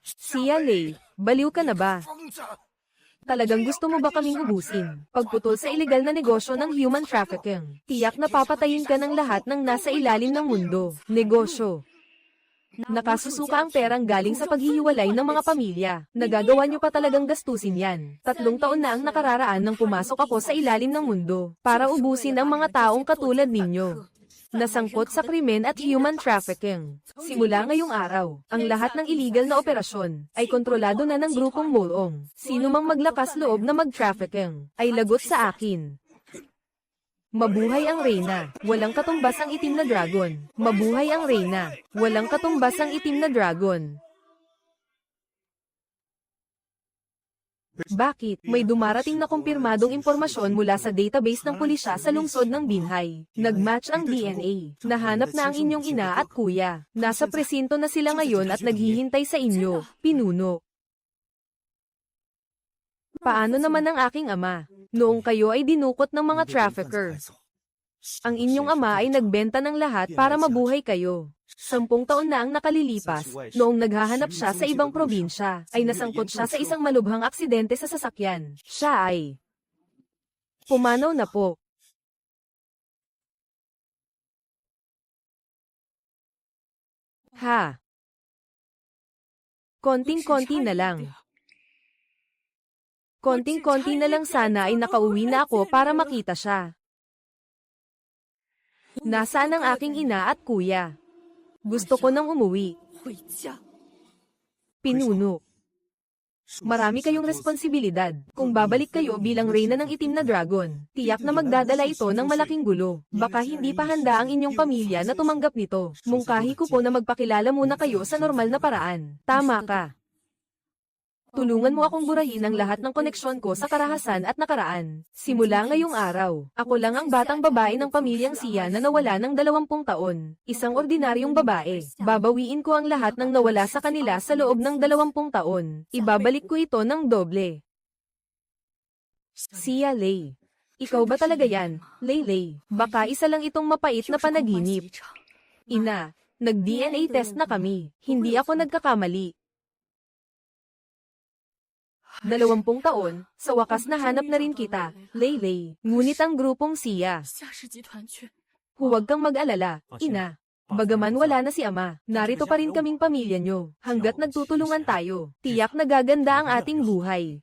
Sia Lei, baliw ka na ba? Talagang gusto mo ba kaming ubusin? Pagputol sa ilegal na negosyo ng human trafficking. Tiyak na papatayin ka ng lahat ng nasa ilalim ng mundo. Negosyo. Nakasusuka ang perang galing sa paghihiwalay ng mga pamilya. Nagagawa nyo pa talagang gastusin yan. 3 taon na ang nakararaan nang pumasok ako sa ilalim ng mundo para ubusin ang mga taong katulad ninyo. Nasangkot sa krimen at human trafficking. Simula ngayong araw, ang lahat ng illegal na operasyon ay kontrolado na ng grupong Molong. Sino mang maglakas loob na mag-trafficking ay lagot sa akin. Mabuhay ang Reyna, walang katumbas ang itim na dragon. Mabuhay ang Reyna, walang katumbas ang itim na dragon. Bakit? May dumarating na kumpirmadong impormasyon mula sa database ng pulisya sa lungsod ng Binhay. Nag-match ang DNA. Nahanap na ang inyong ina at kuya. Nasa presinto na sila ngayon at naghihintay sa inyo, pinuno. Paano naman ang aking ama? Noong kayo ay dinukot ng mga trafficker. Ang inyong ama ay nagbenta ng lahat para mabuhay kayo. 10 taon na ang nakalilipas, noong naghahanap siya sa ibang probinsya, ay nasangkot siya sa isang malubhang aksidente sa sasakyan. Siya ay pumanaw na po. Ha? Konting-konti na lang. Konting-konti na lang sana ay nakauwi na ako para makita siya. Nasaan ang aking ina at kuya? Gusto ko nang umuwi. Pinuno. Marami kayong responsibilidad. Kung babalik kayo bilang reyna ng itim na dragon, tiyak na magdadala ito ng malaking gulo. Baka hindi pa handa ang inyong pamilya na tumanggap nito. Mungkahi ko po na magpakilala muna kayo sa normal na paraan. Tama ka. Tulungan mo akong burahin ang lahat ng koneksyon ko sa karahasan at nakaraan. Simula ngayong araw, ako lang ang batang babae ng pamilyang Sia na nawala ng 20 taon. Isang ordinaryong babae. Babawiin ko ang lahat ng nawala sa kanila sa loob ng 20 taon. Ibabalik ko ito ng doble. Sia Lei. Ikaw ba talaga yan, Lei? Baka isa lang itong mapait na panaginip. Ina, nag-DNA test na kami. Hindi ako nagkakamali. 20 taon, sa wakas nahanap na rin kita, Lei. Ngunit ang grupong Sia. Huwag kang mag-alala, ina. Bagaman wala na si ama, narito pa rin kaming pamilya nyo. Hanggat nagtutulungan tayo, tiyak na gaganda ang ating buhay.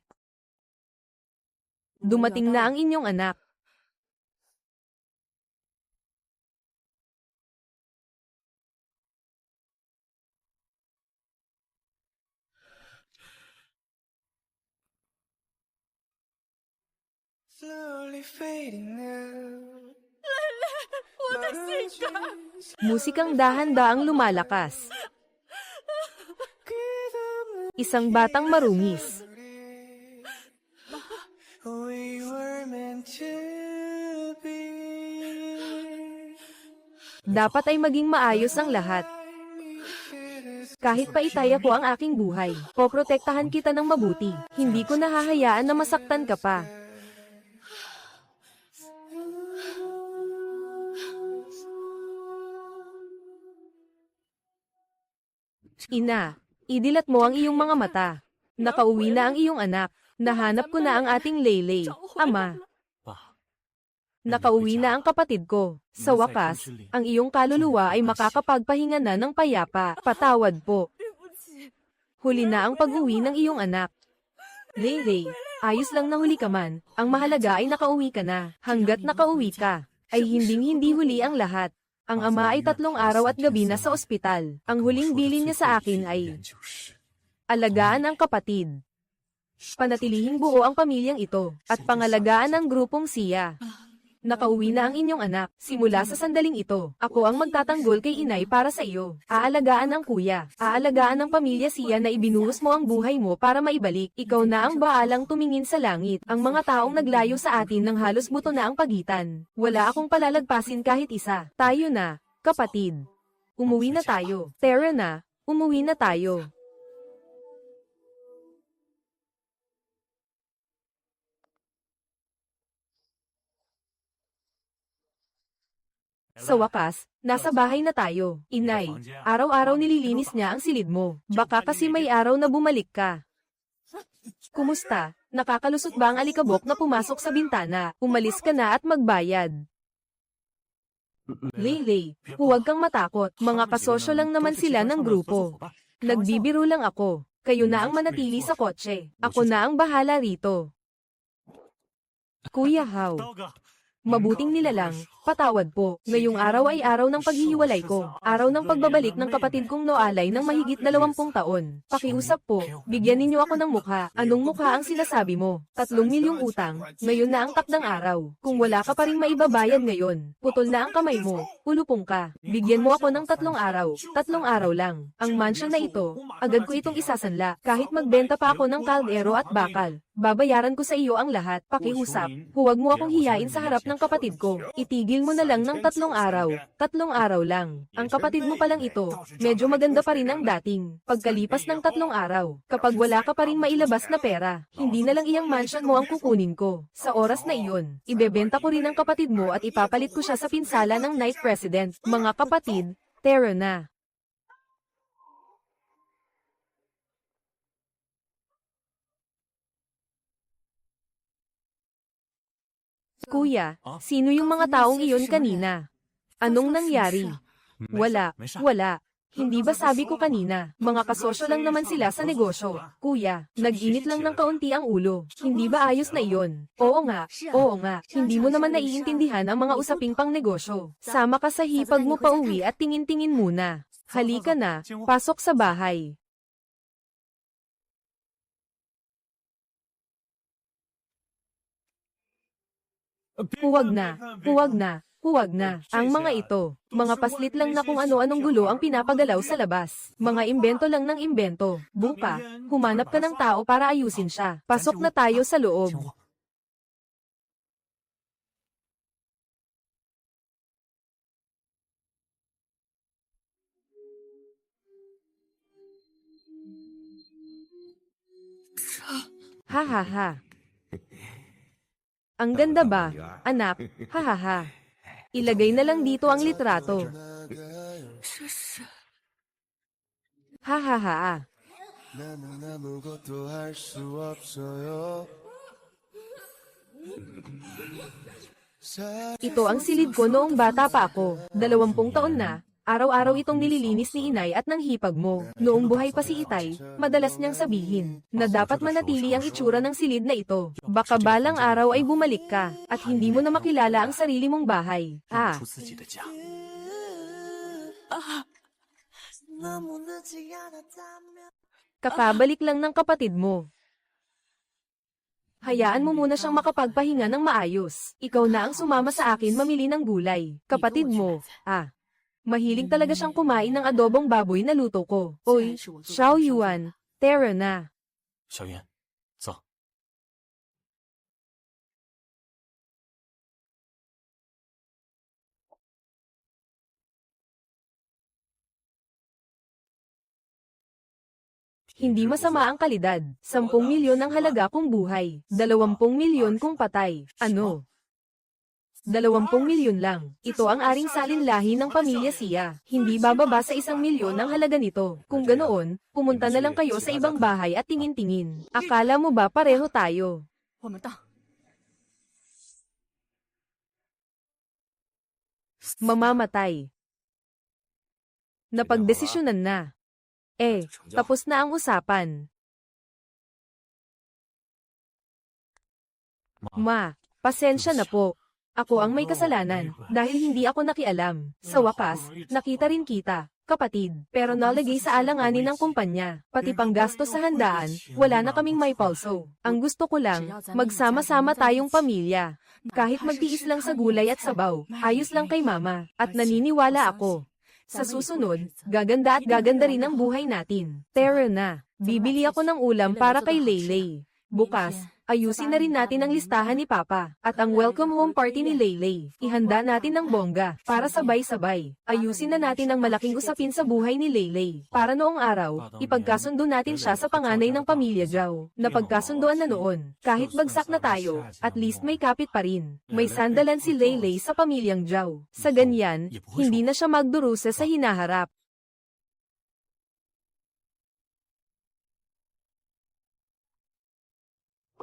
Dumating na ang inyong anak. Slowly fading out. Musikang dahan-daang lumalakas. Isang batang marungis. We were meant to be. Dapat ay maging maayos ang lahat. Kahit paitaya ko ang aking buhay, poprotektahan kita ng mabuti. Hindi ko nahahayaan na masaktan ka pa. Ina, idilat mo ang iyong mga mata. Nakauwi na ang iyong anak. Nahanap ko na ang ating Lei. Ama. Nakauwi na ang kapatid ko. Sa wakas, ang iyong kaluluwa ay makakapagpahinga na ng payapa. Patawad po. Huli na ang pag-uwi ng iyong anak. Lei, ayos lang na huli ka man. Ang mahalaga ay nakauwi ka na. Hanggat nakauwi ka, ay hinding-hindi huli ang lahat. Ang ama ay 3 araw at gabi na sa ospital. Ang huling bilin niya sa akin ay alagaan ang kapatid. Panatilihing buo ang pamilyang ito, at pangalagaan ang grupong Sia. Nakauwi na ang inyong anak. Simula sa sandaling ito, ako ang magtatanggol kay inay para sa iyo. Aalagaan ang kuya. Aalagaan ang pamilya Sia na ibinuhos mo ang buhay mo para maibalik. Ikaw na ang baalang tumingin sa langit. Ang mga taong naglayo sa atin ng halos buto na ang pagitan. Wala akong palalagpasin kahit isa. Tayo na, kapatid. Umuwi na tayo. Tara na, umuwi na tayo. Sa wakas, nasa bahay na tayo. Inay, araw-araw nililinis niya ang silid mo. Baka kasi may araw na bumalik ka. Kumusta? Nakakalusot ba ang alikabok na pumasok sa bintana? Umalis ka na at magbayad. Leylay, huwag kang matakot. Mga kasosyo lang naman sila ng grupo. Nagbibiro lang ako. Kayo na ang manatili sa kotse. Ako na ang bahala rito. Kuya How. Mabuting nilalang, patawad po. Ngayong araw ay araw ng paghihiwalay ko. Araw ng pagbabalik ng kapatid kong Noalay ng mahigit 20 taon. Pakiusap po, bigyan ninyo ako ng mukha. Anong mukha ang sinasabi mo? 3 milyong utang. Ngayon na ang takdang araw. Kung wala ka pa ring maibabayad ngayon, putol na ang kamay mo. Ulupong ka. Bigyan mo ako ng 3 araw. 3 araw lang. Ang mansion na ito, agad ko itong isasanla. Kahit magbenta pa ako ng kaldero at bakal. Babayaran ko sa iyo ang lahat. Pakiusap. Huwag mo akong hiyain sa harap ng kapatid ko. Itigil mo na lang ng 3 araw. 3 araw lang. Ang kapatid mo palang ito, medyo maganda pa rin ang dating. Pagkalipas ng 3 araw, kapag wala ka pa rin mailabas na pera, hindi na lang iyang mansion mo ang kukunin ko. Sa oras na iyon, ibebenta ko rin ang kapatid mo at ipapalit ko siya sa pinsala ng Night President. Mga kapatid, tara na. Kuya, sino yung mga taong iyon kanina? Anong nangyari? Wala. Hindi ba sabi ko kanina, mga kasosyo lang naman sila sa negosyo. Kuya, nag-init lang ng kaunti ang ulo. Hindi ba ayos na iyon? Oo nga. Hindi mo naman naiintindihan ang mga usaping pang negosyo. Sama ka sa hipag mo pauwi at tingin-tingin muna. Halika na, pasok sa bahay. Huwag na. Ang mga ito, mga paslit lang na kung ano-anong gulo ang pinapagalaw sa labas. Mga imbento lang ng imbento. Buka, humanap ka ng tao para ayusin siya. Pasok na tayo sa loob. Ha. Ang ganda ba, anak? Ha. Ilagay na lang dito ang litrato. Ha. 나는 아무것도 할 수 없어요. Ito ang silid ko noong bata pa ako. 20 taon na. Araw-araw itong nililinis ni inay at ng hipag mo. Noong buhay pa si Itay, madalas niyang sabihin na dapat manatili ang itsura ng silid na ito. Baka balang araw ay bumalik ka at hindi mo na makilala ang sarili mong bahay. Kakabalik lang ng kapatid mo. Hayaan mo muna siyang makapagpahinga ng maayos. Ikaw na ang sumama sa akin mamili ng gulay. Kapatid mo, mahilig talaga siyang kumain ng adobong baboy na luto ko. Oy, Xiao Yuan, tara na. 小袁，走。 Hindi masama ang kalidad. 10 milyon ang halaga kung buhay. 20 milyon kung patay. Ano? 20 milyon lang. Ito ang aring salinlahi ng pamilya Siya. Hindi bababa sa 1 milyon ang halaga nito. Kung ganoon, pumunta na lang kayo sa ibang bahay at tingin-tingin. Akala mo ba pareho tayo? Mamamatay. Napagdesisyonan na. Tapos na ang usapan. Ma, pasensya na po. Ako ang may kasalanan, dahil hindi ako nakialam. Sa wakas, nakita rin kita, kapatid, pero nalagay sa alanganin ng kumpanya. Pati panggastos sa handaan, wala na kaming may palso. Ang gusto ko lang, magsama-sama tayong pamilya. Kahit magtiis lang sa gulay at sabaw, ayos lang kay mama, at naniniwala ako. Sa susunod, gaganda at gaganda rin ang buhay natin. Tara na, bibili ako ng ulam para kay Leylay. Bukas, Ayusin na rin natin ang listahan ni Papa, at ang welcome home party ni Leylay. Ihanda natin ng bongga, para sabay-sabay. Ayusin na natin ang malaking usapin sa buhay ni Leylay. Para noong araw, ipagkasundo natin siya sa panganay ng pamilya Zhao. Napagkasundoan na noon. Kahit bagsak na tayo, at least may kapit pa rin. May sandalan si Leylay sa pamilyang Zhao. Sa ganyan, hindi na siya magdurusa sa hinaharap.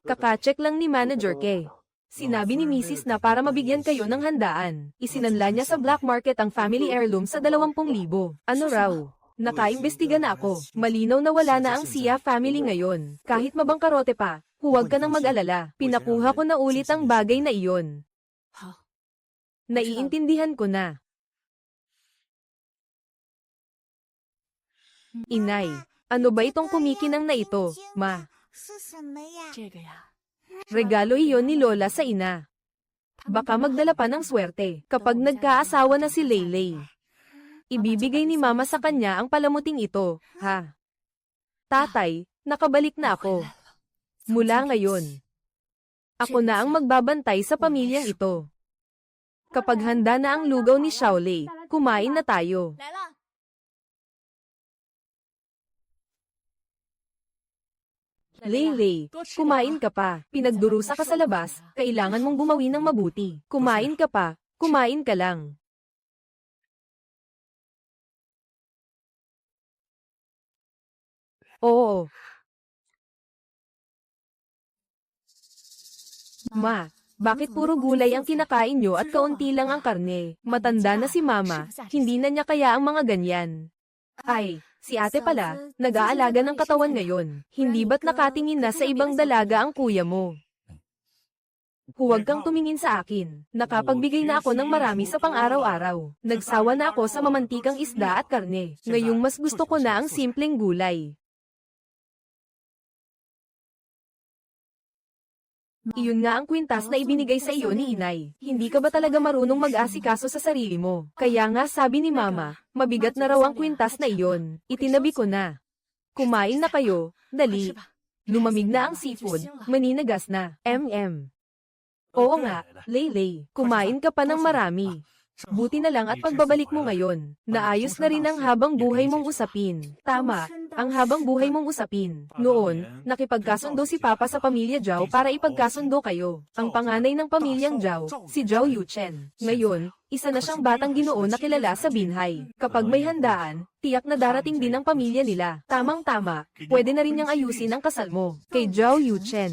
Kakacheck lang ni Manager K. Sinabi ni Mrs. na para mabigyan kayo ng handaan, isinanla niya sa black market ang family heirloom sa 20,000. Ano raw? Nakaimbestiga na ako. Malinaw na wala na ang Sia family ngayon. Kahit mabangkarote pa, huwag ka nang mag-alala. Pinakuha ko na ulit ang bagay na iyon. Naiintindihan ko na. Inay, ano ba itong kumikinang na ito, ma? Regalo iyon ni Lola sa ina. Baka magdala pa ng swerte kapag nagkaasawa na si Leylay. Ibibigay ni Mama sa kanya ang palamuting ito, ha? Tatay, nakabalik na ako. Mula ngayon, ako na ang magbabantay sa pamilyang ito. Kapag handa na ang lugaw ni Xiaolei, kumain na tayo. Leylay, kumain ka pa. Pinagdurusa ka sa labas, kailangan mong bumawi ng mabuti. Kumain ka pa, kumain ka lang. Oo. Ma, bakit puro gulay ang kinakain nyo at kaunti lang ang karne? Matanda na si Mama, hindi na niya kaya ang mga ganyan. Ay, si ate pala, nag-aalaga ng katawan ngayon. Hindi ba't nakatingin na sa ibang dalaga ang kuya mo? Huwag kang tumingin sa akin. Nakapagbigay na ako ng marami sa pang-araw-araw. Nagsawa na ako sa mamantikang isda at karne. Ngayong mas gusto ko na ang simpleng gulay. Iyon nga ang kwintas na ibinigay sa iyo ni Inay. Hindi ka ba talaga marunong mag-asikaso sa sarili mo? Kaya nga sabi ni Mama, mabigat na raw ang kwintas na iyon. Itinabi ko na. Kumain na kayo, dali. Lumamig na ang seafood, maninagas na. Oo nga, Leylay, kumain ka pa ng marami. Buti na lang at pagbabalik mo ngayon, naayos na rin ang habang buhay mong usapin. Tama, ang habang buhay mong usapin. Noon, nakipagkasundo si Papa sa pamilya Zhao para ipagkasundo kayo. Ang panganay ng pamilyang Zhao, si Zhao Yuchen. Ngayon, isa na siyang batang ginoo na kilala sa Binhay. Kapag may handaan, tiyak na darating din ang pamilya nila. Tamang-tama, pwede na rin niyang ayusin ang kasal mo. Kay Zhao Yuchen.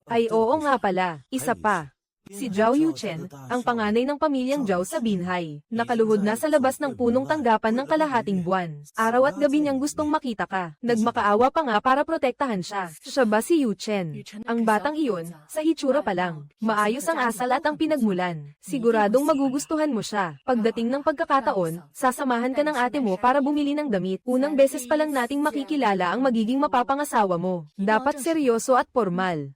Ay oo nga pala, isa pa. Si Zhao Yuchen, ang panganay ng pamilyang Zhao sa Binhay, nakaluhod na sa labas ng punong tanggapan ng kalahating buwan. Araw at gabi niyang gustong makita ka. Nagmakaawa pa nga para protektahan siya. Siya ba si Yuchen? Ang batang iyon, sa hitsura pa lang. Maayos ang asal at ang pinagmulan. Siguradong magugustuhan mo siya. Pagdating ng pagkakataon, sasamahan ka ng ate mo para bumili ng damit. Unang beses pa lang nating makikilala ang magiging mapapangasawa mo. Dapat seryoso at formal.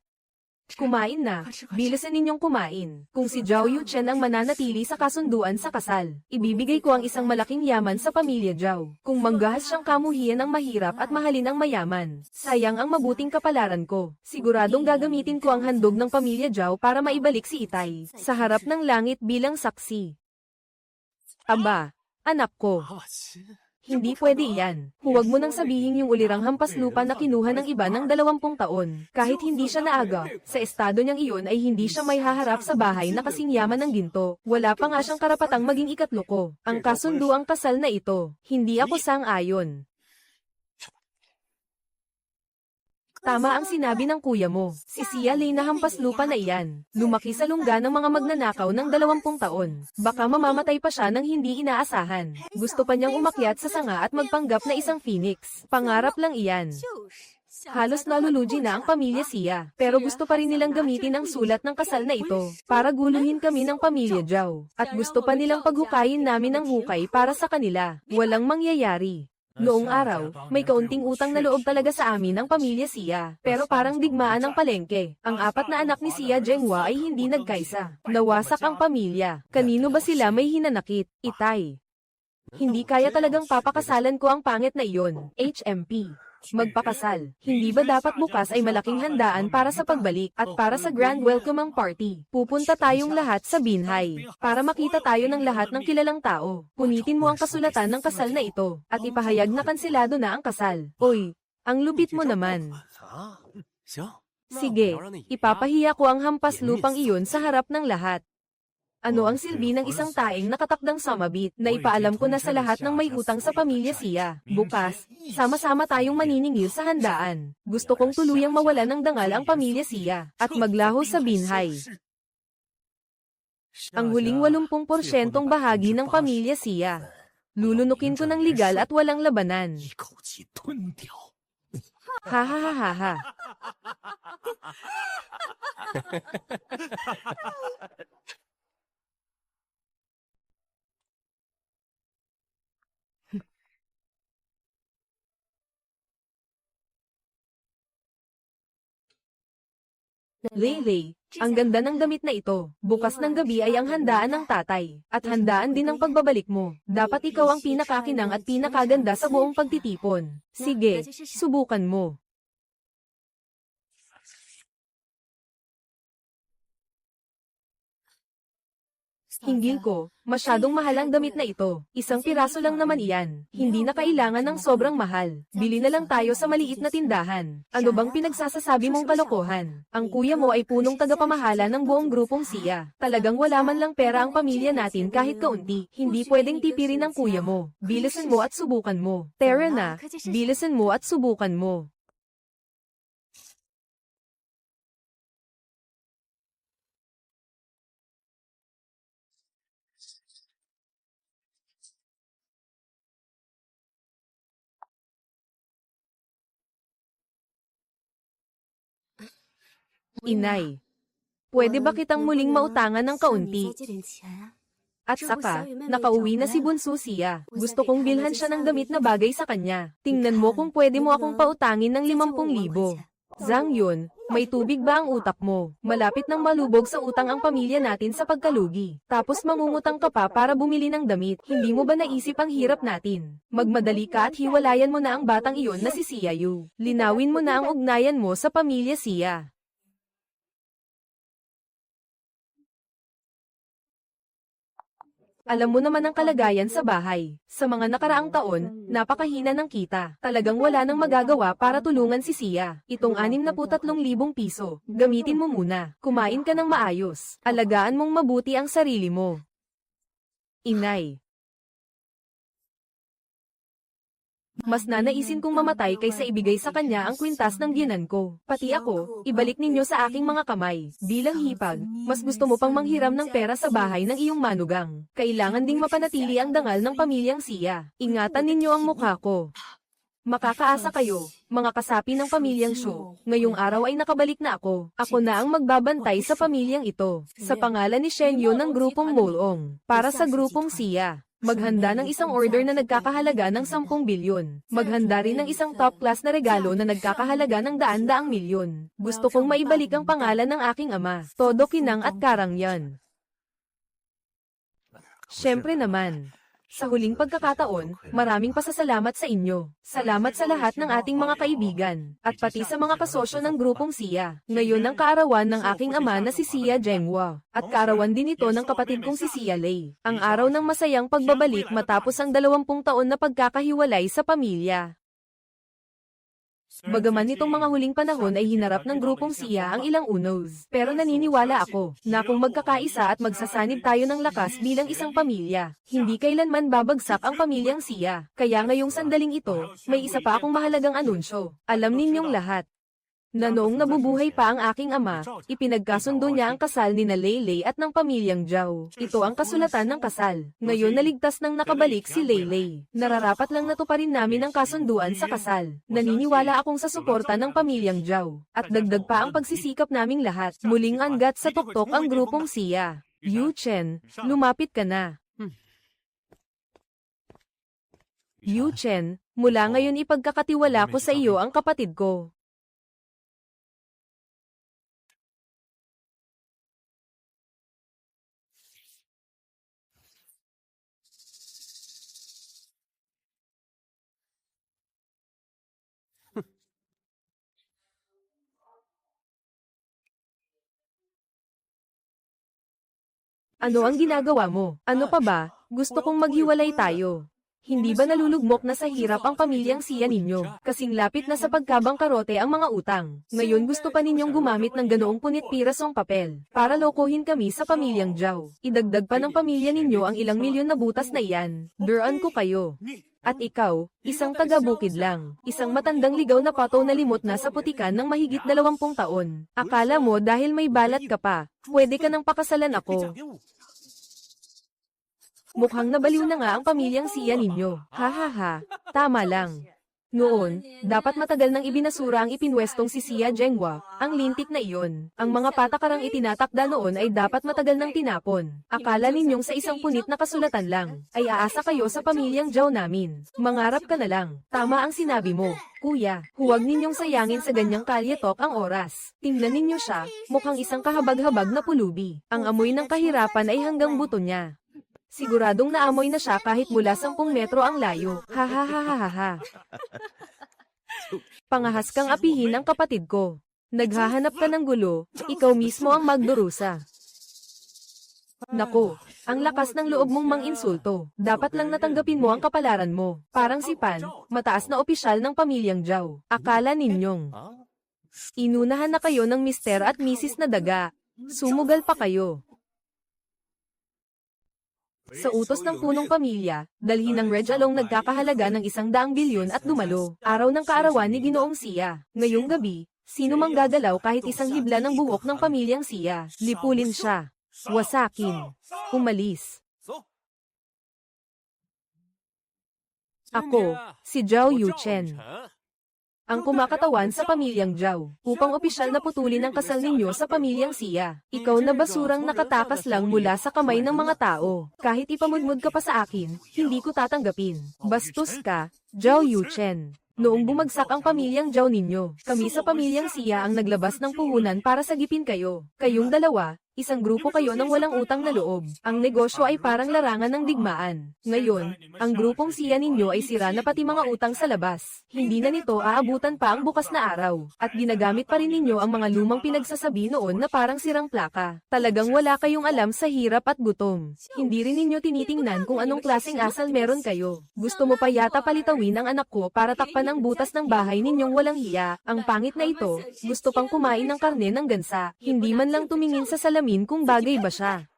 Kumain na, bilisan ninyong kumain. Kung si Zhao Yuchen ang mananatili sa kasunduan sa kasal, ibibigay ko ang isang malaking yaman sa pamilya Zhao. Kung manggahas siyang kamuhian ang mahirap at mahalin ang mayaman, sayang ang mabuting kapalaran ko. Siguradong gagamitin ko ang handog ng pamilya Zhao para maibalik si Itay sa harap ng langit bilang saksi. Aba, anak ko. Hindi pwede iyan. Huwag mo nang sabihin yung ulirang hampas lupa na kinuha ng iba ng 20 taon. Kahit hindi siya naaga, sa estado niyang iyon ay hindi siya may haharap sa bahay na kasing yaman ng ginto. Wala pa nga siyang karapatang maging ikatlo ko. Ang kasunduang kasal na ito. Hindi ako sang-ayon. Tama ang sinabi ng kuya mo. Si Sia Lei na hampas lupa na iyan. Lumaki sa lungga ng mga magnanakaw ng 20 taon. Baka mamamatay pa siya ng hindi inaasahan. Gusto pa niyang umakyat sa sanga at magpanggap na isang phoenix. Pangarap lang iyan. Halos nalulugi na ang pamilya Sia, pero gusto pa rin nilang gamitin ang sulat ng kasal na ito para guluhin kami ng pamilya Zhao. At gusto pa nilang paghukayin namin ng hukay para sa kanila. Walang mangyayari. Noong araw, may kaunting utang na loob talaga sa amin ng pamilya Sia, pero parang digmaan ng palengke. Ang 4 na anak ni Sia Zhenghua ay hindi nagkaisa. Nawasak ang pamilya. Kanino ba sila may hinanakit? Itay. Hindi kaya talagang papakasalan ko ang pangit na iyon. HMP. magpakasal. Hindi ba dapat bukas ay malaking handaan para sa pagbalik at para sa grand welcoming party? Pupunta tayong lahat sa binhay para makita tayo ng lahat ng kilalang tao. Punitin mo ang kasulatan ng kasal na ito at ipahayag na kanselado na ang kasal. Oy, ang lupit mo naman. 行， Sige, ipapahiya ko ang hampas lupang iyon sa harap ng lahat. Ano ang silbi ng isang taing nakatakdang samabit na ipaalam ko na sa lahat ng may utang sa pamilya siya? Bukas, sama-sama tayong maniningil sa handaan. Gusto kong tuluyang mawalan ng dangal ang pamilya siya at maglaho sa binhay. Ang huling 80% bahagi ng pamilya siya. Lulunukin ko ng legal at walang labanan. 一口气吞掉。 Ha ha ha ha ha. Leylay, ang ganda ng damit na ito. Bukas ng gabi ay ang handaan ng tatay. At handaan din ang pagbabalik mo. Dapat ikaw ang pinakakinang at pinakaganda sa buong pagtitipon. Sige, subukan mo. Hinggil ko, masyadong mahal ang damit na ito. Isang piraso lang naman iyan. Hindi na kailangan ng sobrang mahal. Bili na lang tayo sa maliit na tindahan. Ano bang pinagsasasabi mong kalokohan? Ang kuya mo ay punong tagapamahala ng buong grupong siya. Talagang wala man lang pera ang pamilya natin kahit kaunti. Hindi pwedeng tipirin ng kuya mo. Bilisan mo at subukan mo. Tara na, bilisan mo at subukan mo. Inay, pwede ba kitang muling mautangan ng kaunti? At saka, nakauwi na si Bunso siya. Gusto kong bilhan siya ng damit na bagay sa kanya. Tingnan mo kung pwede mo akong pautangin ng 50,000. Zhang Yun, may tubig ba ang utak mo? Malapit nang malubog sa utang ang pamilya natin sa pagkalugi. Tapos mangungutang ka pa para bumili ng damit. Hindi mo ba naisip ang hirap natin? Magmadali ka at hiwalayan mo na ang batang iyon na si Sia Yu. Linawin mo na ang ugnayan mo sa pamilya Sia. Alam mo naman ang kalagayan sa bahay. Sa mga nakaraang taon, napakahina ng kita. Talagang wala nang magagawa para tulungan si Sia. Itong 63,000 piso. Gamitin mo muna. Kumain ka ng maayos. Alagaan mong mabuti ang sarili mo. Inay. Mas nanaisin kong mamatay kaysa ibigay sa kanya ang kwintas ng biyenan ko. Pati ako, ibalik ninyo sa aking mga kamay. Bilang hipag, mas gusto mo pang manghiram ng pera sa bahay ng iyong manugang. Kailangan ding mapanatili ang dangal ng pamilyang Sia. Ingatan ninyo ang mukha ko. Makakaasa kayo, mga kasapi ng pamilyang Shu. Ngayong araw ay nakabalik na ako. Ako na ang magbabantay sa pamilyang ito. Sa pangalan ni Shen Yu ng grupong Molong. Para sa grupong Sia. Maghanda ng isang order na nagkakahalaga ng 10 bilyon. Maghanda rin ng isang top class na regalo na nagkakahalaga ng daan-daang milyon. Gusto kong maibalik ang pangalan ng aking ama. Todo Kinang at Karangyan. Siyempre naman. Sa huling pagkakataon, maraming pasasalamat sa inyo. Salamat sa lahat ng ating mga kaibigan, at pati sa mga kasosyo ng grupong Sia. Ngayon ang kaarawan ng aking ama na si Sia Zhenghua, at kaarawan din ito ng kapatid kong si Sia Lei. Ang araw ng masayang pagbabalik matapos ang 20 taon na pagkakahiwalay sa pamilya. Bagaman nitong mga huling panahon ay hinarap ng grupong Sia ang ilang unos. Pero naniniwala ako na kung magkakaisa at magsasanib tayo ng lakas bilang isang pamilya, hindi kailanman babagsak ang pamilyang Sia. Kaya ngayong sandaling ito, may isa pa akong mahalagang anunsyo. Alam ninyong lahat na noong nabubuhay pa ang aking ama, ipinagkasundo niya ang kasal ni na Leylay at ng pamilyang Zhao. Ito ang kasulatan ng kasal. Ngayon naligtas nang nakabalik si Leylay. Nararapat lang natuparin namin ang kasunduan sa kasal. Naniniwala akong sa suporta ng pamilyang Zhao. At dagdag pa ang pagsisikap naming lahat. Muling angat sa tuktok ang grupong Sia. Yu Chen, lumapit ka na. Yu Chen, mula ngayon ipagkakatiwala ko sa iyo ang kapatid ko. Ano ang ginagawa mo? Ano pa ba? Gusto kong maghiwalay tayo. Hindi ba nalulugmok na sa hirap ang pamilyang siya ninyo? Kasing lapit na sa pagkabangkarote ang mga utang. Ngayon gusto pa ninyong gumamit ng ganoong punit pirasong papel para lokohin kami sa pamilyang Zhao. Idagdag pa ng pamilya ninyo ang ilang milyon na butas na iyan. Duran ko kayo. At ikaw, isang taga-bukid lang, isang matandang ligaw na pato na limot na sa putikan ng mahigit 20 taon. Akala mo dahil may balat ka pa, pwede ka nang pakasalan ako. Mukhang nabaliw na nga ang pamilyang siya ninyo. Ha ha ha, tama lang. Noon, dapat matagal nang ibinasura ang ipinwestong si Xia Zhenghua, ang lintik na iyon. Ang mga patakarang itinatakda noon ay dapat matagal nang tinapon. Akala ninyong sa isang punit na kasulatan lang, ay aasa kayo sa pamilyang Zhao namin. Mangarap ka na lang. Tama ang sinabi mo. Kuya, huwag ninyong sayangin sa ganyang kalyetok ang oras. Tingnan ninyo siya, mukhang isang kahabag-habag na pulubi. Ang amoy ng kahirapan ay hanggang buto niya. Siguradong naamoy na siya kahit mula 10 metro ang layo. Ha ha ha ha ha ha. Pangahas kang apihin ang kapatid ko. Naghahanap ka ng gulo, ikaw mismo ang magdurusa. Nako, ang lakas ng loob mong mang-insulto. Dapat lang natanggapin mo ang kapalaran mo. Parang si Pan, mataas na opisyal ng pamilyang Zhao. Akala ninyong inunahan na kayo ng Mr. at Mrs. na daga. Sumugal pa kayo. Sa utos ng punong pamilya, dalhin ng Red Along nagkakahalaga ng 100 bilyon at dumalo. Araw ng kaarawan ni Ginoong Siya. Ngayong gabi, sino mang gagalaw kahit isang hibla ng buhok ng pamilyang Siya. Lipulin siya. Wasakin. Umalis. Ako, si Zhao Yuchen. Ang kumakatawan sa pamilyang Zhao, upang opisyal na putulin ang kasal ninyo sa pamilyang Siya. Ikaw na basurang nakatakas lang mula sa kamay ng mga tao. Kahit ipamudmud ka pa sa akin, hindi ko tatanggapin. Bastos ka, Zhao Yuchen. Noong bumagsak ang pamilyang Zhao ninyo, kami sa pamilyang Siya ang naglabas ng puhunan para sagipin kayo. Kayong dalawa, isang grupo kayo ng walang utang na loob. Ang negosyo ay parang larangan ng digmaan. Ngayon, ang grupong Siya ninyo ay sira na pati mga utang sa labas. Hindi na nito aabutan pa ang bukas na araw. At ginagamit pa rin ninyo ang mga lumang pinagsasabi noon na parang sirang plaka. Talagang wala kayong alam sa hirap at gutom. Hindi rin ninyo tinitingnan kung anong klaseng asal meron kayo. Gusto mo pa yata palitawin ang anak ko para takpan ang butas ng bahay ninyong walang hiya. Ang pangit na ito, gusto pang kumain ng karne ng gansa. Hindi man lang tumingin sa salamin kung bagay ba siya.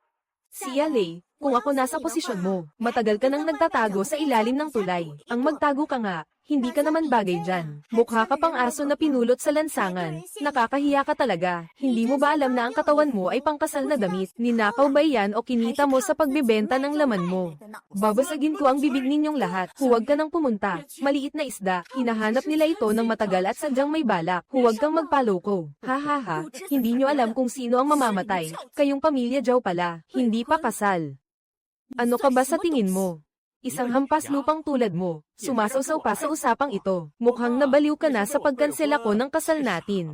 Siya Lei, kung ako nasa posisyon mo, matagal ka nang nagtatago sa ilalim ng tulay. Ang magtago ka nga, hindi ka naman bagay dyan. Mukha ka pang aso na pinulot sa lansangan. Nakakahiya ka talaga. Hindi mo ba alam na ang katawan mo ay pangkasal na damit? Ninakaw ba iyan o kinita mo sa pagbebenta ng laman mo? Babasagin ko ang bibig ninyong lahat. Huwag ka nang pumunta. Maliit na isda. Hinahanap nila ito ng matagal at sadyang may balak. Huwag kang magpaloko. Ha ha ha. Hindi nyo alam kung sino ang mamamatay. Kayong pamilya Zhao pala. Hindi pa kasal. Ano ka ba sa tingin mo? Isang hampas lupang tulad mo, sumasawsaw pa sa usapang ito. Mukhang nabaliw ka na sa pagkansela ko ng kasal natin.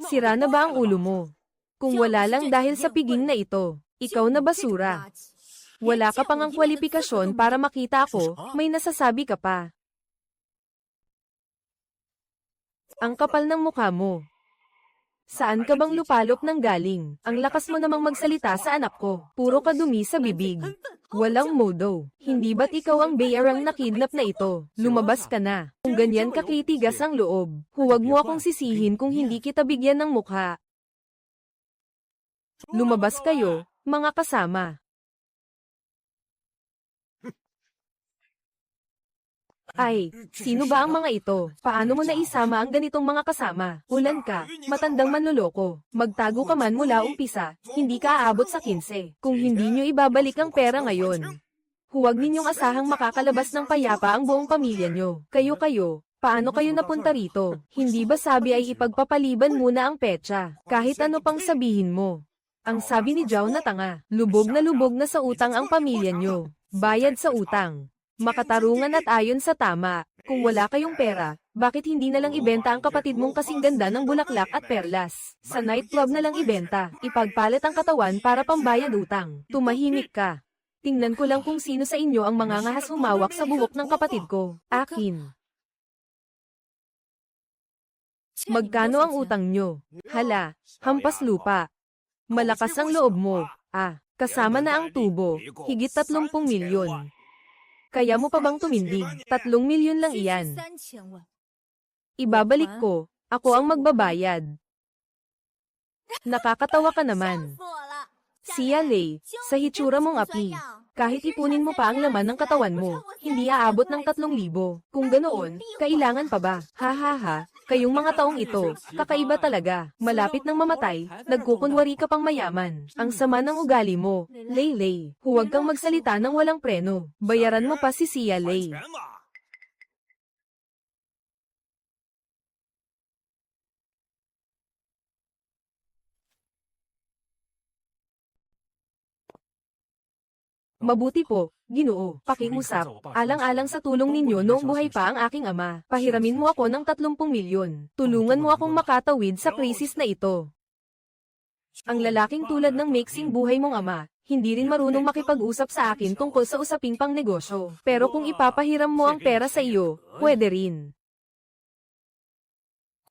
Sira na ba ang ulo mo? Kung wala lang dahil sa piging na ito, ikaw na basura. Wala ka pang ang kwalifikasyon para makita ako, may nasasabi ka pa. Ang kapal ng mukha mo. Saan ka bang lupalop ng galing? Ang lakas mo namang magsalita sa anak ko. Puro ka dumi sa bibig. Walang modo. Hindi ba't ikaw ang bayarang nakidnap na ito? Lumabas ka na. Kung ganyan kakitigas ang loob, huwag mo akong sisihin kung hindi kita bigyan ng mukha. Lumabas kayo, mga kasama. Ay, sino ba ang mga ito? Paano mo naisama ang ganitong mga kasama? Ulan ka, matandang manloloko. Magtago ka man mula umpisa, hindi ka aabot sa 15. Kung hindi nyo ibabalik ang pera ngayon, huwag ninyong asahang makakalabas ng payapa ang buong pamilya nyo. Kayo, paano kayo napunta rito? Hindi ba sabi ay ipagpapaliban muna ang petsa? Kahit ano pang sabihin mo. Ang sabi ni Zhao na tanga, lubog na sa utang ang pamilya nyo. Bayad sa utang. Makatarungan at ayon sa tama. Kung wala kayong pera, bakit hindi na lang ibenta ang kapatid mong kasing ganda ng bulaklak at perlas? Sa nightclub na lang ibenta, ipagpalit ang katawan para pambayad utang. Tumahimik ka. Tingnan ko lang kung sino sa inyo ang mga ngahas humawak sa buhok ng kapatid ko. Akin. Magkano ang utang nyo? Hala, hampas lupa. Malakas ang loob mo. Kasama na ang tubo, higit 30 milyon. Kaya mo pa bang tumindig? 3 milyon lang iyan. Ibabalik ko, ako ang magbabayad. Nakakatawa ka naman. Sia Lei, sa hitsura mong api, kahit ipunin mo pa ang laman ng katawan mo, hindi aabot ng 3,000. Kung ganoon, kailangan pa ba? Ha ha ha, kayong mga taong ito, kakaiba talaga. Malapit ng mamatay, nagkukunwari ka pang mayaman. Ang sama ng ugali mo, Lei Lei. Huwag kang magsalita ng walang preno. Bayaran mo pa si Sia Lei. Mabuti po, Ginoo, pakiusap. Alang-alang sa tulong ninyo noong buhay pa ang aking ama, pahiramin mo ako ng 30 milyon. Tulungan mo akong makatawid sa krisis na ito. Ang lalaking tulad ng mixing buhay mong ama, hindi rin marunong makipag-usap sa akin tungkol sa usaping pang negosyo. Pero kung ipapahiram mo ang pera sa iyo, pwede rin.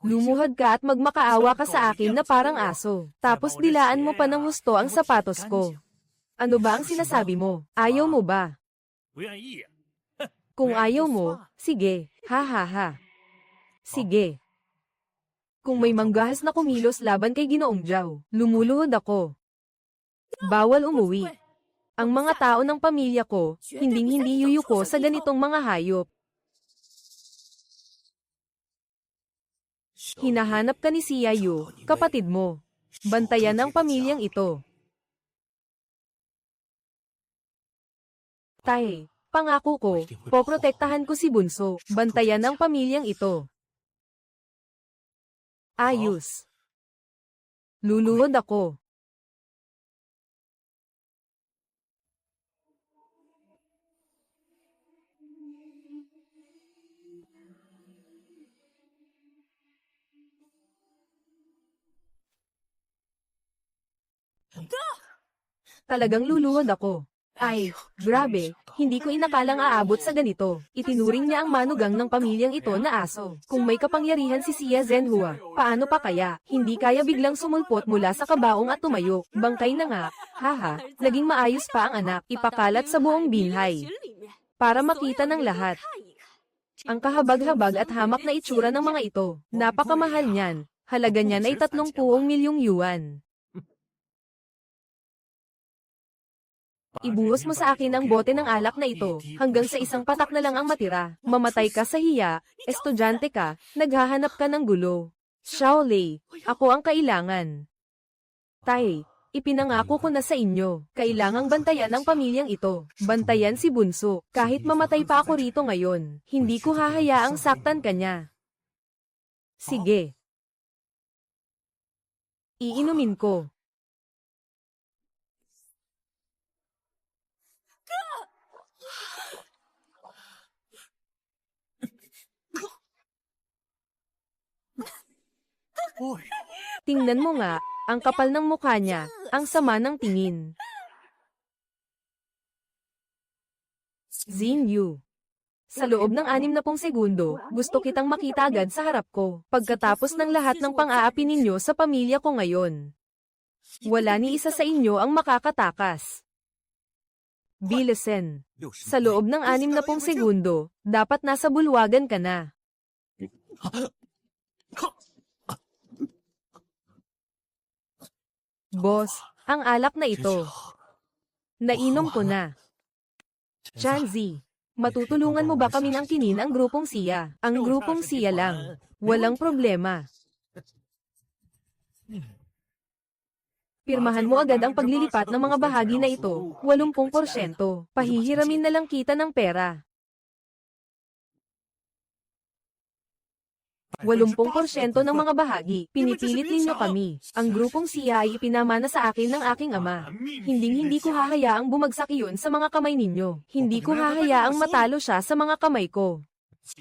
Lumuhod ka at magmakaawa ka sa akin na parang aso. Tapos dilaan mo pa ng husto ang sapatos ko. Ano ba ang sinasabi mo? Ayaw mo ba? Kung ayaw mo, sige, ha ha ha. Sige. Kung may manggahas na kumilos laban kay Ginoong Zhao, lumuluhod ako. Bawal umuwi. Ang mga tao ng pamilya ko, hinding-hindi yuyuko sa ganitong mga hayop. Hinahanap ka ni Sia Yu, kapatid mo. Bantayan ang pamilyang ito. Tay, pangako ko, poprotektahan ko si Bunso, bantayan ang pamilyang ito. Ayos. Luluhod ako. Talagang luluhod ako. Ay, grabe, hindi ko inakalang aabot sa ganito. Itinuring niya ang manugang ng pamilyang ito na aso. Kung may kapangyarihan si Xia Zhenhua, paano pa kaya? Hindi kaya biglang sumulpot mula sa kabaong at tumayo. Bangkay na nga, haha, naging maayos pa ang anak, ipakalat sa buong binhay. Para makita ng lahat. Ang kahabag-habag at hamak na itsura ng mga ito, napakamahal niyan. Halaga niyan ay 30 milyong yuan. Ibuhos mo sa akin ang bote ng alak na ito, hanggang sa isang patak na lang ang matira. Mamatay ka sa hiya, estudyante ka, naghahanap ka ng gulo. Xiao Lei, ako ang kailangan. Tay, ipinangako ko na sa inyo, kailangang bantayan ang pamilyang ito. Bantayan si Bunso, kahit mamatay pa ako rito ngayon, hindi ko hahayaang saktan kanya. Sige. Iinumin ko. Tingnan mo nga, ang kapal ng mukha niya, ang sama ng tingin. Xin Yu. Sa loob ng 60 segundo, gusto kitang makita agad sa harap ko, pagkatapos ng lahat ng pang-aapi ninyo sa pamilya ko ngayon. Wala ni isa sa inyo ang makakatakas. Bilesen. Sa loob ng 60 segundo, dapat nasa bulwagan ka na. Boss, ang alak na ito. Nainom ko na. Chanzi, matutulungan mo ba kami ng kinin ang grupong Sia? Ang grupong Sia lang. Walang problema. Pirmahan mo agad ang paglilipat ng mga bahagi na ito, 80%. Pahihiramin na lang kita ng pera. 80% ng mga bahagi, pinipilit ninyo kami. Ang grupong Sia ay ipinamana sa akin ng aking ama. Hindi ko hahayaang bumagsak iyon sa mga kamay ninyo. Hindi ko hahayaang matalo siya sa mga kamay ko.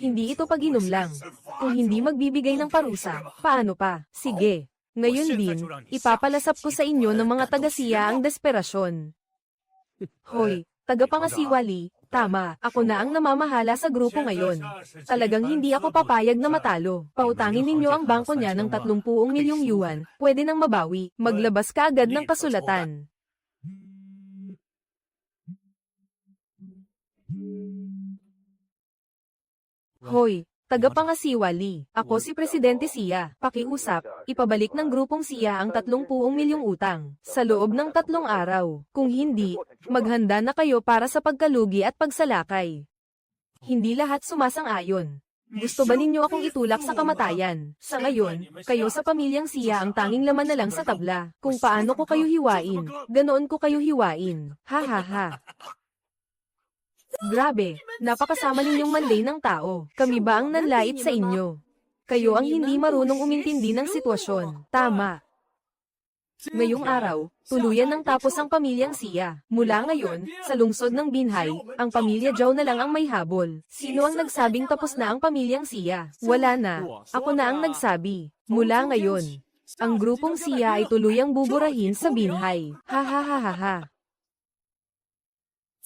Hindi ito pag-inom lang. Kung hindi magbibigay ng parusa, paano pa? Sige. Ngayon din, ipapalasap ko sa inyo ng mga taga-Sia ang desperasyon. Hoy, tagapangasiwali, tama, ako na ang namamahala sa grupo ngayon. Talagang hindi ako papayag na matalo. Pautangin ninyo ang bangko niya ng 30 milyong yuan, pwede nang mabawi, maglabas ka agad ng kasulatan. Hoy, tagapangasiwali. Ako si Presidente Siya. Pakiusap, ipabalik ng grupong Siya ang 30 milyong utang sa loob ng 3 araw. Kung hindi, maghanda na kayo para sa pagkalugi at pagsalakay. Hindi lahat sumasang-ayon. Gusto ba ninyo akong itulak sa kamatayan? Sa ngayon, kayo sa pamilyang Siya ang tanging laman na lang sa tabla. Kung paano ko kayo hiwain, ganoon ko kayo hiwain. Ha ha ha. Grabe, napakasama ninyong manlay ng tao. Kami ba ang nanlait sa inyo? Kayo ang hindi marunong umintindi ng sitwasyon. Tama. Ngayong araw, tuluyan ng tapos ang pamilyang Siya. Mula ngayon, sa lungsod ng Binhay, ang pamilya Zhao na lang ang may habol. Sino ang nagsabing tapos na ang pamilyang Siya? Wala na. Ako na ang nagsabi. Mula ngayon, ang grupong Siya ay tuluyang buburahin sa Binhay. Ha ha ha ha ha.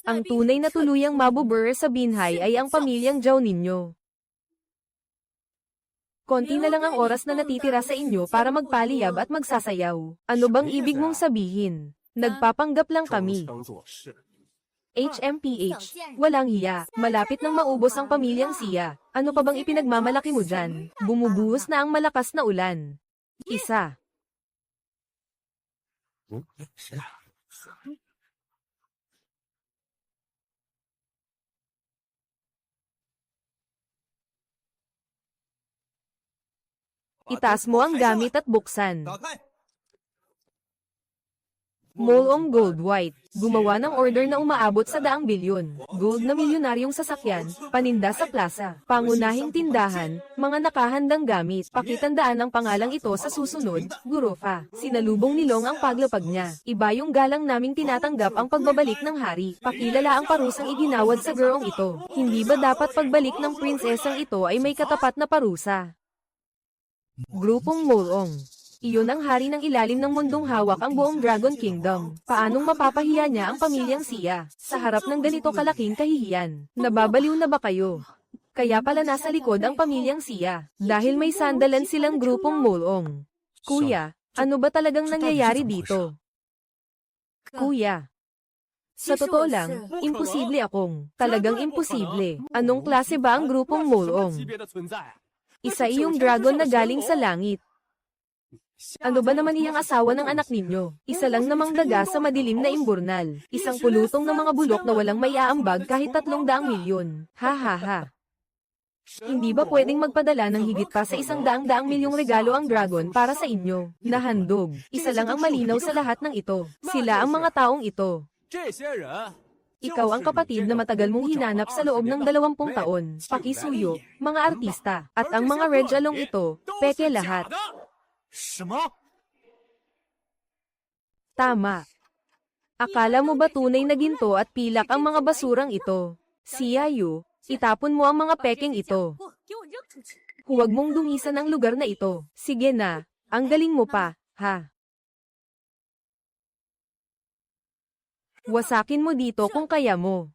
Ang tunay na tuluyang mabubur sa Binhay ay ang pamilyang Zhao ninyo. Konti na lang ang oras na natitira sa inyo para magpaliyab at magsasayaw. Ano bang ibig mong sabihin? Nagpapanggap lang kami. HMPH, walang hiya. Malapit nang maubos ang pamilyang Siya. Ano pa bang ipinagmamalaki mo dyan? Bumubuhos na ang malakas na ulan. Isa. Itaas mo ang gamit at buksan. Molong Gold White, gumawa ng order na umaabot sa 100 bilyon. Gold na milyonaryong sasakyan, paninda sa plaza, pangunahing tindahan, mga nakahandang gamit. Pakitandaan ang pangalang ito sa susunod, Gurofa. Sinalubong ni Long ang paglapag niya. Iba yung galang naming tinatanggap ang pagbabalik ng hari. Pakilala ang parusang iginawad sa girong ito. Hindi ba dapat pagbalik ng prinsesang ito ay may katapat na parusa? Grupong Molong. Iyon ang hari ng ilalim ng mundong hawak ang buong Dragon Kingdom. Paanong mapapahiya niya ang pamilyang Siya sa harap ng ganito kalaking kahihiyan? Nababaliw na ba kayo? Kaya pala nasa likod ang pamilyang Siya dahil may sandalan silang grupong Molong. Kuya, ano ba talagang nangyayari dito? Kuya. Sa totoo lang, imposible akong. Talagang imposible. Anong klase ba ang grupong Molong? Isa iyong dragon na galing sa langit. Ano ba naman iyang asawa ng anak ninyo? Isa lang namang daga sa madilim na imburnal. Isang pulutong na mga bulok na walang maiaambag kahit 300 milyon. Ha ha ha. Hindi ba pwedeng magpadala ng higit pa sa 100 milyong regalo ang dragon para sa inyo? Nahandog. Isa lang ang malinaw sa lahat ng ito. Sila ang mga taong ito. Ikaw ang kapatid na matagal mong hinanap sa loob ng 20 taon. Pakisuyo, mga artista. At ang mga Red Along ito, peke lahat. Tama. Akala mo ba tunay na ginto at pilak ang mga basurang ito? Siya-yu, itapon mo ang mga pekeng ito. Huwag mong dungisan ang lugar na ito. Sige na, ang galing mo pa, ha? Wasakin mo dito kung kaya mo.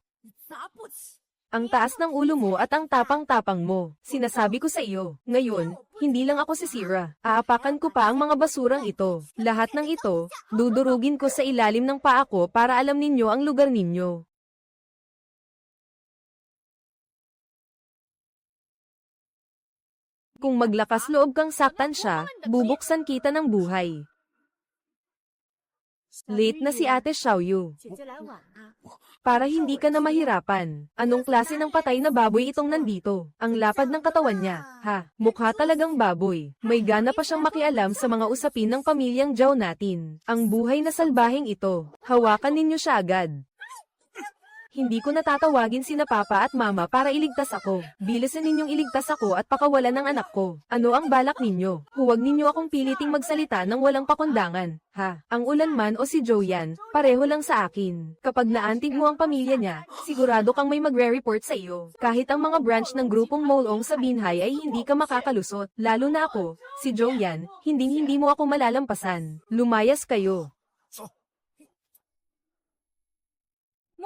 Ang taas ng ulo mo at ang tapang-tapang mo. Sinasabi ko sa iyo, ngayon, hindi lang ako si Sira. Aapakan ko pa ang mga basurang ito. Lahat ng ito, dudurugin ko sa ilalim ng paa ko para alam ninyo ang lugar ninyo. Kung maglakas loob kang saktan siya, bubuksan kita ng buhay. Late na si Ate Xiaoyu. Para hindi ka na mahirapan. Anong klase ng patay na baboy itong nandito? Ang lapad ng katawan niya. Ha, mukha talagang baboy. May gana pa siyang makialam sa mga usapin ng pamilyang Zhao natin. Ang buhay na salbaheng ito. Hawakan ninyo siya agad. Hindi ko natatawagin sina Papa at Mama para iligtas ako. Bilisan ninyong iligtas ako at pakawalan ng anak ko. Ano ang balak ninyo? Huwag ninyo akong piliting magsalita ng walang pakundangan. Ha? Ang ulan man o si Joyan, pareho lang sa akin. Kapag naantig mo ang pamilya niya, sigurado kang may magre-report sa iyo. Kahit ang mga branch ng grupong Molong sa Binhay ay hindi ka makakalusot. Lalo na ako, si Joyan, hindi mo ako malalampasan. Lumayas kayo.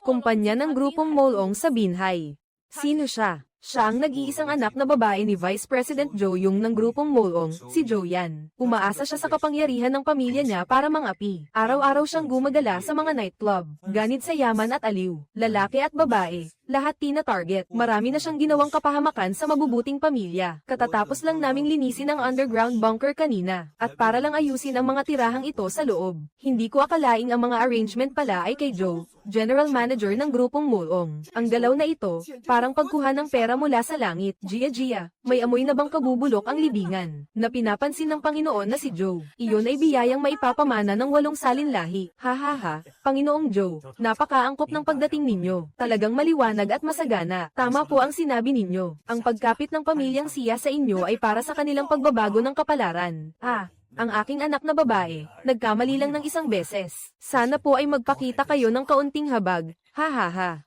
Kumpanya ng grupong Molong sa Binhay. Sino siya? Siya ang nag-iisang anak na babae ni Vice President Jo Yung ng grupong Molong, si Jo Yan. Umaasa siya sa kapangyarihan ng pamilya niya para mangapi. Araw-araw siyang gumagala sa mga nightclub, ganit sa yaman at aliw, lalaki at babae. Lahat tina-target. Marami na siyang ginawang kapahamakan sa mabubuting pamilya. Katatapos lang naming linisin ang underground bunker kanina. At para lang ayusin ang mga tirahang ito sa loob. Hindi ko akalaing ang mga arrangement pala ay kay Joe, General Manager ng grupong Molong. Ang galaw na ito, parang pagkuha ng pera mula sa langit. Gia, may amoy na bang kabubulok ang libingan? Na pinapansin ng Panginoon na si Joe. Iyon ay biyayang maipapamana ng 8 salinlahi. Hahaha, Panginoong Joe, napakaangkop ng pagdating ninyo. Talagang maliwanag at masagana. Tama po ang sinabi ninyo. Ang pagkapit ng pamilyang siya sa inyo ay para sa kanilang pagbabago ng kapalaran. Ang aking anak na babae, nagkamali lang ng isang beses. Sana po ay magpakita kayo ng kaunting habag. Hahaha.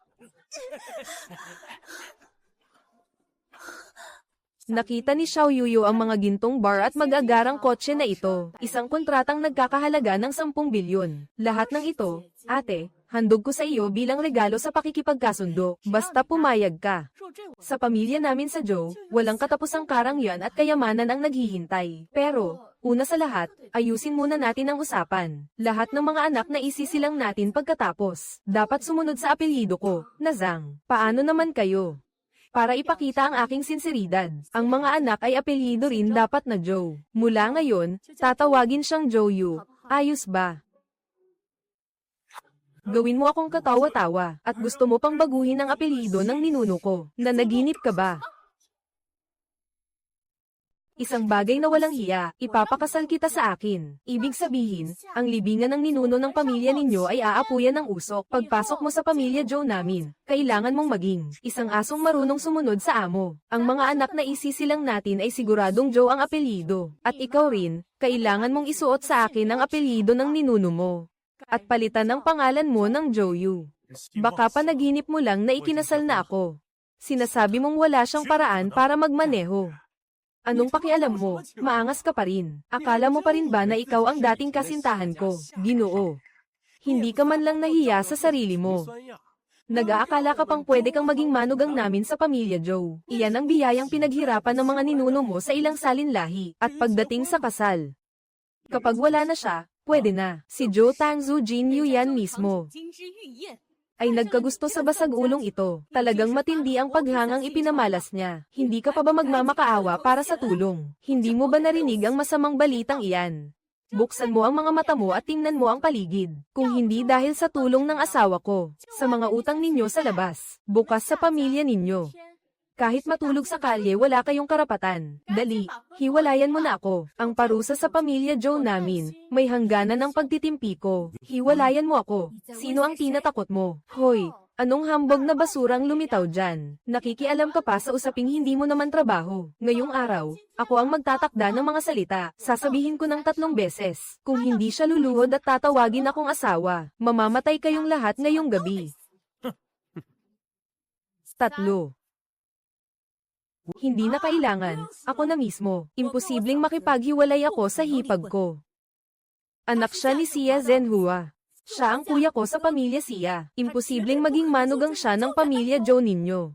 Nakita ni Xiao Yuyo ang mga gintong bar at mag-agarang kotse na ito. Isang kontratang nagkakahalaga ng 10 bilyon. Lahat ng ito, ate, handog ko sa iyo bilang regalo sa pakikipagkasundo. Basta pumayag ka. Sa pamilya namin sa Joe, walang katapusang karangyan at kayamanan ang naghihintay. Pero, una sa lahat, ayusin muna natin ang usapan. Lahat ng mga anak na isisilang natin pagkatapos. Dapat sumunod sa apelyido ko, na Zhang. Paano naman kayo? Para ipakita ang aking sinseridad, ang mga anak ay apelyido rin dapat na Joe. Mula ngayon, tatawagin siyang Joe Yu. Ayos ba? Gawin mo akong katawa-tawa, at gusto mo pang baguhin ang apelyido ng ninuno ko. Nanaginip ka ba? Isang bagay na walang hiya, ipapakasal kita sa akin. Ibig sabihin, ang libingan ng ninuno ng pamilya ninyo ay aapuyan ng usok. Pagpasok mo sa pamilya Joe namin, kailangan mong maging isang asong marunong sumunod sa amo. Ang mga anak na isisilang natin ay siguradong Joe ang apelyido. At ikaw rin, kailangan mong isuot sa akin ang apelyido ng ninuno mo. At palitan ang pangalan mo ng Joe Yu. Baka panaginip mo lang na ikinasal na ako. Sinasabi mong wala siyang paraan para magmaneho. Anong pakialam mo? Maangas ka pa rin. Akala mo pa rin ba na ikaw ang dating kasintahan ko? Ginoo. Hindi ka man lang nahiya sa sarili mo. Nag-aakala ka pang pwede kang maging manugang namin sa pamilya Joe. Iyan ang biyayang pinaghirapan ng mga ninuno mo sa ilang salinlahi. At pagdating sa kasal, kapag wala na siya, pwede na. Si Joe Tangzu Jin Yu yan mismo ay nagkagusto sa basag-ulong ito. Talagang matindi ang paghangang ipinamalas niya. Hindi ka pa ba magmamakaawa para sa tulong? Hindi mo ba narinig ang masamang balitang iyan? Buksan mo ang mga mata mo at tingnan mo ang paligid. Kung hindi dahil sa tulong ng asawa ko, sa mga utang ninyo sa labas, bukas sa pamilya ninyo. Kahit matulog sa kalye wala kayong karapatan. Dali, hiwalayan mo na ako. Ang parusa sa pamilya Joe namin, may hangganan ng pagtitimpi ko. Hiwalayan mo ako. Sino ang tinatakot mo? Hoy, anong hambog na basurang lumitaw dyan? Nakikialam ka pa sa usaping hindi mo naman trabaho. Ngayong araw, ako ang magtatakda ng mga salita. Sasabihin ko ng 3 beses. Kung hindi siya luluhod at tatawagin akong asawa, mamamatay kayong lahat ngayong gabi. 3. Hindi na kailangan, ako na mismo. Imposibleng makipaghiwalay ako sa hipag ko. Anak siya ni Sia Zhenhua. Siya ang kuya ko sa pamilya Sia. Imposibleng maging manugang siya ng pamilya Joe ninyo.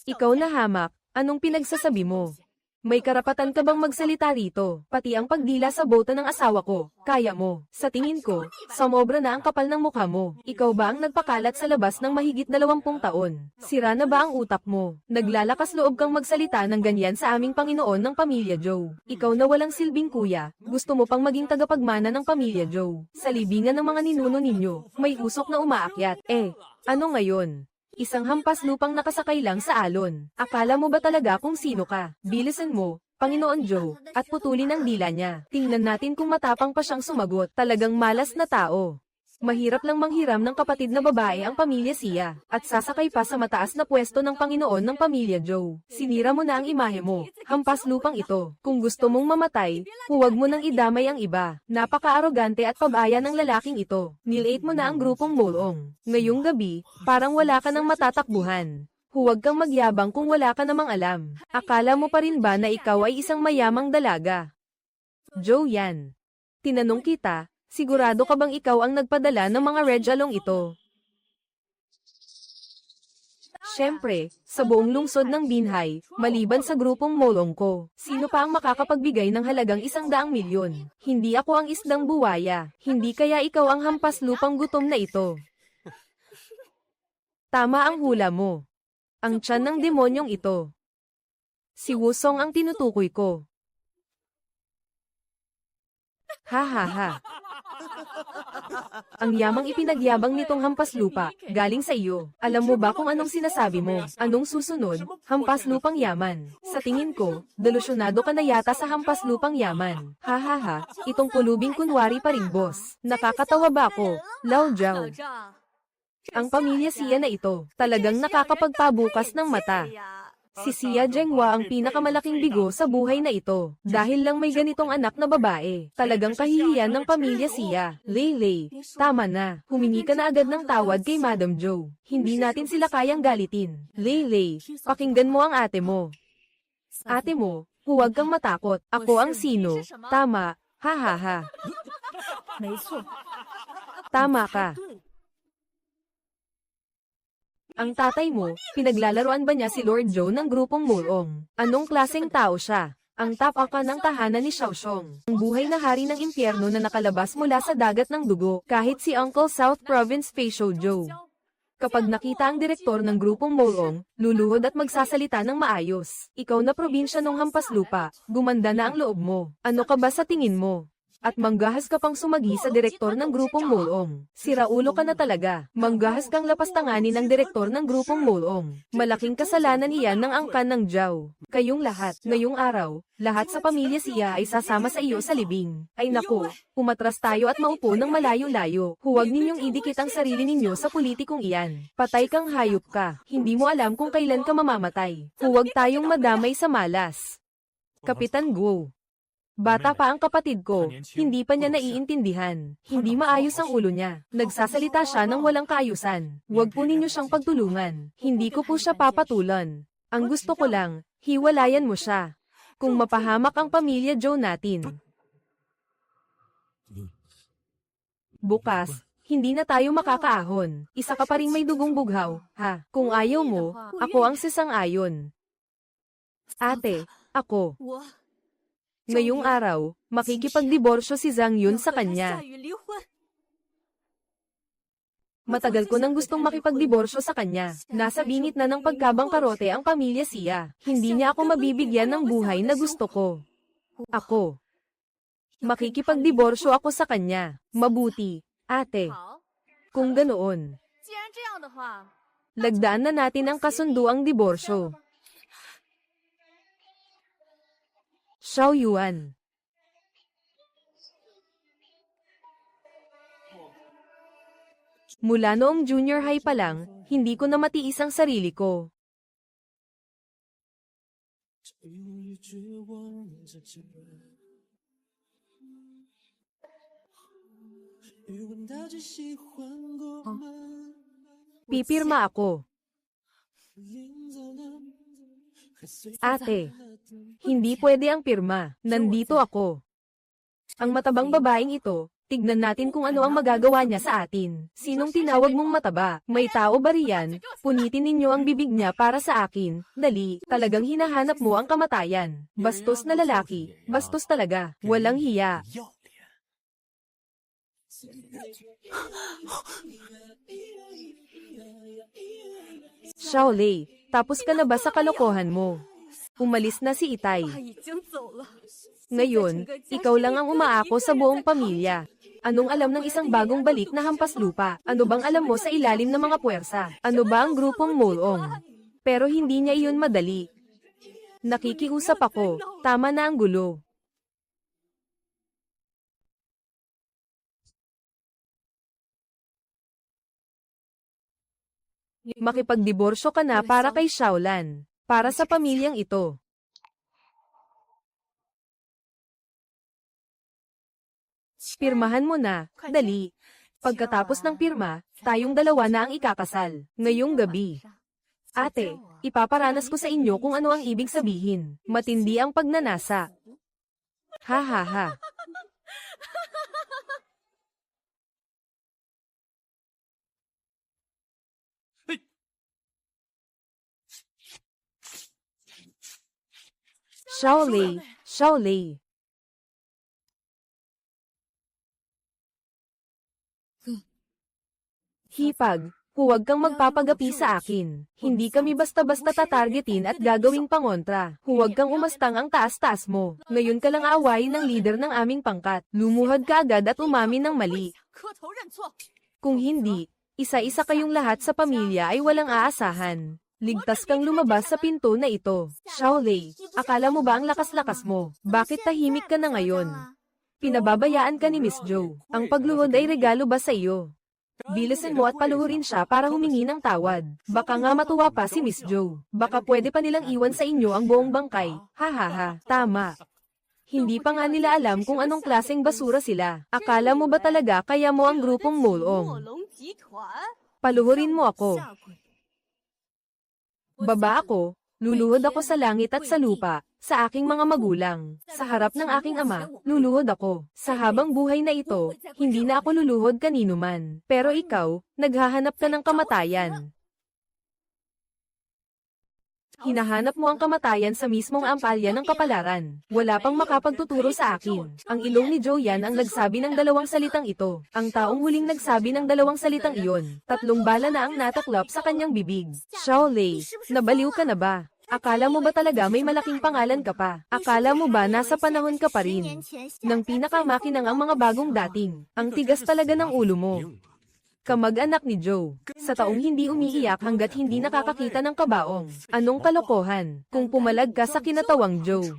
Ikaw na hamak, anong pinagsasabi mo? May karapatan ka bang magsalita rito? Pati ang pagdila sa boto ng asawa ko, kaya mo. Sa tingin ko, sumobra na ang kapal ng mukha mo. Ikaw ba ang nagpakalat sa labas ng mahigit 20 taon? Sira na ba ang utak mo? Naglalakas loob kang magsalita ng ganyan sa aming Panginoon ng pamilya Joe. Ikaw na walang silbing kuya, gusto mo pang maging tagapagmana ng pamilya Joe. Sa libingan ng mga ninuno ninyo, may usok na umaakyat. Ano ngayon? Isang hampas lupang nakasakay lang sa alon. Akala mo ba talaga kung sino ka? Bilisan mo, Panginoon Joe, at putulin ang dila niya. Tingnan natin kung matapang pa siyang sumagot. Talagang malas na tao. Mahirap lang manghiram ng kapatid na babae ang pamilya Sia, at sasakay pa sa mataas na pwesto ng Panginoon ng pamilya Joe. Sinira mo na ang imahe mo, hampas lupang ito. Kung gusto mong mamatay, huwag mo nang idamay ang iba. Napaka-arogante at pabaya ng lalaking ito. Nilate mo na ang grupong Molong. Ngayong gabi, parang wala ka nang matatakbuhan. Huwag kang magyabang kung wala ka namang alam. Akala mo pa rin ba na ikaw ay isang mayamang dalaga? Joe yan. Tinanong kita, sigurado ka bang ikaw ang nagpadala ng mga red along ito? Siyempre, sa buong lungsod ng Binhay, maliban sa grupong molong ko, sino pa ang makakapagbigay ng halagang 100 milyon? Hindi ako ang isdang buwaya, hindi kaya ikaw ang hampas lupang gutom na ito. Tama ang hula mo. Ang tiyan ng demonyong ito. Si Wusong ang tinutukoy ko. Ha ha ha. Ang yamang ipinagyabang nitong hampas lupa, galing sa iyo. Alam mo ba kung anong sinasabi mo? Anong susunod? Hampas lupang yaman. Sa tingin ko, delusyonado ka na yata sa hampas lupang yaman. Ha ha ha, itong kulubing kunwari pa rin boss. Nakakatawa ba ako? Lao Jiao. Ang pamilya Siya na ito, talagang nakakapagpabukas ng mata. Si Siya Zhenghua ang pinakamalaking bigo sa buhay na ito. Dahil lang may ganitong anak na babae. Talagang kahihiyan ng pamilya Siya. Lei, tama na. Humingi ka na agad ng tawad kay Madam Zhou. Hindi natin sila kayang galitin. Lei, pakinggan mo ang ate mo. Ate mo, huwag kang matakot. Ako ang sino. Tama. Ha ha ha. Tama ka. Ang tatay mo, pinaglalaroan ba niya si Lord Zhou ng grupong Mulong? Anong klaseng tao siya? Ang tapaka ng tahanan ni Xiaoxiong. Ang buhay na hari ng impyerno na nakalabas mula sa dagat ng dugo, kahit si Uncle South Province Facial Zhou. Kapag nakita ang direktor ng grupong Mulong, luluhod at magsasalita ng maayos. Ikaw na probinsya ng hampas lupa, gumanda na ang loob mo. Ano ka ba sa tingin mo? At manggahas ka pang sumagi sa direktor ng grupong Mulong. Siraulo ka na talaga. Manggahas kang lapastanganin ng direktor ng grupong Mulong. Malaking kasalanan iyan ng angkan ng Jiao. Kayong lahat, ngayong araw, lahat sa pamilya Siya ay sasama sa iyo sa libing. Ay naku, umatras tayo at maupo ng malayo-layo. Huwag ninyong idikit ang sarili ninyo sa politikong iyan. Patay kang hayop ka. Hindi mo alam kung kailan ka mamamatay. Huwag tayong madamay sa malas. Kapitan Guo. Bata pa ang kapatid ko, hindi pa niya naiintindihan. Hindi maayos ang ulo niya. Nagsasalita siya ng walang kaayusan. Huwag po ninyo siyang pagtulungan. Hindi ko po siya papatulan. Ang gusto ko lang, hiwalayan mo siya. Kung mapahamak ang pamilya Zhou natin. Bukas, hindi na tayo makakaahon. Isa ka pa ring may dugong bughaw, ha? Kung ayaw mo, ako ang sasang-ayon. Ate, ako. Ngayong araw, makikipagdiborsyo si Zhang Yun sa kanya. Matagal ko nang gustong makipagdiborsyo sa kanya. Nasa bingit na ng pagkabangkarote ang pamilya Siya. Hindi niya ako mabibigyan ng buhay na gusto ko. Ako. Makikipagdiborsyo ako sa kanya. Mabuti, ate. Kung ganoon, lagdaan na natin ang kasunduang diborsyo. Xiao Yuan. Mula noong junior high pa lang, hindi ko na matiis ang sarili ko. Pipirma ako. Ate, hindi pwede ang pirma. Nandito ako. Ang matabang babaeng ito, tignan natin kung ano ang magagawa niya sa atin. Sinong tinawag mong mataba? May tao ba riyan? Punitin ninyo ang bibig niya para sa akin. Dali, talagang hinahanap mo ang kamatayan. Bastos na lalaki. Bastos talaga. Walang hiya. Xiaolei, tapos ka na ba sa kalokohan mo? Umalis na si Itay. Ngayon, ikaw lang ang umaako sa buong pamilya. Anong alam ng isang bagong balik na hampas lupa? Ano bang alam mo sa ilalim ng mga puwersa? Ano ba ang grupong Mulong? Pero hindi niya iyon madali. Nakikiusap ako, tama na ang gulo. Makipagdiborsyo ka na para kay Xiaolan. Para sa pamilyang ito. Pirmahan mo na, dali. Pagkatapos ng pirma, tayong dalawa na ang ikakasal. Ngayong gabi. Ate, ipaparanas ko sa inyo kung ano ang ibig sabihin. Matindi ang pagnanasa. Ha ha ha. Xiaolei, Xiaolei. Hipag, huwag kang magpapagapi sa akin. Hindi kami basta-basta tatargetin at gagawing pangontra. Huwag kang umastang ang taas-taas mo. Ngayon ka lang aawayin ng leader ng aming pangkat. Lumuhod ka agad at umamin ng mali. Kung hindi, isa-isa kayong lahat sa pamilya ay walang aasahan. Ligtas kang lumabas sa pinto na ito. Xiaolei, akala mo ba ang lakas-lakas mo? Bakit tahimik ka na ngayon? Pinababayaan ka ni Miss Joe. Ang pagluhod ay regalo ba sa iyo? Bilisan mo at paluhurin siya para humingi ng tawad. Baka nga matuwa pa si Miss Joe. Baka pwede pa nilang iwan sa inyo ang buong bangkay. Hahaha, tama. Hindi pa nga nila alam kung anong klaseng basura sila. Akala mo ba talaga kaya mo ang grupong Molong? Paluhurin mo ako. Baba ako, luluhod ako sa langit at sa lupa, sa aking mga magulang. Sa harap ng aking ama, luluhod ako. Sa habang buhay na ito, hindi na ako luluhod kanino man. Pero ikaw, naghahanap ka ng kamatayan. Hinahanap mo ang kamatayan sa mismong ampalya ng kapalaran. Wala pang makapagtuturo sa akin. Ang ilong ni Joyan ang nagsabi ng dalawang salitang ito. Ang taong huling nagsabi ng dalawang salitang iyon. 3 bala na ang nataklap sa kanyang bibig. Xiaolei, nabaliw ka na ba? Akala mo ba talaga may malaking pangalan ka pa? Akala mo ba nasa panahon ka pa rin? Nang pinakamakinang ang mga bagong dating. Ang tigas talaga ng ulo mo. Kamag-anak ni Joe. Sa taong hindi umiiyak hanggat hindi nakakakita ng kabaong. Anong kalokohan? Kung pumalag ka sa kinatawang Joe.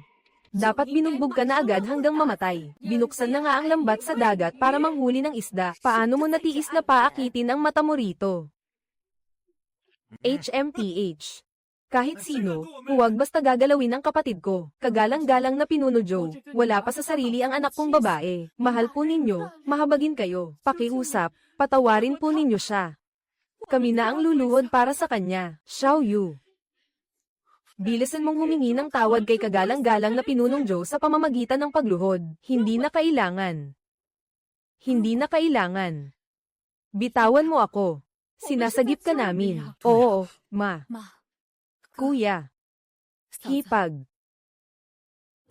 Dapat binugbog ka na agad hanggang mamatay. Binuksan na nga ang lambat sa dagat para manghuli ng isda. Paano mo natiis na paakitin ang mata mo rito? HMTH. Kahit sino, huwag basta gagalawin ang kapatid ko. Kagalang-galang na Pinuno Joe, wala pa sa sarili ang anak kong babae. Mahal po ninyo, mahabagin kayo. Pakiusap, patawarin po ninyo siya. Kami na ang luluhod para sa kanya. Xiao Yu. Bilisan mong humingi ng tawad kay kagalang-galang na Pinunong Joe sa pamamagitan ng pagluhod. Hindi na kailangan. Hindi na kailangan. Bitawan mo ako. Sinasagip ka namin. Oo, ma. Kuya. Hipag.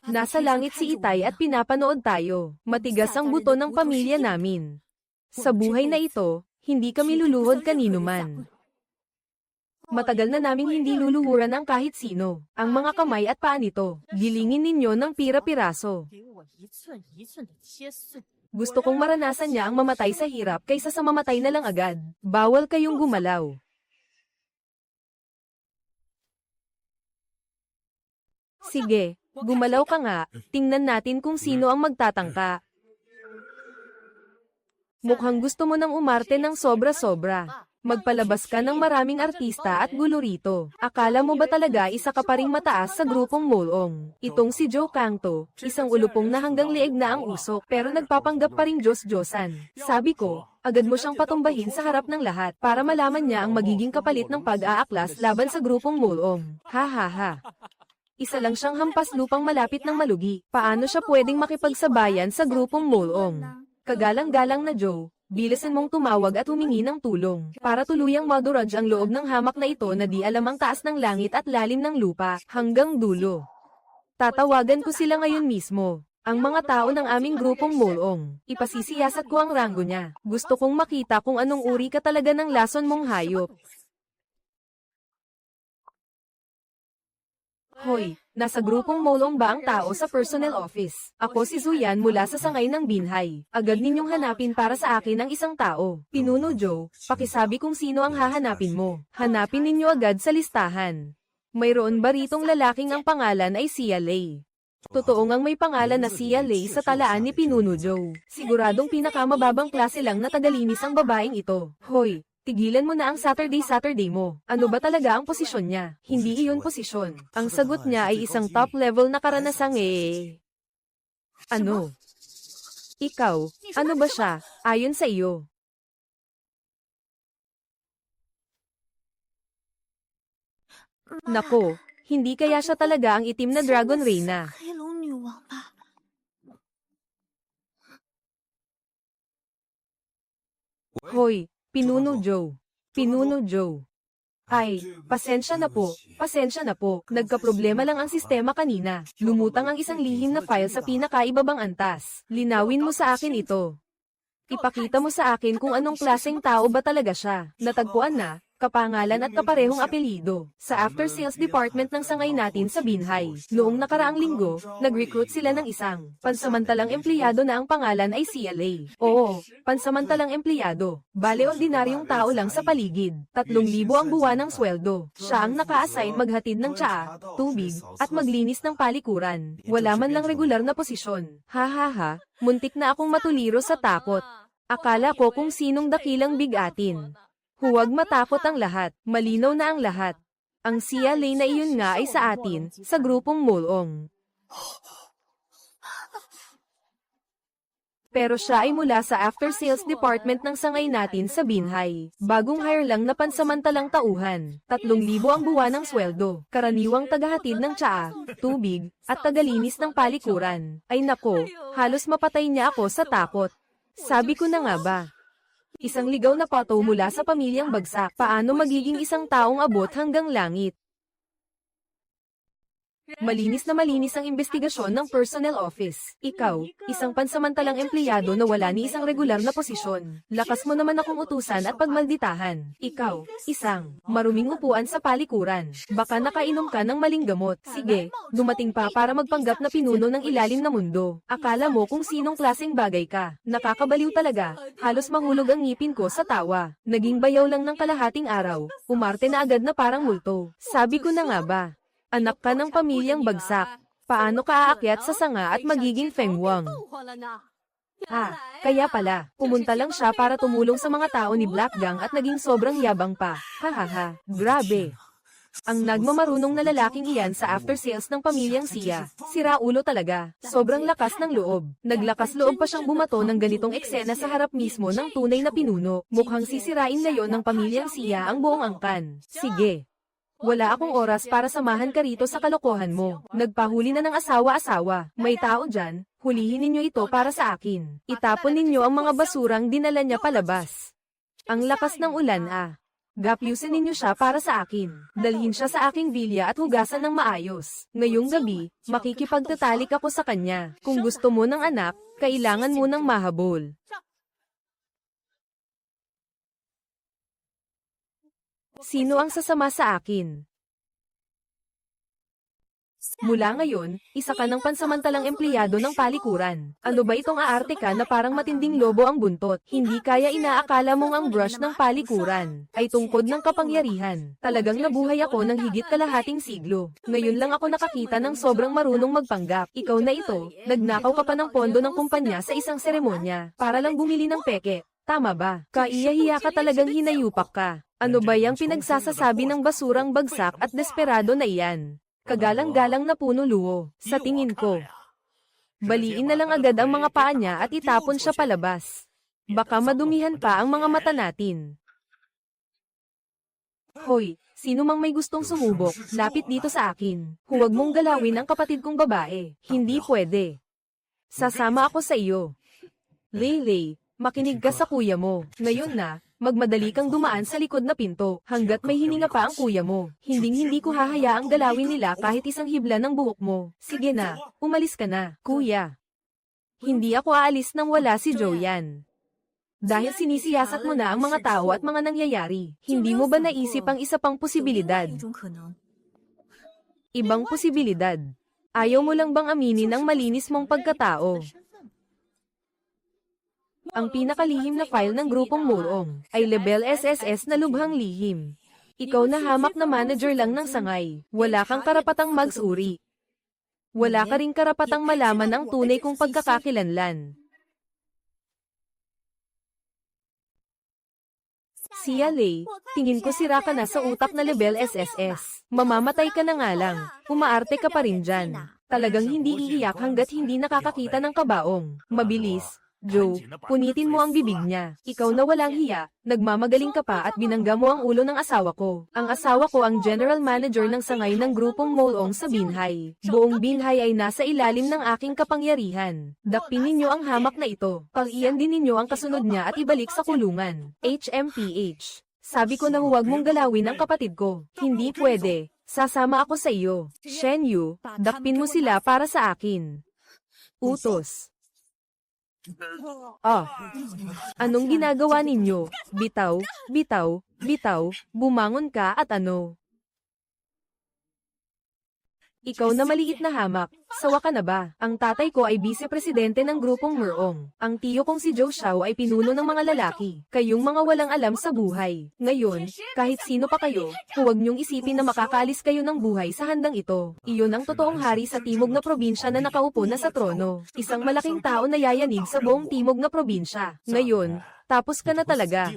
Nasa langit si Itay at pinapanood tayo. Matigas ang buto ng pamilya namin. Sa buhay na ito, hindi kami luluhod kanino man. Matagal na naming hindi luluhuran ang kahit sino. Ang mga kamay at paa nito, gilingin ninyo ng pira-piraso. Gusto kong maranasan niya ang mamatay sa hirap kaysa sa mamatay na lang agad. Bawal kayong gumalaw. Sige, gumalaw ka nga, tingnan natin kung sino ang magtatangka. Mukhang gusto mo nang umarte ng sobra-sobra. Magpalabas ka ng maraming artista at gulo rito. Akala mo ba talaga isa ka pa ring mataas sa grupong Molong? Itong si Joe Kangto, isang ulupong na hanggang leeg na ang usok pero nagpapanggap pa ring Diyos-Diyosan. Sabi ko, agad mo siyang patumbahin sa harap ng lahat para malaman niya ang magiging kapalit ng pag-aaklas laban sa grupong Molong. Ha ha ha. Isa lang siyang hampas lupang malapit ng malugi. Paano siya pwedeng makipagsabayan sa grupong Molong? Kagalang-galang na Joe, bilisan mong tumawag at humingi ng tulong, para tuluyang maduraj ang loob ng hamak na ito na di alam ang taas ng langit at lalim ng lupa, hanggang dulo. Tatawagan ko sila ngayon mismo. Ang mga tao ng aming grupong Molong. Ipasisiyasat ko ang ranggo niya. Gusto kong makita kung anong uri ka talaga ng lason mong hayop. Hoy, nasa grupong Molong ba ang tao sa personnel office? Ako si Zuyan mula sa sangay ng Binhay. Agad ninyong hanapin para sa akin ang isang tao. Pinuno Joe, pakisabi kung sino ang hahanapin mo. Hanapin ninyo agad sa listahan. Mayroon ba ritong lalaking ang pangalan ay Sia Lei? Totoo ngang may pangalan na Sia Lei sa talaan ni Pinuno Joe. Siguradong pinakamababang klase lang na tagalinis ang babaeng ito. Hoy, tigilan mo na ang Saturday mo. Ano ba talaga ang posisyon niya? Hindi iyon posisyon. Ang sagot niya ay isang top level na karanasang Ano? Ikaw, ano ba siya, ayon sa iyo? Nako, hindi kaya siya talaga ang itim na Dragon Reyna. Hoy, Pinuno Joe. Pinuno Joe. Ay, pasensya na po, pasensya na po. Nagkaproblema lang ang sistema kanina. Lumutang ang isang lihim na file sa pinakaibabang antas. Linawin mo sa akin ito. Ipakita mo sa akin kung anong klaseng tao ba talaga siya. Natagpuan na, kapangalan at kaparehong apelyido. Sa after sales department ng sangay natin sa Binhay. Noong nakaraang linggo, nag-recruit sila ng isang pansamantalang empleyado na ang pangalan ay CLA. Oo, pansamantalang empleyado. Bale ordinaryong tao lang sa paligid. 3,000 ang buwan ng sweldo. Siya ang naka-assign maghatid ng tsaa, tubig, at maglinis ng palikuran. Wala man lang regular na posisyon. Ha, muntik na akong matuliro sa takot. Akala ko kung sinong dakilang bigatin. Huwag matakot ang lahat, malinaw na ang lahat. Ang CLA na iyon nga ay sa atin, sa grupong Molong. Pero siya ay mula sa after sales department ng sangay natin sa Binhay. Bagong hire lang na pansamantalang tauhan. 3,000 ang buwan ng sweldo. Karaniwang tagahatid ng tsaa, tubig, at tagalinis ng palikuran. Ay nako, halos mapatay niya ako sa takot. Sabi ko na nga ba? Isang ligaw na pato mula sa pamilyang bagsak. Paano magiging isang taong abot hanggang langit? Malinis na malinis ang investigasyon ng personnel office. Ikaw, isang pansamantalang empleyado na wala ni isang regular na posisyon. Lakas mo naman akong utusan at pagmalditahan. Ikaw, isang maruming upuan sa palikuran. Baka nakainom ka ng maling gamot. Sige, dumating pa para magpanggap na pinuno ng ilalim na mundo. Akala mo kung sinong klaseng bagay ka. Nakakabaliw talaga. Halos mahulog ang ngipin ko sa tawa. Naging bayaw lang ng kalahating araw. Umarte na agad na parang multo. Sabi ko na nga ba? Anak ka ng pamilyang bagsak. Paano ka aakyat sa sanga at magiging fengwang? Kaya pala, pumunta lang siya para tumulong sa mga tao ni Black Gang at naging sobrang yabang pa. Hahaha, grabe. Ang nagmamarunong na lalaking iyan sa after sales ng pamilyang Sia. Sira ulo talaga. Sobrang lakas ng loob. Naglakas loob pa siyang bumato ng ganitong eksena sa harap mismo ng tunay na pinuno. Mukhang sisirain na yon ng pamilyang Sia ang buong angkan. Sige. Wala akong oras para samahan ka rito sa kalokohan mo. Nagpahuli na ng asawa-asawa. May tao dyan, hulihin ninyo ito para sa akin. Itapon ninyo ang mga basurang dinala niya palabas. Ang lakas ng ulan Gapyusin ninyo siya para sa akin. Dalhin siya sa aking vilya at hugasan ng maayos. Ngayong gabi, makikipagtatalik ako sa kanya. Kung gusto mo ng anak, kailangan mo ng mahabol. Sino ang sasama sa akin? Mula ngayon, isa ka ng pansamantalang empleyado ng palikuran. Ano ba itong aarte ka na parang matinding lobo ang buntot? Hindi kaya inaakala mong ang brush ng palikuran ay tungkod ng kapangyarihan. Talagang nabuhay ako ng higit kalahating siglo. Ngayon lang ako nakakita ng sobrang marunong magpanggap. Ikaw na ito, nagnakaw ka pa ng pondo ng kumpanya sa isang seremonya para lang bumili ng peke. Tama ba? Kaiyahiya ka talagang hinayupak ka. Ano ba yung pinagsasasabi ng basurang bagsak at desperado na iyan? Kagalang-galang na puno luho, sa tingin ko. Baliin na lang agad ang mga paa niya at itapon siya palabas. Baka madumihan pa ang mga mata natin. Hoy, sino mang may gustong sumubok, lapit dito sa akin. Huwag mong galawin ang kapatid kong babae. Hindi pwede. Sasama ako sa iyo. Leylay, makinig ka sa kuya mo. Ngayon na, magmadali kang dumaan sa likod na pinto, hanggat may hininga pa ang kuya mo. Hindi ko hahayaang galawin nila kahit isang hibla ng buhok mo. Sige na, umalis ka na, kuya. Hindi ako aalis nang wala si Joyan. Dahil sinisiyasat mo na ang mga tao at mga nangyayari, hindi mo ba naisip ang isa pang posibilidad? Ibang posibilidad. Ayaw mo lang bang aminin ang malinis mong pagkatao? Ang pinakalihim na file ng grupong Molong ay Lebel SSS na lubhang lihim. Ikaw na hamak na manager lang ng sangay. Wala kang karapatang magsuri. Wala ka ring karapatang malaman ang tunay kong pagkakakilanlan. CLA, tingin ko sira ka na sa utak na Lebel SSS. Mamamatay ka na nga lang. Umaarte ka pa rin dyan. Talagang hindi iiyak hanggat hindi nakakakita ng kabaong. Mabilis. Joe, punitin mo ang bibig niya. Ikaw na walang hiya, nagmamagaling ka pa at binangga mo ang ulo ng asawa ko. Ang asawa ko ang general manager ng sangay ng grupong Molong sa Binhay. Buong Binhay ay nasa ilalim ng aking kapangyarihan. Dakpin ninyo ang hamak na ito. Pag-iyan din ninyo ang kasunod niya at ibalik sa kulungan. HMPH. Sabi ko na huwag mong galawin ang kapatid ko. Hindi pwede. Sasama ako sa iyo. Shen Yu, dakpin mo sila para sa akin. Utos. Anong ginagawa ninyo? Bitaw, bitaw, bitaw, bumangon ka at ano? Ikaw na maliit na hamak, sawa ka na ba? Ang tatay ko ay vice-presidente ng grupong Merong. Ang tiyo kong si Zhou Xiao ay pinuno ng mga lalaki. Kayong mga walang alam sa buhay. Ngayon, kahit sino pa kayo, huwag niyong isipin na makakaalis kayo ng buhay sa handang ito. Iyon ang totoong hari sa timog na probinsya na nakaupo na sa trono. Isang malaking tao na yayanig sa buong timog na probinsya. Ngayon, tapos ka na talaga.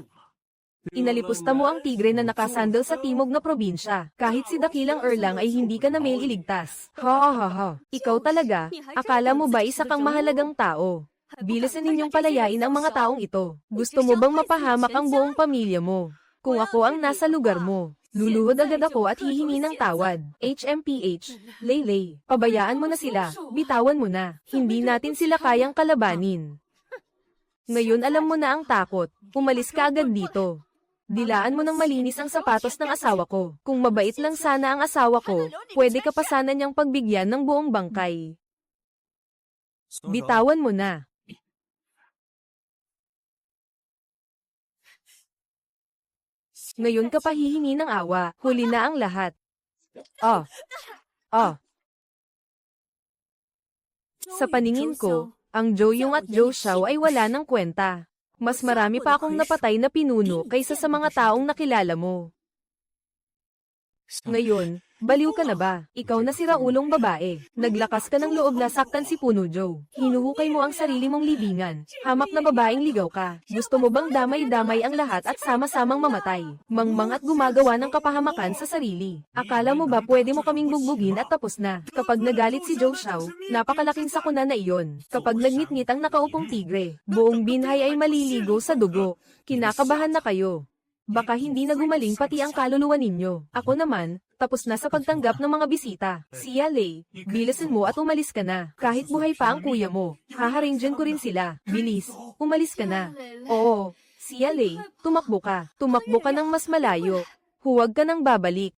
Inalipusta mo ang tigre na nakasandal sa timog na probinsya. Kahit si Dakilang Erlang ay hindi ka na may iligtas. Ha. Ikaw talaga, akala mo ba isa kang mahalagang tao? Bilisan ninyong palayain ang mga taong ito. Gusto mo bang mapahamak ang buong pamilya mo? Kung ako ang nasa lugar mo, luluhod agad ako at hihingi ng tawad. HMPH, Leylay, pabayaan mo na sila, bitawan mo na. Hindi natin sila kayang kalabanin. Ngayon alam mo na ang takot, umalis ka agad dito. Dilaan mo ng malinis ang sapatos ng asawa ko. Kung mabait lang sana ang asawa ko, pwede ka pa sana niyang pagbigyan ng buong bangkay. Bitawan mo na. Ngayon ka pa hihingi ng awa, huli na ang lahat. Sa paningin ko, ang Joyong at Zhou Xiao ay wala ng kwenta. Mas marami pa akong napatay na pinuno kaysa sa mga taong nakilala mo. Ngayon, baliw ka na ba? Ikaw na si Raulong babae. Naglakas ka ng loob na saktan si Puno Joe. Hinuhukay mo ang sarili mong libingan. Hamak na babaeng ligaw ka. Gusto mo bang damay-damay ang lahat at sama-samang mamatay? Mangmang at gumagawa ng kapahamakan sa sarili. Akala mo ba pwede mo kaming bugbugin at tapos na? Kapag nagalit si Zhou Xiao, napakalaking sakuna na iyon. Kapag nagngit-ngit ang nakaupong tigre, buong binhay ay maliligo sa dugo. Kinakabahan na kayo. Baka hindi na gumaling pati ang kaluluwa ninyo. Ako naman, tapos na sa pagtanggap ng mga bisita. Siya Lei, bilisan mo at umalis ka na. Kahit buhay pa ang kuya mo, haharinggan ko rin sila. Bilis, umalis ka na. Oo, Siya Lei, tumakbo ka. Tumakbo ka ng mas malayo. Huwag ka nang babalik.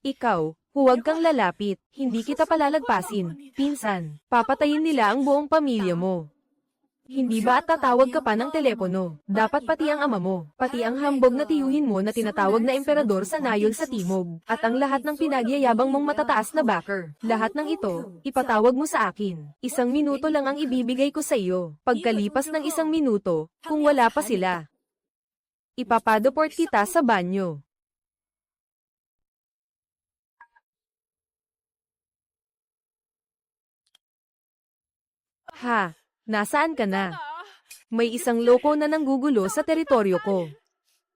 Ikaw, huwag kang lalapit. Hindi kita palalagpasin. Pinsan, papatayin nila ang buong pamilya mo. Hindi ba at tatawag ka pa ng telepono? Dapat pati ang ama mo, pati ang hambog na tiyuhin mo na tinatawag na emperador sa nayon sa timog, at ang lahat ng pinagyayabang mong matataas na backer. Lahat ng ito, ipatawag mo sa akin. 1 minuto lang ang ibibigay ko sa iyo. Pagkalipas ng 1 minuto, kung wala pa sila, ipapadeport kita sa banyo. Ha? Nasaan ka na? May isang loko na nanggugulo sa teritoryo ko.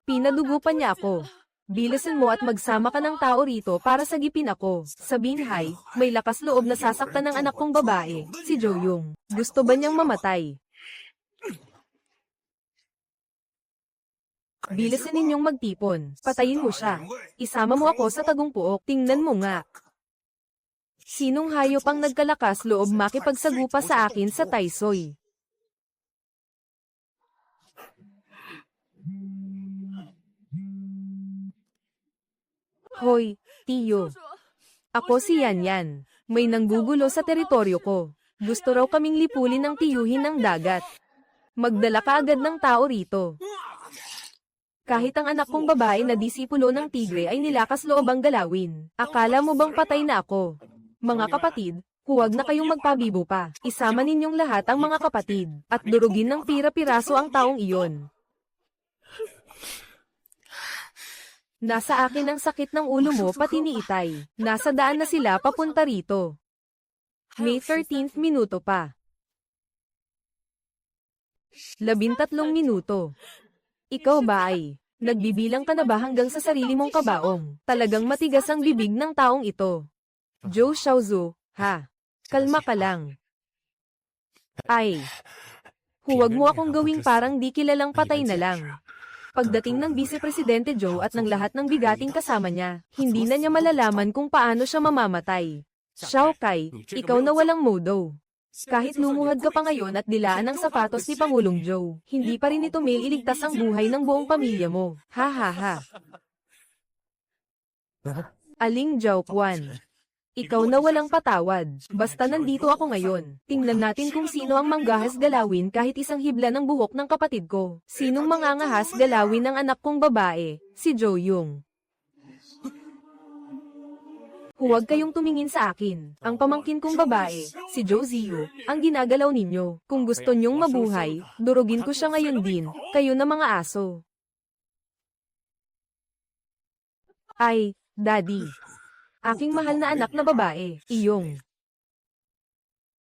Pinadugo pa niya ako. Bilisan mo at magsama ka ng tao rito para sagipin ako. Sa binhay, may lakas loob na sasaktan ng anak kong babae, si Joyong. Gusto ba niyang mamatay? Bilisan ninyong magtipon. Patayin mo siya. Isama mo ako sa tagong-puok. Tingnan mo nga. Sinong hayop ang nagkalakas loob makipagsagupa sa akin sa Taisoy? Hoy, tiyo. Ako si Yan. May nanggugulo sa teritoryo ko. Gusto raw kaming lipulin ng tiyuhin ng dagat. Magdala ka agad ng tao rito. Kahit ang anak kong babae na disipulo ng tigre ay nilakas loob ang galawin. Akala mo bang patay na ako? Mga kapatid, huwag na kayong magpabibo pa. Isama ninyong lahat ang mga kapatid, at durugin ng pira-piraso ang taong iyon. Nasa akin ang sakit ng ulo mo pati ni Itay. Nasa daan na sila papunta rito. May 13th minuto pa. 13 minuto. Ikaw ba ay nagbibilang ka na ba hanggang sa sarili mong kabaong? Talagang matigas ang bibig ng taong ito. Zhou Xiaozu, ha? Kalma ka lang. Ay, huwag mo akong gawing parang di kilalang patay na lang. Pagdating ng Vice-Presidente Zhou at ng lahat ng bigating kasama niya, hindi na niya malalaman kung paano siya mamamatay. Xiao Kai, ikaw na walang modo. Kahit lumuhad ka pa ngayon at dilaan ang sapatos ni Pangulong Joe, hindi pa rin ito iligtas ang buhay ng buong pamilya mo. Ha ha ha. Aling Jauquan. Ikaw na walang patawad. Basta nandito ako ngayon. Tingnan natin kung sino ang manggahas galawin kahit isang hibla ng buhok ng kapatid ko. Sinong mangangahas galawin ng anak kong babae? Si Jo Yung. Huwag kayong tumingin sa akin. Ang pamangkin kong babae, si Jo Ziyu, ang ginagalaw ninyo. Kung gusto nyong mabuhay, durugin ko siya ngayon din. Kayo na mga aso. Ay, Daddy. Aking mahal na anak na babae, iyong.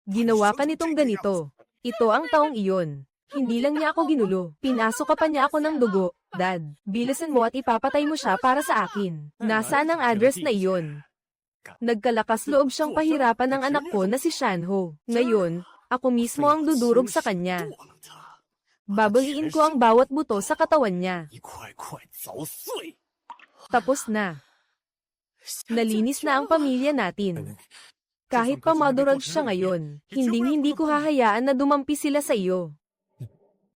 Ginawa ka nitong ganito. Ito ang taong iyon. Hindi lang niya ako ginulo. Pinasok ka pa niya ako ng dugo. Dad, bilisan mo at ipapatay mo siya para sa akin. Nasaan ang address na iyon? Nagkalakas loob siyang pahirapan ng anak ko na si Shanho. Ngayon, ako mismo ang dudurog sa kanya. Babaliin ko ang bawat buto sa katawan niya. Tapos na. Nalinis na ang pamilya natin. Kahit pa madurag siya ngayon, hindi ko hahayaan na dumampi sila sa iyo.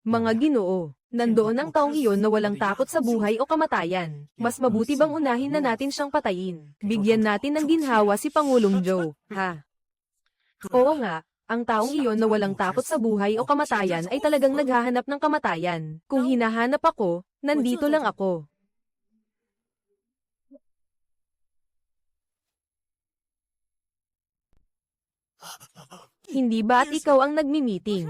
Mga Ginoo, nandoon ang taong iyon na walang takot sa buhay o kamatayan. Mas mabuti bang unahin na natin siyang patayin? Bigyan natin ng ginhawa si Pangulong Joe, ha? Oo nga, ang taong iyon na walang takot sa buhay o kamatayan ay talagang naghahanap ng kamatayan. Kung hinahanap ako, nandito lang ako. Hindi ba at ikaw ang nagmi-meeting?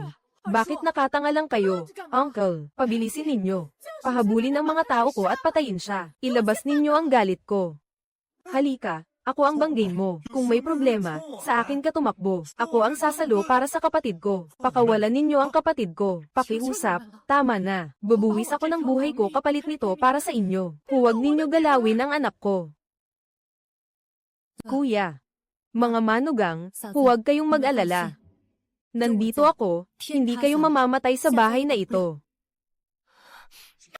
Bakit nakatanga lang kayo? Uncle, pabilisin ninyo. Pahabulin ang mga tao ko at patayin siya. Ilabas ninyo ang galit ko. Halika, ako ang banggay mo. Kung may problema, sa akin ka tumakbo. Ako ang sasalo para sa kapatid ko. Pakawalan ninyo ang kapatid ko. Pakiusap, tama na. Bubuwis ako ng buhay ko kapalit nito para sa inyo. Huwag ninyo galawin ang anak ko. Kuya. Mga manugang, huwag kayong mag-alala. Nandito ako, hindi kayo mamamatay sa bahay na ito.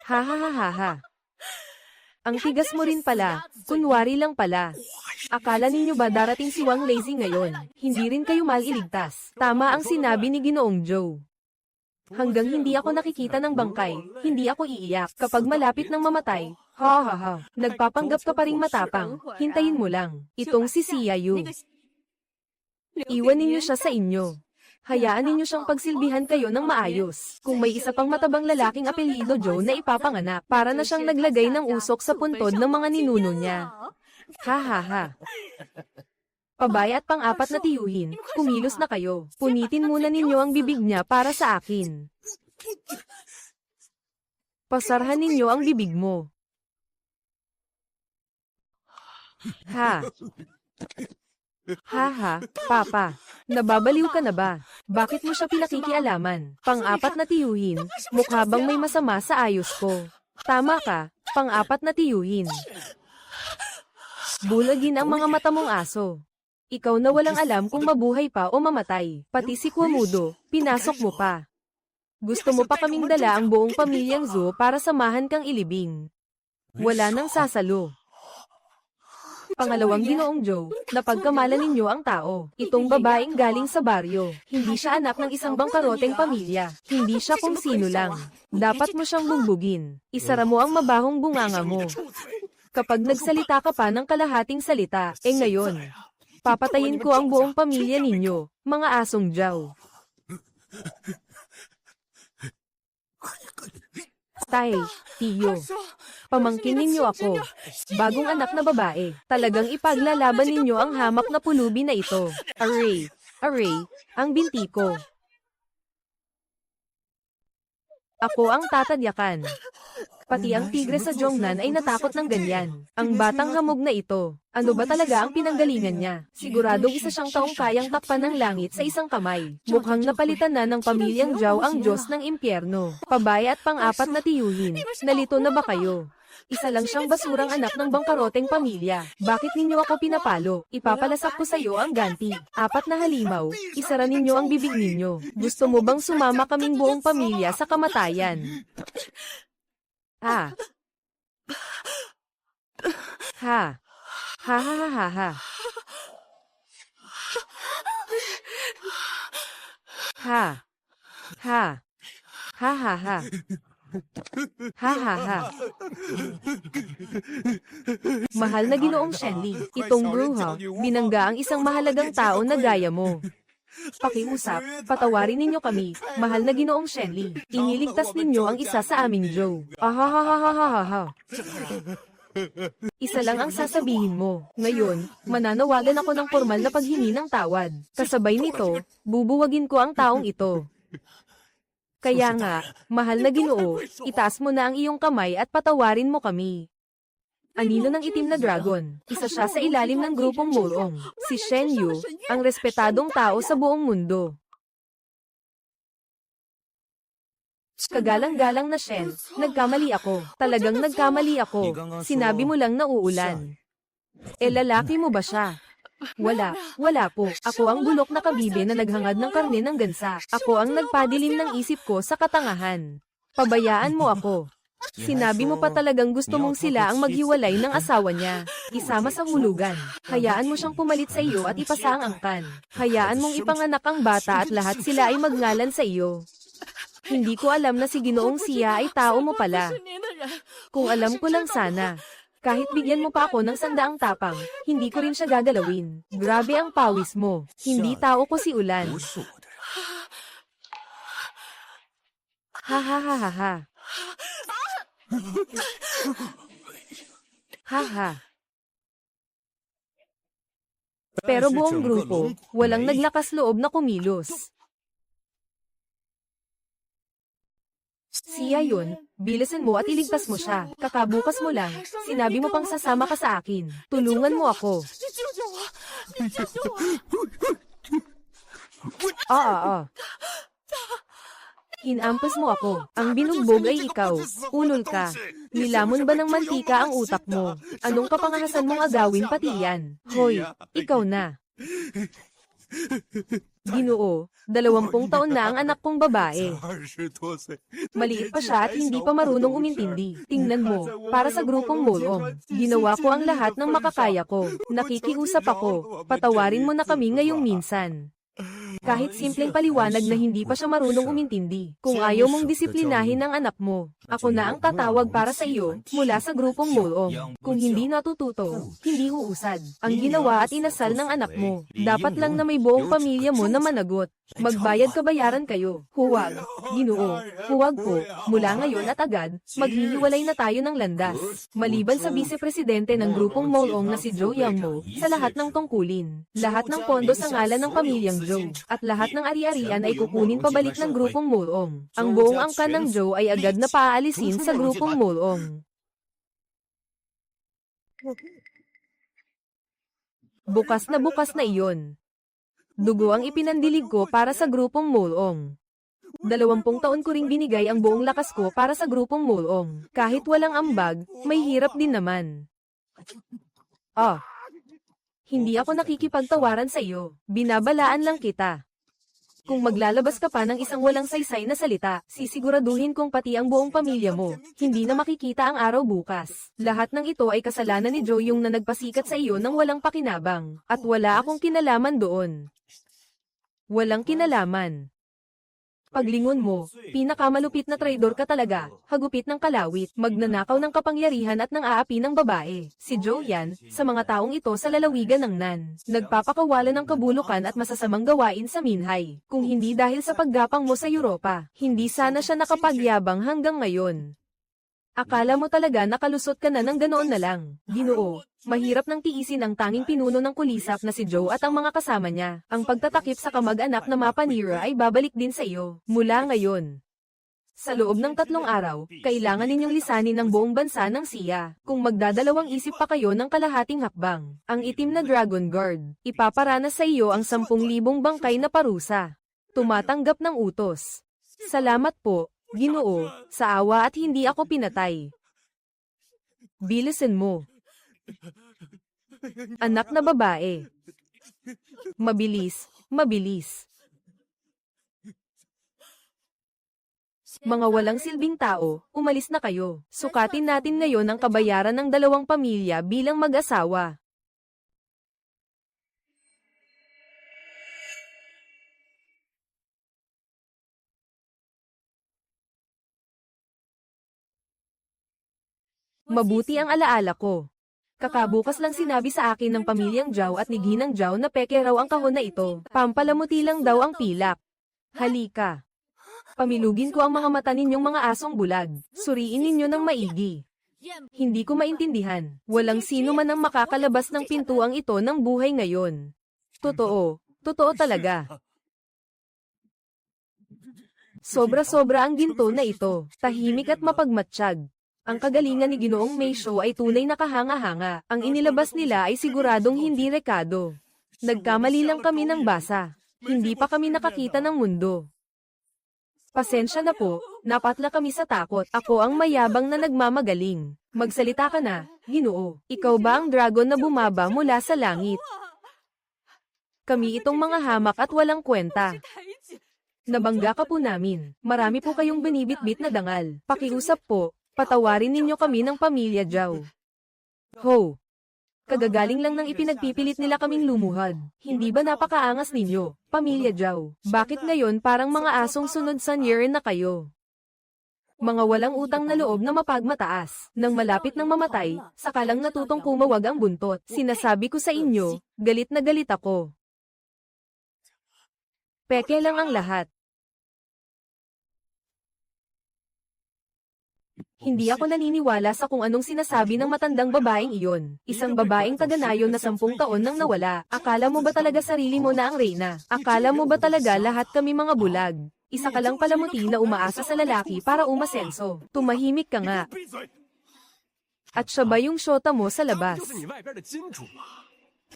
Ha ha ha ha ha. Ang tigas mo rin pala, kunwari lang pala. Akala ninyo ba darating si Wang Lazy ngayon? Hindi rin kayo maliligtas. Tama ang sinabi ni Ginoong Joe. Hanggang hindi ako nakikita ng bangkay, hindi ako iiyak. Kapag malapit ng mamatay, ha ha ha, nagpapanggap ka pa ring matapang. Hintayin mo lang. Itong si Sia Yu. Iwan ninyo siya sa inyo. Hayaan ninyo siyang pagsilbihan kayo ng maayos. Kung may isa pang matabang lalaking apelyido Joe na ipapanganak, para na siyang naglagay ng usok sa puntod ng mga ninuno niya. Ha ha ha. Pabaya at pang-apat na tiyuhin, kumilos na kayo. Punitin muna ninyo ang bibig niya para sa akin. Pasarhan ninyo ang bibig mo. Ha. Haha, Papa. Nababaliw ka na ba? Bakit mo siya pinakikialaman? Pang-apat na tiyuhin, mukha bang may masama sa ayos ko? Tama ka, pang-apat na tiyuhin. Bulagin ang mga mata mong aso. Ikaw na walang alam kung mabuhay pa o mamatay. Pati si Quamudo, pinasok mo pa. Gusto mo pa kaming dala ang buong pamilyang Zoo para samahan kang ilibing. Wala nang sasalo. Pangalawang Ginoong Joe, napagkamalan ninyo ang tao. Itong babaeng galing sa baryo. Hindi siya anak ng isang bangkaroteng pamilya. Hindi siya kung sino lang. Dapat mo siyang bugbugin. Isara mo ang mabahong bunganga mo. Kapag nagsalita ka pa ng kalahating salita, ngayon, papatayin ko ang buong pamilya ninyo, mga asong Jow. Tay, tiyo. Pamangkin ninyo ako. Bagong anak na babae. Talagang ipaglalaban ninyo ang hamak na pulubi na ito. Aray, aray, ang binti ko. Ako ang tatadyakan. Pati ang tigre sa Jongnan ay natakot ng ganyan. Ang batang hamog na ito. Ano ba talaga ang pinanggalingan niya? Siguradong isa siyang taong kayang takpan ng langit sa isang kamay. Mukhang napalitan na ng pamilyang Zhao ang Diyos ng impyerno. Pabaya at pang-apat na tiyuhin. Nalito na ba kayo? Isa lang siyang basurang anak ng bangkaroteng pamilya. Bakit ninyo ako pinapalo? Ipapalasak ko sa iyo ang ganti. 4 na halimaw. Isara ninyo ang bibig ninyo. Gusto mo bang sumama kaming buong pamilya sa kamatayan? Ha. Ha. Ha ha ha ha ha. Ha. Ha. Ha ha ha. Ha ha ha. Mahal na Ginoong Shenli, itong bruha, binangga ang isang mahalagang tao na gaya mo. Pakiusap, patawarin ninyo kami, mahal na Ginoong Shenli. Iniligtas ninyo ang isa sa aming Joe. Ahahahahahaha. Isa lang ang sasabihin mo. Ngayon, mananawagan ako ng formal na paghingi ng tawad. Kasabay nito, bubuwagin ko ang taong ito. Kaya nga, mahal na Ginoo, itaas mo na ang iyong kamay at patawarin mo kami. Anino ng itim na dragon, isa siya sa ilalim ng grupong Molong. Si Shen Yu, ang respetadong tao sa buong mundo. Kagalang-galang na Shen, nagkamali ako. Talagang nagkamali ako. Sinabi mo lang na uulan. Lalaki mo ba siya? Wala po. Ako ang bulok na kabibe na naghangad ng karne ng gansa. Ako ang nagpadilim ng isip ko sa katangahan. Pabayaan mo ako. Sinabi mo pa talagang gusto mong sila ang maghiwalay ng asawa niya. Isama sa hulugan. Hayaan mo siyang pumalit sa iyo at ipasa ang angkan. Hayaan mong ipanganak ang bata at lahat sila ay magngalan sa iyo. Hindi ko alam na si Ginoong Siya ay tao mo pala. Kung alam ko lang sana. Kahit bigyan mo pa ako ng 100 tapang, hindi ko rin siya gagalawin. Grabe ang pawis mo. Hindi tao ko si Ulan. Ha ha ha ha ha. Ha ha. Pero buong grupo, walang naglakas loob na kumilos. Siya yun, bilisan mo at iligtas mo siya. Kakabukas mo lang, sinabi mo pang sasama ka sa akin. Tulungan mo ako. Hinampas mo ako. Ang binugbog ay ikaw. Ulol ka. Nilamon ba ng mantika ang utak mo? Anong kapangahasan mong agawin pati yan? Hoy, ikaw na. Ginoo, 20 taon na ang anak kong babae. Maliit pa siya at hindi pa marunong umintindi. Tingnan mo, para sa grupong Molong, ginawa ko ang lahat ng makakaya ko. Nakikiusap ako, patawarin mo na kami ngayong minsan. Kahit simpleng paliwanag na hindi pa siya marunong umintindi. Kung ayaw mong disiplinahin ang anak mo, ako na ang tatawag para sa iyo, mula sa grupong Molong. Kung hindi natututo, hindi huusad. Ang ginawa at inasal ng anak mo, dapat lang na may buong pamilya mo na managot. Magbayad kabayaran kayo. Huwag. Ginoo. Huwag po. Mula ngayon at agad, maghihiwalay na tayo ng landas. Maliban sa vice-presidente ng grupong Molong na si Zhou Yangmo, sa lahat ng tungkulin. Lahat ng pondo sa ngalan ng pamilyang Zhou. At lahat ng ari-arian ay kukunin pabalik ng grupong Molong. Ang buong angkan ng Zhou ay agad na paaalisin sa grupong Molong. Bukas na iyon. Dugo ang ipinandilig ko para sa grupong Molong. 20 taon ko ring binigay ang buong lakas ko para sa grupong Molong. Kahit walang ambag, may hirap din naman. Hindi ako nakikipagtawaran sa iyo. Binabalaan lang kita. Kung maglalabas ka pa ng isang walang saysay na salita, sisiguraduhin kong pati ang buong pamilya mo, hindi na makikita ang araw bukas. Lahat ng ito ay kasalanan ni Joe yung na nagpasikat sa iyo ng walang pakinabang, at wala akong kinalaman doon. Walang kinalaman. Paglingon mo, pinakamalupit na traidor ka talaga, hagupit ng kalawit, magnanakaw ng kapangyarihan at ng aapi ng babae. Si Joe yan, sa mga taong ito sa lalawigan ng Nan, nagpapakawala ng kabulukan at masasamang gawain sa Minhay. Kung hindi dahil sa paggapang mo sa Europa, hindi sana siya nakapagyabang hanggang ngayon. Akala mo talaga nakalusot ka na ng ganoon na lang. Ginoo, mahirap nang tiisin ang tanging pinuno ng kulisap na si Joe at ang mga kasama niya. Ang pagtatakip sa kamag-anak na Mapanira ay babalik din sa iyo, mula ngayon. Sa loob ng 3 araw, kailangan ninyong lisanin ng buong bansa ng Siya. Kung magdadalawang isip pa kayo ng kalahating hakbang, ang itim na Dragon Guard, ipaparanas sa iyo ang 10,000 bangkay na parusa. Tumatanggap ng utos. Salamat po. Ginoo, sa awa at hindi ako pinatay. Bilisan mo. Anak na babae. Mabilis, mabilis. Mga walang silbing tao, umalis na kayo. Sukatin natin ngayon ang kabayaran ng 2 pamilya bilang mag-asawa. Mabuti ang alaala ko. Kakabukas lang sinabi sa akin ng pamilyang Zhao at ni Ginang Zhao na peke raw ang kahon na ito. Pampalamuti lang daw ang pilak. Halika. Pamilugin ko ang mga mata ninyong mga asong bulag. Suriin ninyo ng maigi. Hindi ko maintindihan. Walang sino man ang makakalabas ng pintuang ito ng buhay ngayon. Totoo. Totoo talaga. Sobra-sobra ang ginto na ito. Tahimik at mapagmatsyag. Ang kagalingan ni Ginoong Meisho ay tunay na kahanga-hanga. Ang inilabas nila ay siguradong hindi rekado. Nagkamali lang kami ng basa. Hindi pa kami nakakita ng mundo. Pasensya na po, napatla kami sa takot. Ako ang mayabang na nagmamagaling. Magsalita ka na, Ginoo. Ikaw ba ang dragon na bumaba mula sa langit? Kami itong mga hamak at walang kwenta. Nabangga ka po namin. Marami po kayong binibitbit na dangal. Pakiusap po, patawarin ninyo kami ng pamilya Zhao. Ho! Kagagaling lang ng ipinagpipilit nila kaming lumuhad. Hindi ba napakaangas ninyo, pamilya Zhao? Bakit ngayon parang mga asong sunod sa Nier na kayo? Mga walang utang na loob na mapagmataas. Nang malapit ng mamatay, saka lang natutong kumawag ang buntot. Sinasabi ko sa inyo, galit na galit ako. Peke lang ang lahat. Hindi ako naniniwala sa kung anong sinasabi ng matandang babaeng iyon. Isang babaeng taga-nayon na 10 taon nang nawala. Akala mo ba talaga sarili mo na ang reyna? Akala mo ba talaga lahat kami mga bulag? Isa ka lang palamuti na umaasa sa lalaki para umasenso. Tumahimik ka nga. At siya ba yung syota mo sa labas?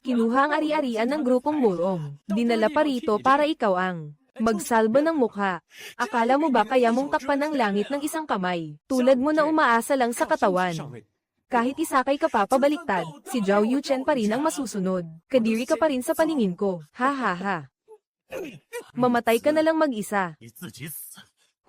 Kinuha ang ari-arian ng grupong Mulong. Dinala pa rito para ikaw ang magsalba ng mukha. Akala mo ba kaya mong takpan ng langit ng isang kamay? Tulad mo na umaasa lang sa katawan. Kahit isakay ka pa pabaliktad, si Zhao Yuchen pa rin ang masusunod. Kadiri ka pa rin sa paningin ko. Ha ha ha. Mamatay ka na lang mag-isa.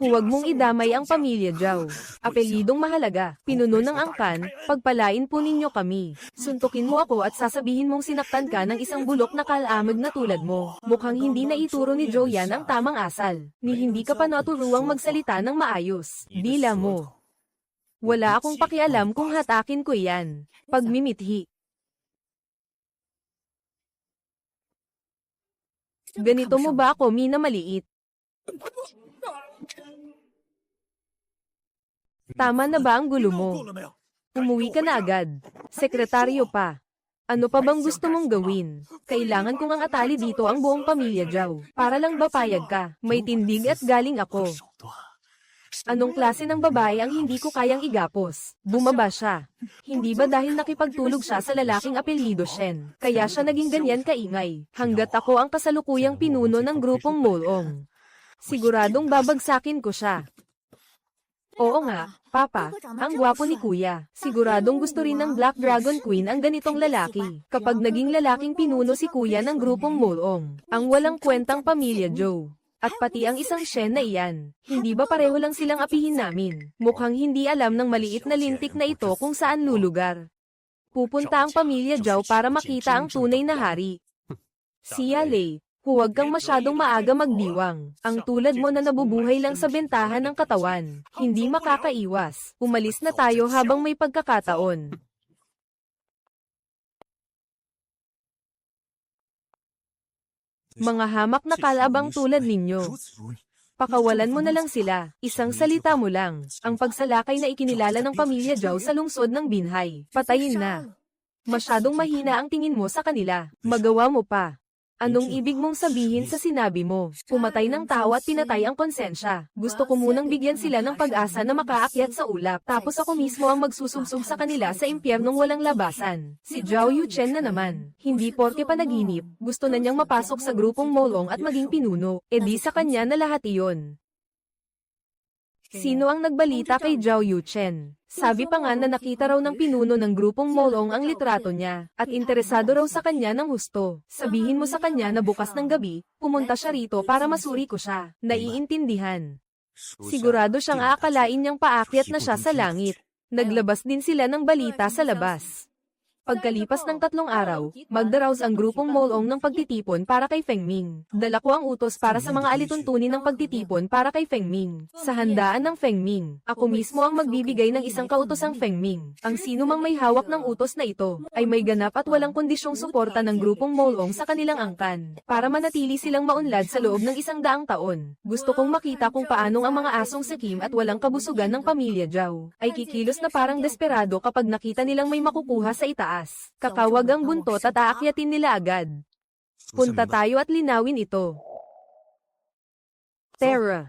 Huwag mong idamay ang pamilya Zhao. Apelyidong mahalaga, pinuno ng angkan, pagpalain po ninyo kami. Suntukin mo ako at sasabihin mong sinaktan ka ng isang bulok na kalamag na tulad mo. Mukhang hindi na ituro ni Zhou Yan ang tamang asal. Ni hindi ka pa naturuang magsalita ng maayos. Dila mo. Wala akong pakialam kung hatakin ko yan. Pagmimithi. Ganito mo ba ako minamaliit? Tama na ba ang gulo mo? Umuwi ka na agad. Sekretaryo pa. Ano pa bang gusto mong gawin? Kailangan kong ang atali dito ang buong pamilya Zhao. Para lang ba payag ka? May tindig at galing ako. Anong klase ng babae ang hindi ko kayang igapos? Bumaba siya. Hindi ba dahil nakipagtulog siya sa lalaking apelyido Shen? Kaya siya naging ganyan kaingay. Hanggat ako ang kasalukuyang pinuno ng grupong Molong. Siguradong babagsakin ko siya. Oo nga, Papa, ang gwapo ni Kuya. Siguradong gusto rin ng Black Dragon Queen ang ganitong lalaki. Kapag naging lalaking pinuno si Kuya ng grupong Molong, ang walang kwentang pamilya Zhou. At pati ang isang Shen na iyan. Hindi ba pareho lang silang apihin namin? Mukhang hindi alam ng maliit na lintik na ito kung saan lulugar. Pupunta ang pamilya Zhao para makita ang tunay na hari. Siya Lei. Huwag kang masyadong maaga magdiwang. Ang tulad mo na nabubuhay lang sa bentahan ng katawan. Hindi makakaiwas. Umalis na tayo habang may pagkakataon. Mga hamak na kalabang tulad ninyo. Pakawalan mo na lang sila. Isang salita mo lang. Ang pagsalakay na ikinilala ng pamilya Zhao sa lungsod ng Binhay. Patayin na. Masyadong mahina ang tingin mo sa kanila. Magawa mo pa. Anong ibig mong sabihin sa sinabi mo? Pumatay ng tao at pinatay ang konsensya. Gusto ko munang bigyan sila ng pag-asa na makaakyat sa ulap. Tapos ako mismo ang magsusubsub sa kanila sa impyernong walang labasan. Si Zhao Yuchen na naman. Hindi porke panaginip. Gusto na niyang mapasok sa grupong Molong at maging pinuno. E di sa kanya na lahat iyon. Sino ang nagbalita kay Zhao Yuchen? Sabi pa nga na nakita raw ng pinuno ng grupong Molong ang litrato niya, at interesado raw sa kanya ng husto. Sabihin mo sa kanya na bukas ng gabi, pumunta siya rito para masuri ko siya. Naiintindihan. Sigurado siyang aakalain niyang paakyat na siya sa langit. Naglabas din sila ng balita sa labas. Pagkalipas ng 3 araw, magdaraos ang grupong Molong ng pagtitipon para kay Feng Ming. Dala ko ang utos para sa mga alituntunin ng pagtitipon para kay Feng Ming. Sa handaan ng Feng Ming, ako mismo ang magbibigay ng isang kautosang Feng Ming. Ang sino mang may hawak ng utos na ito, ay may ganap at walang kondisyong suporta ng grupong Molong sa kanilang angkan, para manatili silang maunlad sa loob ng 100 taon. Gusto kong makita kung paanong ang mga asong sakim at walang kabusugan ng pamilya Zhao, ay kikilos na parang desperado kapag nakita nilang may makukuha sa itaas. Kakawag ang buntot at aakyatin nila agad. Punta tayo at linawin ito. Terra.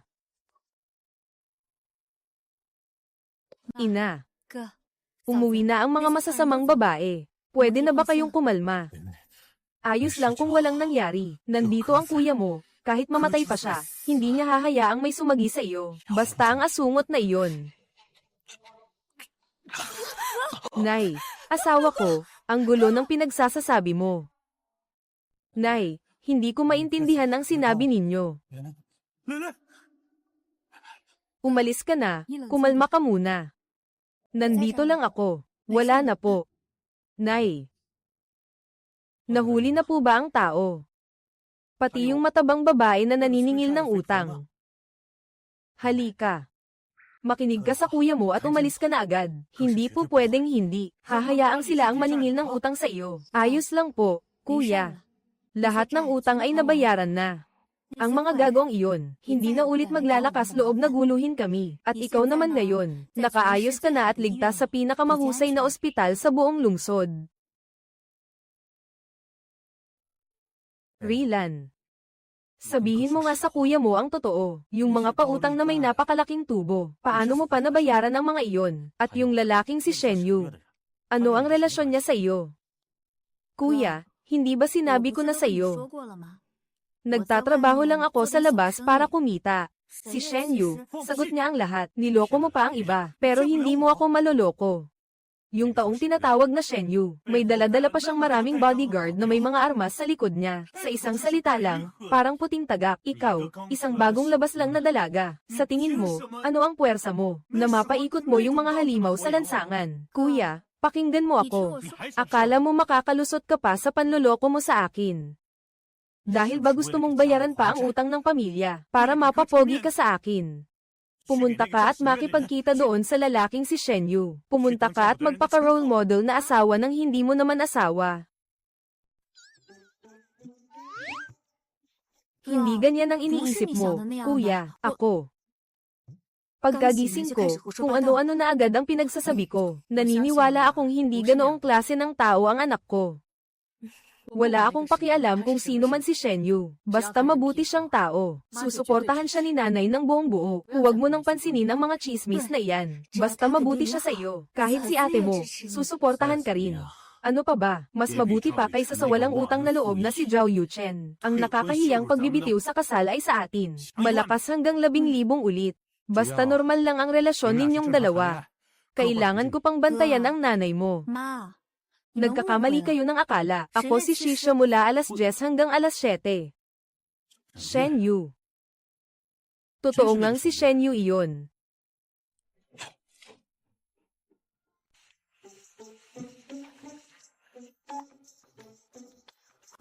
Ina. Umuwi na ang mga masasamang babae. Pwede na ba kayong kumalma? Ayos lang kung walang nangyari. Nandito ang kuya mo. Kahit mamatay pa siya, hindi niya hahayaang may sumagi sa iyo. Basta ang asungot na iyon. Nay, asawa ko, ang gulo ng pinagsasasabi mo. Nay, hindi ko maintindihan ang sinabi ninyo. Umalis ka na, kumalma ka muna. Nandito lang ako, wala na po. Nay. Nahuli na po ba ang tao? Pati yung matabang babae na naniningil ng utang. Halika. Makinig ka sa kuya mo at umalis ka na agad. Hindi po pwedeng hindi. Hahayaang sila ang maningil ng utang sa iyo. Ayos lang po, kuya. Lahat ng utang ay nabayaran na. Ang mga gagawang iyon, hindi na ulit maglalakas loob na guluhin kami. At ikaw naman ngayon, nakaayos ka na at ligtas sa pinakamahusay na ospital sa buong lungsod. Rilan. Sabihin mo nga sa kuya mo ang totoo, yung mga pautang na may napakalaking tubo, paano mo pa nabayaran ang mga iyon, at yung lalaking si Shenyu. Ano ang relasyon niya sa iyo? Kuya, hindi ba sinabi ko na sa iyo? Nagtatrabaho lang ako sa labas para kumita. Si Shenyu, sagot niya ang lahat, niloko mo pa ang iba, pero hindi mo ako maloloko. Yung taong tinatawag na Shenyu, may dala-dala pa siyang maraming bodyguard na may mga armas sa likod niya. Sa isang salita lang, parang puting tagak. Ikaw, isang bagong labas lang na dalaga. Sa tingin mo, ano ang puwersa mo? Na mapaikot mo yung mga halimaw sa lansangan. Kuya, pakinggan mo ako. Akala mo makakalusot ka pa sa panloloko mo sa akin. Dahil ba gusto mong bayaran pa ang utang ng pamilya, para mapapogi ka sa akin? Pumunta ka at makipagkita doon sa lalaking si Shenyu. Pumunta ka at magpaka-role model na asawa ng hindi mo naman asawa. Hindi ganyan ang iniisip mo, kuya, ako. Pagkagising ko, kung ano-ano na agad ang pinagsasabi ko, naniniwala akong hindi ganoong klase ng tao ang anak ko. Wala akong pakialam kung sino man si Shenyu. Basta mabuti siyang tao. Susuportahan siya ni nanay ng buong buo. Huwag mo nang pansinin ang mga chismis na iyan. Basta mabuti siya sa iyo. Kahit si ate mo, susuportahan ka rin. Ano pa ba? Mas mabuti pa kaysa sa walang utang na loob na si Zhao Yuchen. Ang nakakahiyang pagbibitiw sa kasal ay sa atin. Malakas hanggang 10,000 ulit. Basta normal lang ang relasyon ninyong dalawa. Kailangan ko pang bantayan ang nanay mo. Nagkakamali kayo ng akala. Ako si Shisha mula alas 10 hanggang alas 7. Shenyu. Totoo ngang si Shenyu iyon.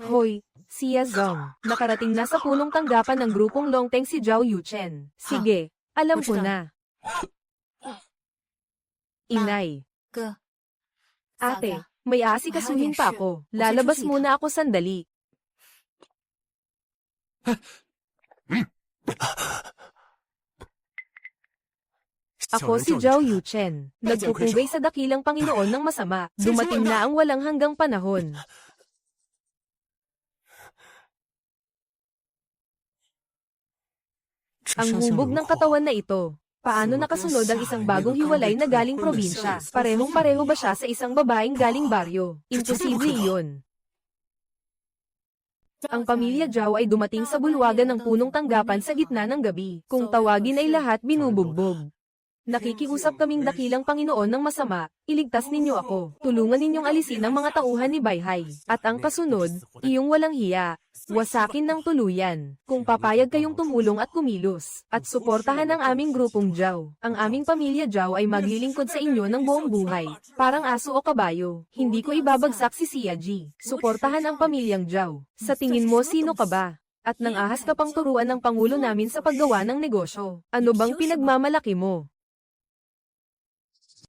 Hoy, Xia Zong. Nakarating na sa punong tanggapan ng grupong Longteng si Zhao Yuchen. Sige, alam ko na. Inay. Ate. May aasikasuhin pa ako. Lalabas muna ako sandali. Ako si Zhao Yuchen. Nagpupugay sa dakilang Panginoon ng masama. Dumating na ang walang hanggang panahon. Ang hubog ng katawan na ito. Paano nakasunod ang isang bagong hiwalay na galing probinsya? Parehong-pareho ba siya sa isang babaeng galing baryo? Imposible iyon. Ang pamilya Zhao ay dumating sa bulwagan ng punong tanggapan sa gitna ng gabi. Kung tawagin ay lahat binubugbog. Nakikiusap kaming dakilang Panginoon ng masama, iligtas ninyo ako. Tulungan ninyong alisin ang mga tauhan ni Bayhay. At ang kasunod, iyong walang hiya. Wasakin ng tuluyan. Kung papayag kayong tumulong at kumilos, at suportahan ang aming grupong Zhao, ang aming pamilya Zhao ay maglilingkod sa inyo ng buong buhay. Parang aso o kabayo. Hindi ko ibabagsak si Sia Ji. Suportahan ang pamilyang Zhao. Sa tingin mo sino ka ba? At nang ahas ka pang turuan ng Pangulo namin sa paggawa ng negosyo. Ano bang pinagmamalaki mo?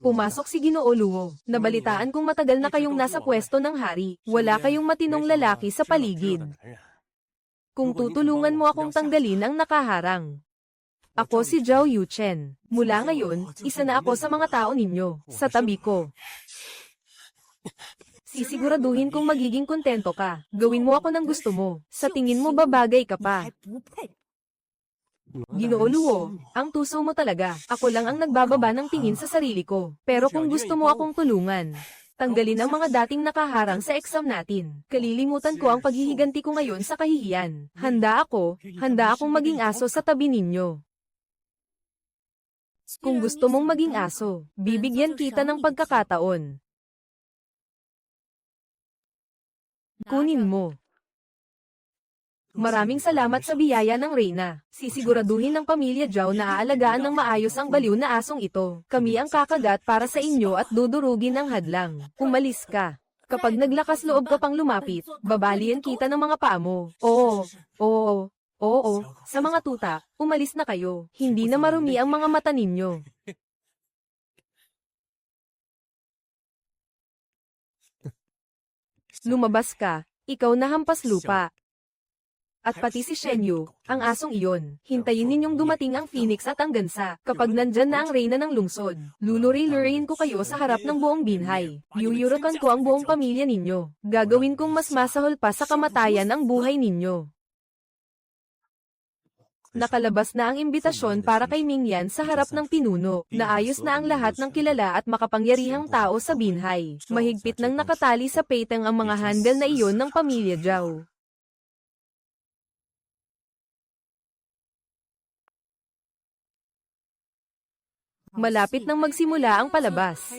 Pumasok si Ginoo Luo. Nabalitaan kong matagal na kayong nasa pwesto ng hari. Wala kayong matinong lalaki sa paligid. Kung tutulungan mo akong tanggalin ang nakaharang. Ako si Zhao Yuchen. Mula ngayon, isa na ako sa mga tao ninyo, sa tabi ko. Sisiguraduhin kong magiging kontento ka. Gawin mo ako ng gusto mo. Sa tingin mo babagay ka pa. Ginoo Luo, ang tuso mo talaga. Ako lang ang nagbababa ng tingin sa sarili ko. Pero kung gusto mo akong tulungan, tanggalin ang mga dating nakaharang sa exam natin. Kalilimutan ko ang paghihiganti ko ngayon sa kahihiyan. Handa akong maging aso sa tabi ninyo. Kung gusto mong maging aso, bibigyan kita ng pagkakataon. Kunin mo. Maraming salamat sa biyaya ng Reyna. Sisiguraduhin ng pamilya Zhao na aalagaan ng maayos ang baliw na asong ito. Kami ang kakagat para sa inyo at dudurugin ang hadlang. Umalis ka. Kapag naglakas loob ka pang lumapit, babalian kita ng mga paa mo. Oo. Sa mga tuta, umalis na kayo. Hindi na marumi ang mga mata ninyo. Lumabas ka, ikaw na hampas lupa. At pati si Shenyu, ang asong iyon. Hintayin ninyong dumating ang Phoenix at ang Gansa. Kapag nandyan na ang Reyna ng lungsod, luluray-lurayin ko kayo sa harap ng buong binhay. Yuyurakan ko ang buong pamilya ninyo. Gagawin kong mas masahol pa sa kamatayan ang buhay ninyo. Nakalabas na ang imbitasyon para kay Mingyan sa harap ng pinuno. Naayos na ang lahat ng kilala at makapangyarihang tao sa binhay. Mahigpit nang nakatali sa petang ang mga handle na iyon ng pamilya Zhao. Malapit nang magsimula ang palabas.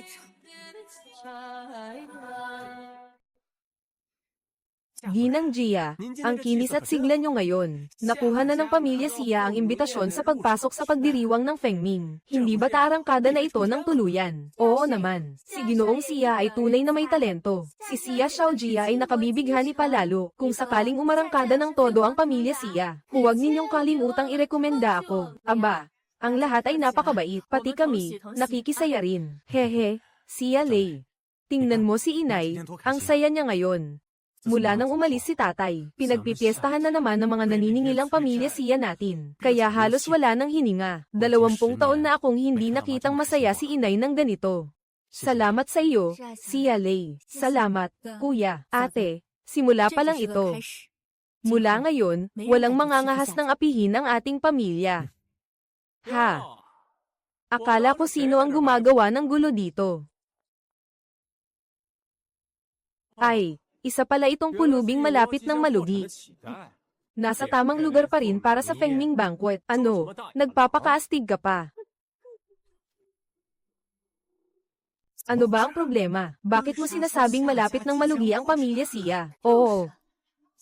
Ginang Jia, ang kinis at sigla nyo ngayon. Nakuha na ng pamilya Sia ang imbitasyon sa pagpasok sa pagdiriwang ng Fengming. Hindi ba taarangkada na ito ng tuluyan? Oo naman. Si Ginoong Sia ay tunay na may talento. Si Sia Xiaojia ay nakabibighani pa lalo. Kung sakaling umarangkada ng todo ang pamilya Sia, huwag ninyong kalimutang irekomenda ako. Aba, ang lahat ay napakabait. Pati kami, nakikisaya rin. Hehe, Sia Lei. Tingnan mo si Inay, ang saya niya ngayon. Mula nang umalis si tatay, pinagpipiestahan na naman ng mga naniningil ang pamilya Sia natin. Kaya halos wala nang hininga. 20 taon na akong hindi nakitang masaya si Inay ng ganito. Salamat sa iyo, Sia Lei. Salamat, kuya, ate. Simula pa lang ito. Mula ngayon, walang mangangahas ng apihin ang ating pamilya. Ha? Akala ko sino ang gumagawa ng gulo dito. Ay, isa pala itong pulubing malapit ng malugi. Nasa tamang lugar pa rin para sa Fengming Banquet. Ano, nagpapakaastig ka pa? Ano ba ang problema? Bakit mo sinasabing malapit ng malugi ang pamilya Sia? Oo.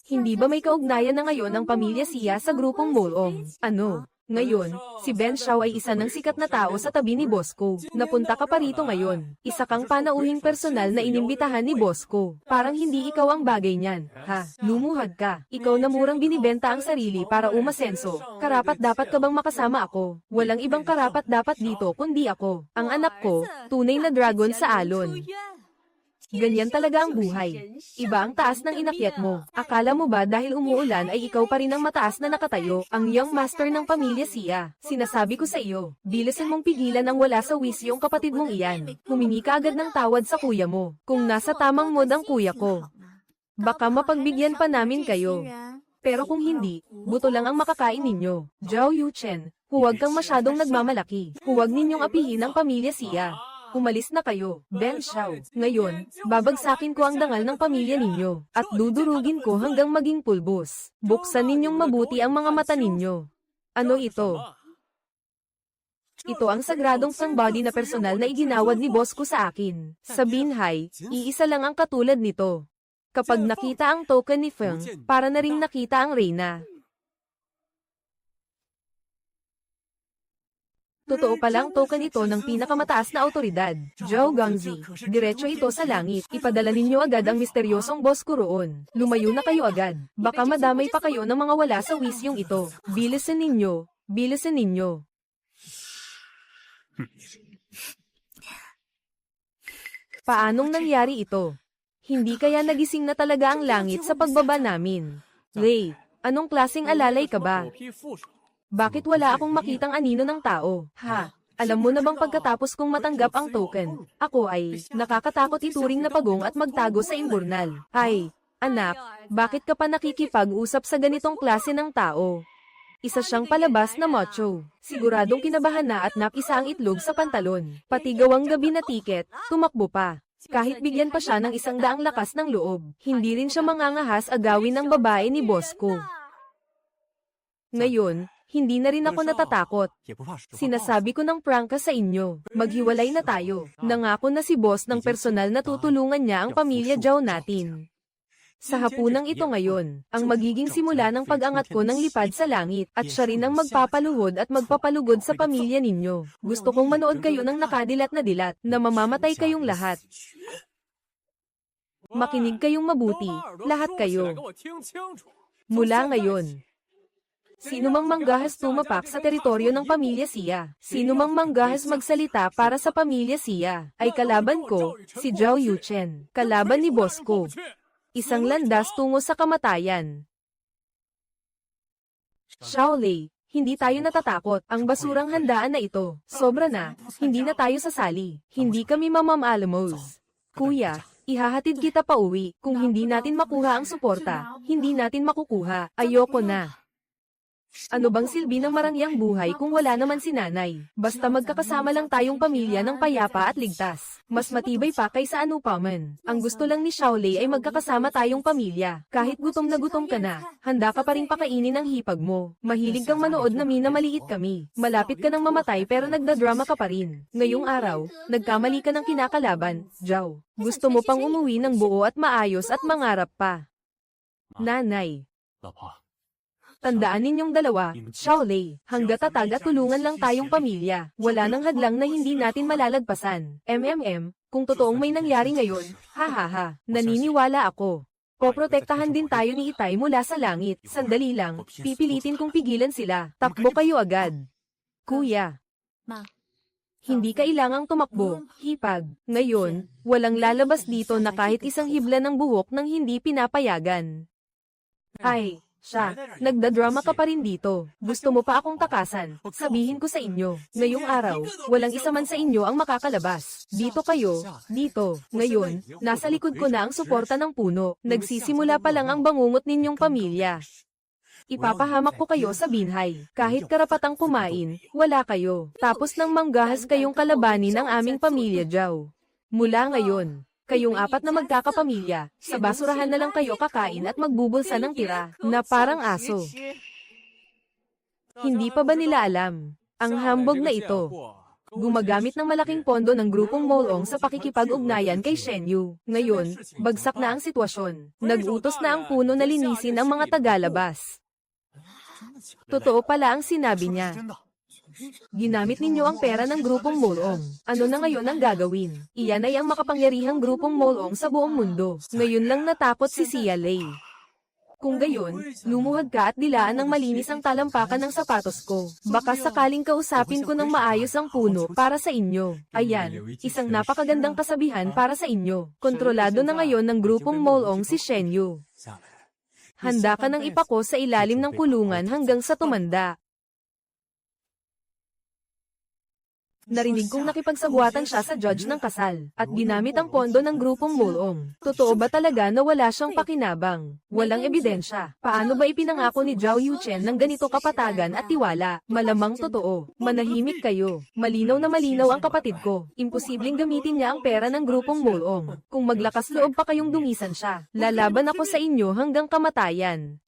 Hindi ba may kaugnayan na ngayon ang pamilya Sia sa grupong Molong? Ano? Ngayon, si Ben Xiao ay isa ng sikat na tao sa tabi ni Bosco. Napunta ka pa rito ngayon. Isa kang panauhing personal na inimbitahan ni Bosco. Parang hindi ikaw ang bagay niyan. Ha? Lumuhad ka. Ikaw na murang binibenta ang sarili para umasenso. Karapat dapat ka bang makasama ako? Walang ibang karapat dapat dito kundi ako. Ang anak ko, tunay na dragon sa alon. Ganyan talaga ang buhay. Iba ang taas ng inakyat mo. Akala mo ba dahil umuulan ay ikaw pa rin ang mataas na nakatayo, ang young master ng pamilya Sia? Sinasabi ko sa iyo, bilisan mong pigilan ang wala sa wisyong kapatid mong iyan. Humingi ka agad ng tawad sa kuya mo. Kung nasa tamang mood ang kuya ko, baka mapagbigyan pa namin kayo. Pero kung hindi, buto lang ang makakain ninyo. Zhao Yuchen, huwag kang masyadong nagmamalaki. Huwag ninyong apihin ang pamilya Sia. Umalis na kayo, Ben Xiao. Ngayon, babagsakin ko ang dangal ng pamilya ninyo, at dudurugin ko hanggang maging pulbos. Buksan ninyong mabuti ang mga mata ninyo. Ano ito? Ito ang sagradong sangbody na personal na iginawad ni boss ko sa akin. Sa Binhay, iisa lang ang katulad nito. Kapag nakita ang token ni Feng, para na ring nakita ang Reyna. Totoo palang token ito ng pinakamataas na autoridad, Zhao Gangzi. Diretso ito sa langit. Ipadala ninyo agad ang misteryosong boss ko roon. Lumayo na kayo agad. Baka madamay pa kayo ng mga wala sa wisyong ito. Bilisan ninyo. Bilisan ninyo. Paanong nangyari ito? Hindi kaya nagising na talaga ang langit sa pagbaba namin? Lei, anong klaseng alalay ka ba? Bakit wala akong makitang anino ng tao? Ha? Alam mo na bang pagkatapos kong matanggap ang token, ako ay nakakatakot ituring na pagong at magtago sa imburnal. Ay, anak, bakit ka pa nakikipag-usap sa ganitong klase ng tao? Isa siyang palabas na macho. Siguradong kinabahan na at napisa ang itlog sa pantalon. Pati gawang gabi na tiket, tumakbo pa. Kahit bigyan pa siya ng 100 lakas ng loob, hindi rin siya mangangahas agawin ng babae ni boss ko. Ngayon, hindi na rin ako natatakot. Sinasabi ko ng prangka sa inyo, maghiwalay na tayo. Nangako na si boss ng personal na tutulungan niya ang pamilya Zhao natin. Sa hapunang ito ngayon, ang magiging simula ng pag-angat ko ng lipad sa langit, at siya rin ang magpapaluhod at magpapalugod sa pamilya ninyo. Gusto kong manood kayo ng nakadilat na dilat, na mamamatay kayong lahat. Makinig kayong mabuti, lahat kayo. Mula ngayon, sino mang manggahas tumapak sa teritoryo ng pamilya Xia, sino mang manggahas magsalita para sa pamilya Xia, ay kalaban ko, si Zhao Yuchen, kalaban ni boss ko. Isang landas tungo sa kamatayan. Shaolei, hindi tayo natatakot, ang basurang handaan na ito, sobra na, hindi na tayo sasali, hindi kami mamamaalamos. Kuya, ihahatid kita pa uwi, kung hindi natin makuha ang suporta, hindi natin makukuha, ayoko na. Ano bang silbi ng marangyang buhay kung wala naman si nanay? Basta magkakasama lang tayong pamilya ng payapa at ligtas. Mas matibay pa kaysa ano pa man. Ang gusto lang ni Shaolei ay magkakasama tayong pamilya. Kahit gutom na gutom ka na, handa ka pa rin pakainin ang hipag mo. Mahilig kang manood na minamaliit kami. Malapit ka nang mamatay pero nagdadrama ka pa rin. Ngayong araw, nagkamali ka ng kinakalaban, Zhao. Gusto mo pang umuwi ng buo at maayos at mangarap pa. Nanay. Tandaan ninyong dalawa, Shaolei, hanggat tatag at tulungan lang tayong pamilya, wala nang hadlang na hindi natin malalagpasan. Kung totoong may nangyari ngayon, ha, naniniwala ako. Poprotektahan din tayo ni Itay mula sa langit, sandali lang, pipilitin kong pigilan sila, takbo kayo agad. Kuya. Hindi kailangang tumakbo, hipag. Ngayon, walang lalabas dito na kahit isang hibla ng buhok nang hindi pinapayagan. Ay. Siya, nagdadrama ka pa rin dito. Gusto mo pa akong takasan. Sabihin ko sa inyo, ngayong araw, walang isa man sa inyo ang makakalabas. Dito kayo, dito. Ngayon, nasa likod ko na ang suporta ng puno. Nagsisimula pa lang ang bangungot ninyong pamilya. Ipapahamak ko kayo sa Binhay. Kahit karapatang kumain, wala kayo. Tapos nang manggahas kayong kalabanin ng aming pamilya Zhao. Mula ngayon, kayong apat na magkakapamilya, sa basurahan na lang kayo kakain at magbubulsa ng tira, na parang aso. Hindi pa ba nila alam? Ang hambog na ito. Gumagamit ng malaking pondo ng grupong Molong sa pakikipag-ugnayan kay Shenyu. Ngayon, bagsak na ang sitwasyon. Nag-utos na ang puno na linisin ang mga tagalabas. Totoo pala ang sinabi niya. Ginamit ninyo ang pera ng grupong Molong. Ano na ngayon ang gagawin? Iyan ay ang makapangyarihang grupong Molong sa buong mundo. Ngayon lang natakot si Xia Lei. Kung gayon, lumuhad ka at dilaan ng malinis ang talampakan ng sapatos ko. Baka sakaling kausapin ko ng maayos ang puno para sa inyo. Ayan, isang napakagandang kasabihan para sa inyo. Kontrolado na ngayon ng grupong Molong si Shenyu. Handa ka nang ipako sa ilalim ng kulungan hanggang sa tumanda. Narinig kong nakipagsabuatan siya sa judge ng kasal, at ginamit ang pondo ng grupong Molong. Totoo ba talaga na wala siyang pakinabang? Walang ebidensya. Paano ba ipinangako ni Zhao Yuchen ng ganito kapatagan at tiwala? Malamang totoo. Manahimik kayo. Malinaw na malinaw ang kapatid ko. Imposibleng gamitin niya ang pera ng grupong Molong. Kung maglakas loob pa kayong dungisan siya, lalaban ako sa inyo hanggang kamatayan.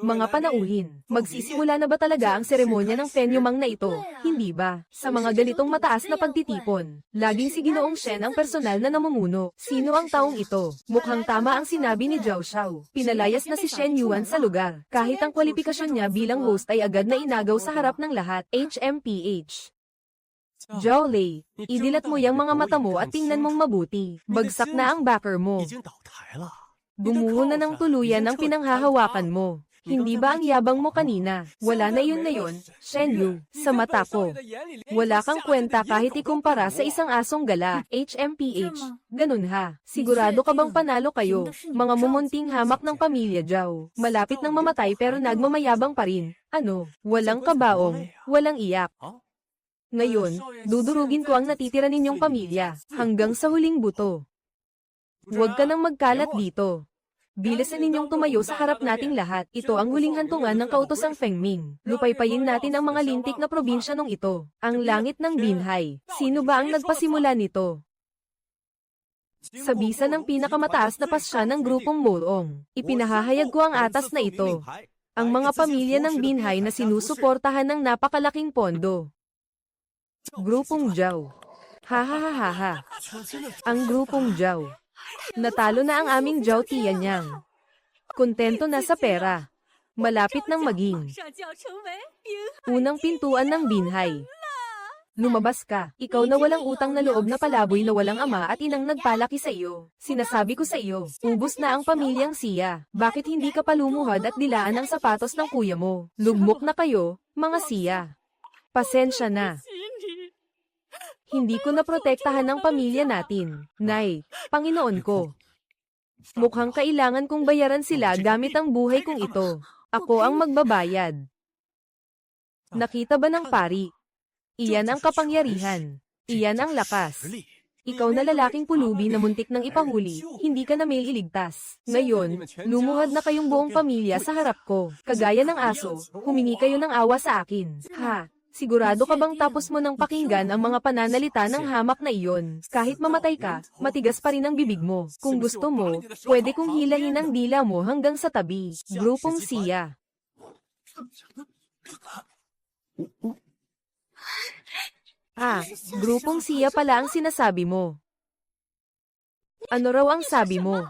Mga panauhin, magsisimula na ba talaga ang seremonya ng Fenyumang na ito? Hindi ba? Sa mga ganitong mataas na pagtitipon, laging si Ginoong Shen ang personal na namumuno. Sino ang taong ito? Mukhang tama ang sinabi ni Zhao Xiao. Pinalayas na si Shen Yuan sa lugar. Kahit ang kwalifikasyon niya bilang host ay agad na inagaw sa harap ng lahat. HMPH. Zhao Lei, idilat mo yang mga mata mo at tingnan mong mabuti. Bagsak na ang backer mo. 已经倒台了。 Gumuho na ng tuluyan ang pinanghahawakan mo. Hindi ba ang yabang mo kanina? Wala na yun, Shen Yu, sa mata ko. Wala kang kwenta kahit ikumpara sa isang asong gala, HMPH. Ganun ha. Sigurado ka bang panalo kayo? Mga mumunting hamak ng pamilya Zhao. Malapit nang mamatay pero nagmamayabang pa rin. Ano? Walang kabaong, walang iyak. Ngayon, dudurugin ko ang natitira ninyong pamilya, hanggang sa huling buto. Huwag ka nang magkalat dito. Bilisan ninyong tumayo sa harap nating lahat. Ito ang huling hantungan ng kautosang Fengming. Lupaypayin natin ang mga lintik na probinsya nung ito. Ang langit ng Binhai. Sino ba ang nagpasimula nito? Sa bisa ng pinakamataas na pasya ng grupong Molong, ipinahahayag ko ang atas na ito. Ang mga pamilya ng Binhai na sinusuportahan ng napakalaking pondo. Grupong Zhao. Ha ha ha ha ha. Ang grupong Zhao. Natalo na ang aming Zhao Tianyang. Kontento na sa pera. Malapit nang maging unang pintuan ng Binhai. Lumabas ka. Ikaw na walang utang na loob na palaboy na walang ama at inang nagpalaki sa iyo. Sinasabi ko sa iyo, ubos na ang pamilyang Siya. Bakit hindi ka palumuhad at dilaan ang sapatos ng kuya mo? Lugmok na kayo, mga Siya. Pasensya na. Hindi ko naprotektahan ang pamilya natin. Nay, Panginoon ko. Mukhang kailangan kong bayaran sila gamit ang buhay kong ito. Ako ang magbabayad. Nakita ba ng pari? Iyan ang kapangyarihan. Iyan ang lakas. Ikaw na lalaking pulubi na muntik ng ipahuli, hindi ka na may iligtas. Ngayon, lumuhad na kayong buong pamilya sa harap ko. Kagaya ng aso, humingi kayo ng awa sa akin. Ha? Sigurado ka bang tapos mo nang pakinggan ang mga pananalita ng hamak na iyon? Kahit mamatay ka, matigas pa rin ang bibig mo. Kung gusto mo, pwede kong hilahin ang dila mo hanggang sa tabi. Grupong Siya. Ah, grupong Siya pala ang sinasabi mo. Ano raw ang sabi mo?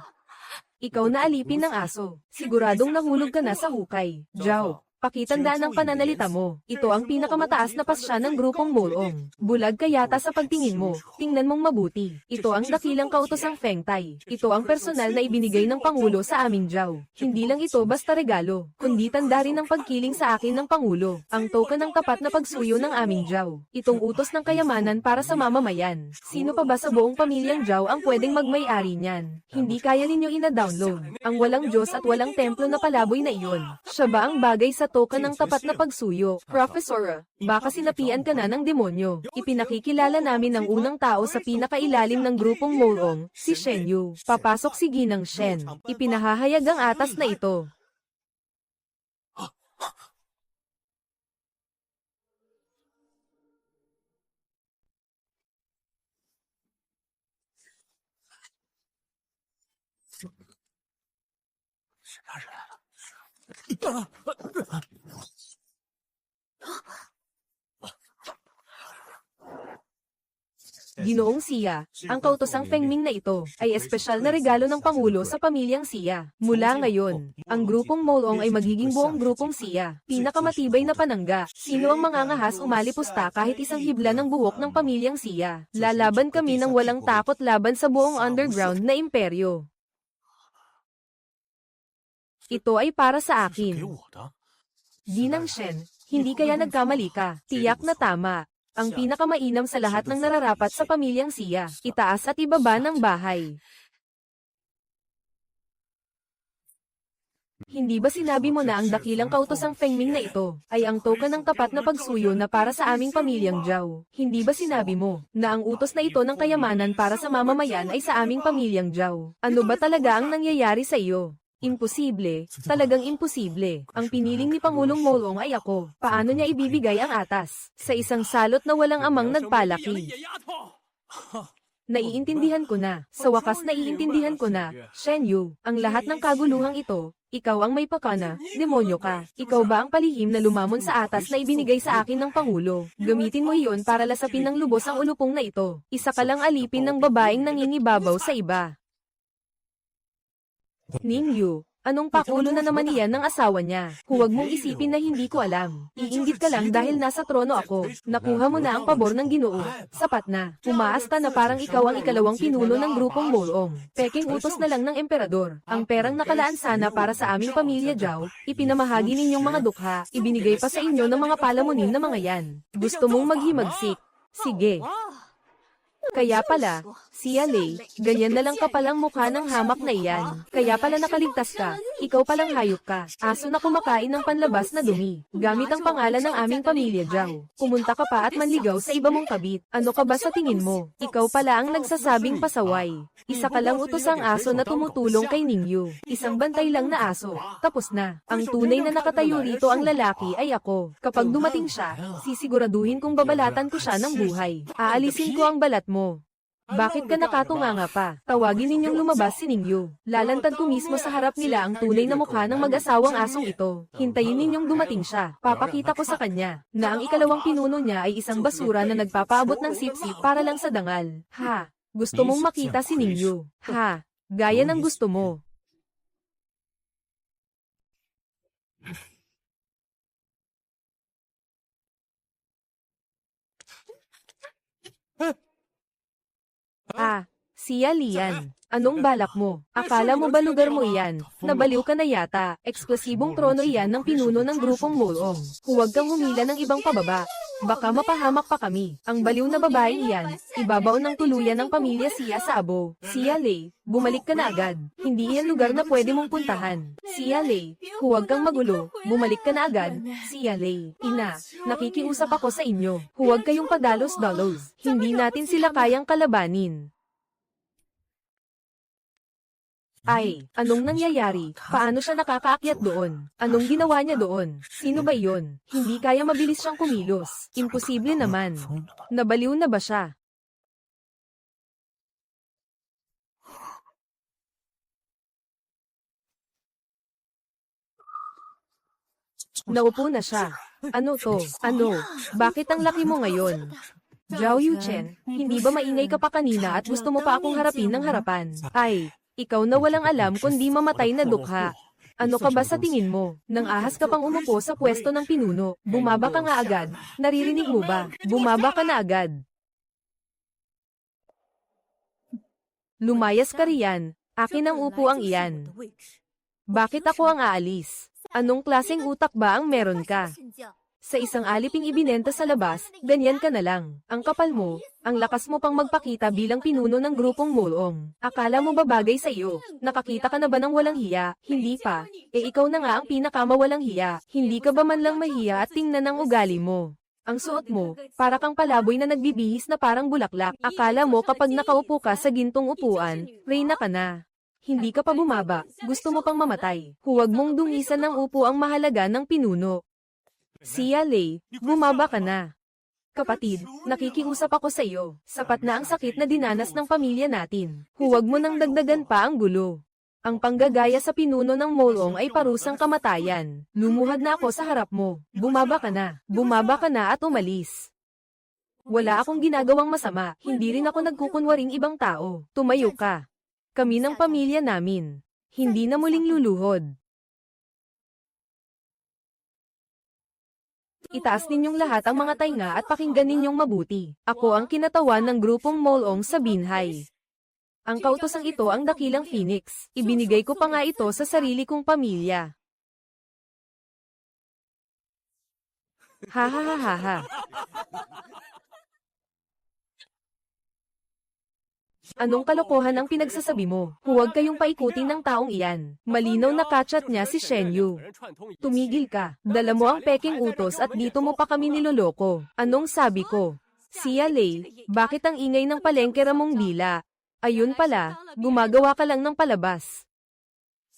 Ikaw na alipin ng aso. Siguradong nahulog ka na sa hukay. Zhao. Pakitandaan ang pananalita mo. Ito ang pinakamataas na pasya ng grupong Molong. Bulag ka yata sa pagtingin mo. Tingnan mong mabuti. Ito ang dakilang kautosang Feng Tai. Ito ang personal na ibinigay ng Pangulo sa aming Zhao. Hindi lang ito basta regalo, kundi tanda rin ng pagkiling sa akin ng Pangulo. Ang token ng tapat na pagsuyo ng aming Zhao. Itong utos ng kayamanan para sa mamamayan. Sino pa ba sa buong pamilyang Zhao ang pwedeng magmay-ari niyan? Hindi kaya ninyo ina-download. Ang walang Diyos at walang templo na palaboy na iyon. Siya ba ang bagay sa token ng tapat na pagsuyo? Professor, baka sinapian ka na ng demonyo. Ipinakikilala namin ang unang tao sa pinakailalim ng grupong Molong, si Shen Yu. Papasok si Ginang Shen. Ipinahahayag ang atas na ito. Ginoong Siya, ang kautosang Fengming na ito, ay espesyal na regalo ng Pangulo sa pamilyang Siya. Mula ngayon, ang grupong Molong ay magiging buong grupong Siya. Pinakamatibay na panangga. Sino ang mangangahas umalipusta kahit isang hibla ng buhok ng pamilyang Siya? Lalaban kami ng walang takot laban sa buong underground na imperyo. Ito ay para sa 给 akin. 我的。 Ginang Shen, hindi kaya nagkamali ka. Tiyak na tama. Ang pinakamainam sa lahat ng nararapat sa pamilyang Siya. Itaas at ibaba ng bahay. Hindi ba sinabi mo na ang dakilang kautosang Fengming na ito ay ang token ng tapat na pagsuyo na para sa aming pamilyang Zhao? Hindi ba sinabi mo na ang utos na ito ng kayamanan para sa mamamayan ay sa aming pamilyang Zhao? Ano ba talaga ang nangyayari sa iyo? Imposible, talagang imposible. Ang piniling ni Pangulong Molong ay ako. Paano niya ibibigay ang atas? Sa isang salot na walang amang nagpalaki. Naiintindihan ko na. Sa wakas naiintindihan ko na. Shen Yu, ang lahat ng kaguluhang ito Ikaw ang may pakana, demonyo ka. Ikaw ba ang palihim na lumamon sa atas na ibinigay sa akin ng Pangulo? Gamitin mo iyon para lasapin ng lubos ang ulupong na ito. Isa ka lang alipin ng babaeng nangingibabaw sa iba. Ningyu, anong pakulo na naman iyan ng asawa niya? Huwag mong isipin na hindi ko alam. Iinggit ka lang dahil nasa trono ako. Nakuha mo na ang pabor ng Ginoo. Sapat na. Umaasta na parang ikaw ang ikalawang pinuno ng grupong Molong. Peking utos na lang ng emperador. Ang perang nakalaan sana para sa aming pamilya Zhao, ipinamahagi ninyong mga dukha. Ibinigay pa sa inyo ng mga palamunin na mga yan. Gusto mong maghimagsik? Sige. Kaya pala, Xia Lei, ganyan na lang kapalang mukha ng hamak na iyan. Kaya pala nakaligtas ka, ikaw palang hayop ka. Aso na kumakain ng panlabas na dumi. Gamit ang pangalan ng aming pamilya Zhao. Pumunta ka pa at manligaw sa iba mong kabit. Ano ka ba sa tingin mo? Ikaw pala ang nagsasabing pasaway. Isa ka lang utosang aso na tumutulong kay Ningyu. Isang bantay lang na aso. Tapos na. Ang tunay na nakatayo rito ang lalaki ay ako. Kapag dumating siya, sisiguraduhin kong babalatan ko siya ng buhay. Aalisin ko ang balat mo. Bakit ka nakatunganga pa? Tawagin ninyong lumabas si Ningyu. Lalantad ko mismo sa harap nila ang tunay na mukha ng mag-asawang asong ito. Hintayin ninyong dumating siya. Papakita ko sa kanya na ang ikalawang pinuno niya ay isang basura na nagpapaabot ng sipsip para lang sa dangal. Ha? Gusto mong makita si Ningyu? Ha? Gaya ng gusto mo. Xia Lian. Anong balak mo? Akala mo ba lugar mo iyan? Nabaliw ka na yata. Eksplosibong trono iyan ng pinuno ng grupong Molong. Huwag kang humila ng ibang pababa. Baka mapahamak pa kami. Ang baliw na babaeng iyan, ibabaw ng tuluyan ng pamilya Xia sa abo. Xia Lei, bumalik ka na agad. Hindi iyan lugar na pwede mong puntahan. Xia Lei, huwag kang magulo. Bumalik ka na agad. Xia Lei, ina, nakikiusap ako sa inyo. Huwag kayong padalos-dalos. Hindi natin sila kayang kalabanin. Ay, anong nangyayari? Paano siya nakakaakyat doon? Anong ginawa niya doon? Sino ba iyon? Hindi kaya mabilis siyang kumilos. Imposible naman. Nabaliw na ba siya? Naupo na siya. Ano to? Ano? Bakit ang laki mo ngayon? Zhao Yuchen, hindi ba maingay ka pa kanina at gusto mo pa akong harapin ng harapan? Ay, ikaw na walang alam kundi mamatay na dukha. Ano ka ba sa tingin mo? Nang ahas ka pang umupo sa pwesto ng pinuno, bumaba ka nga agad. Naririnig mo ba? Bumaba ka na agad. Lumayas ka riyan. Akin ang upuang iyan. Bakit ako ang aalis? Anong klaseng utak ba ang meron ka? Sa isang aliping ibinenta sa labas, ganyan ka na lang. Ang kapal mo, ang lakas mo pang magpakita bilang pinuno ng grupong Molong. Akala mo ba bagay sa iyo? Nakakita ka na ba ng walang hiya? Hindi pa. Ikaw na nga ang pinakamawalang hiya. Hindi ka ba man lang mahiya at tingnan ang ugali mo? Ang suot mo, para kang palaboy na nagbibihis na parang bulaklak. Akala mo kapag nakaupo ka sa gintong upuan, reyna ka na. Hindi ka pa bumaba, gusto mo pang mamatay. Huwag mong dungisan ng upo ang mahalaga ng pinuno. Xia Lei, bumaba ka na. Kapatid, nakikiusap ako sa iyo. Sapat na ang sakit na dinanas ng pamilya natin. Huwag mo nang dagdagan pa ang gulo. Ang panggagaya sa pinuno ng Molong ay parusang kamatayan. Lumuhad na ako sa harap mo. Bumaba ka na. Bumaba ka na at umalis. Wala akong ginagawang masama. Hindi rin ako nagkukunwaring ibang tao. Tumayo ka. Kami ng pamilya namin. Hindi na muling luluhod. Itaas ninyong lahat ang mga tainga at pakinggan ninyong mabuti. Ako ang kinatawan ng grupong Molong sa Binhay. Ang kautosang ito ang dakilang Phoenix. Ibinigay ko pa nga ito sa sarili kong pamilya. Ha ha ha ha ha. Anong kalokohan ang pinagsasabi mo? Huwag kayong paikutin ng taong iyan. Malinaw na kachat niya si Shen Yu. Tumigil ka. Dala mo ang peking utos at dito mo pa kami niloloko. Anong sabi ko? Xia Lei, bakit ang ingay ng palengke mong dila? Ayun pala, gumagawa ka lang ng palabas.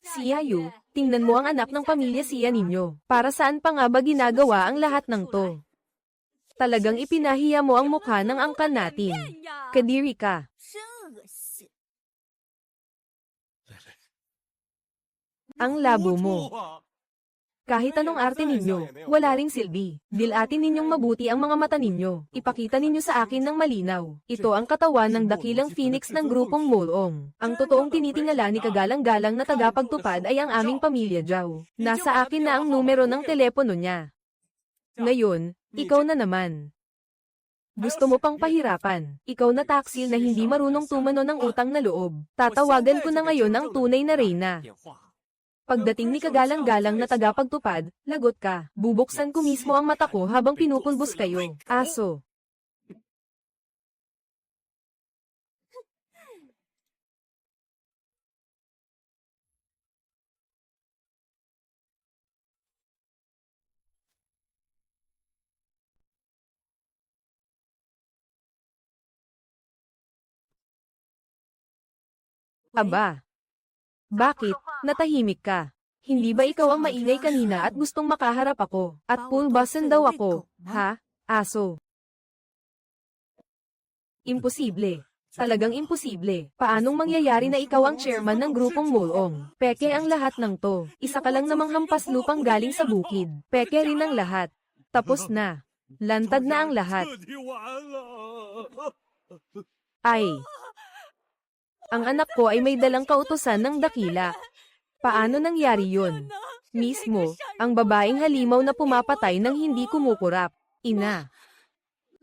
Xia Yu, tingnan mo ang anak ng pamilya Xia ninyo. Para saan pa nga ba ginagawa ang lahat ng to? Talagang ipinahiya mo ang mukha ng angkan natin. Kadiri ka. Ang labo mo. Kahit anong arte ninyo, wala ring silbi. Dilatin ninyong mabuti ang mga mata ninyo. Ipakita ninyo sa akin ng malinaw. Ito ang katawan ng dakilang phoenix ng grupong Molong. Ang totoong tinitingala ni kagalang-galang na tagapagtupad ay ang aming pamilya Zhao. Nasa akin na ang numero ng telepono niya. Ngayon, ikaw na naman. Gusto mo pang pahirapan. Ikaw na taksil na hindi marunong tumano ng utang na loob. Tatawagan ko na ngayon ang tunay na reyna. Pagdating ni kagalang-galang na tagapagtupad, lagot ka. Bubuksan ko mismo ang mata ko habang pinupulbos kayo. Aso. Aba. Bakit? Natahimik ka. Hindi ba ikaw ang maingay kanina at gustong makaharap ako? At pulbasan daw ako, ha? Aso. Imposible. Talagang imposible. Paanong mangyayari na ikaw ang chairman ng grupong Molong? Peke ang lahat ng to. Isa ka lang namang hampas lupang galing sa bukid. Peke rin ang lahat. Tapos na. Lantad na ang lahat. Ay. Ang anak ko ay may dalang kautusan ng dakila. Paano nangyari yun? Mismo, ang babaeng halimaw na pumapatay ng hindi kumukurap. Ina.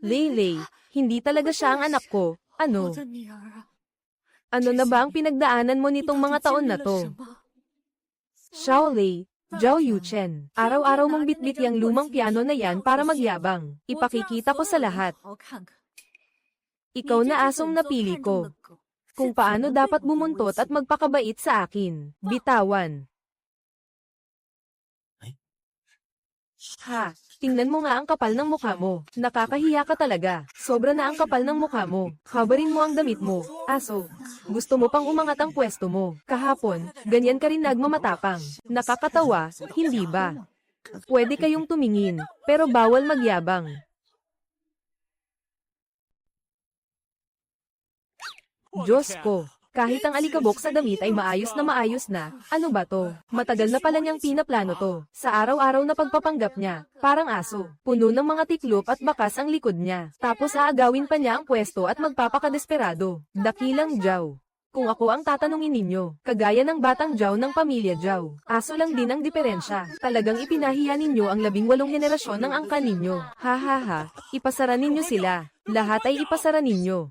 Leylay, hindi talaga siya ang anak ko. Ano? Ano na ba ang pinagdaanan mo nitong mga taon na to? Xiaolei, Zhao Yuchen, araw-araw mong bitbit yang lumang piano na yan para magyabang. Ipakikita ko sa lahat. Ikaw na asong napili ko. Kung paano dapat bumuntot at magpakabait sa akin. Bitawan. Ha, tingnan mo nga ang kapal ng mukha mo. Nakakahiya ka talaga. Sobra na ang kapal ng mukha mo. Kabarin mo ang damit mo. Aso. Gusto mo pang umangat ang pwesto mo. Kahapon, ganyan ka rin nagmamatapang. Nakakatawa, hindi ba? Pwede kayong tumingin, pero bawal magyabang. Diyos ko, kahit ang alikabok sa damit ay maayos na, ano ba to? Matagal na pala niyang pinaplano to. Sa araw-araw na pagpapanggap niya, parang aso, puno ng mga tiklop at bakas ang likod niya. Tapos aagawin pa niya ang pwesto at magpapakadesperado. Dakilang Zhao. Kung ako ang tatanungin ninyo, kagaya ng batang Zhao ng pamilya Zhao, aso lang din ang diferensya. Talagang ipinahiya ninyo ang 18 henerasyon ng angkan ninyo. Ha ha ha, ipasara ninyo sila. Lahat ay ipasara ninyo.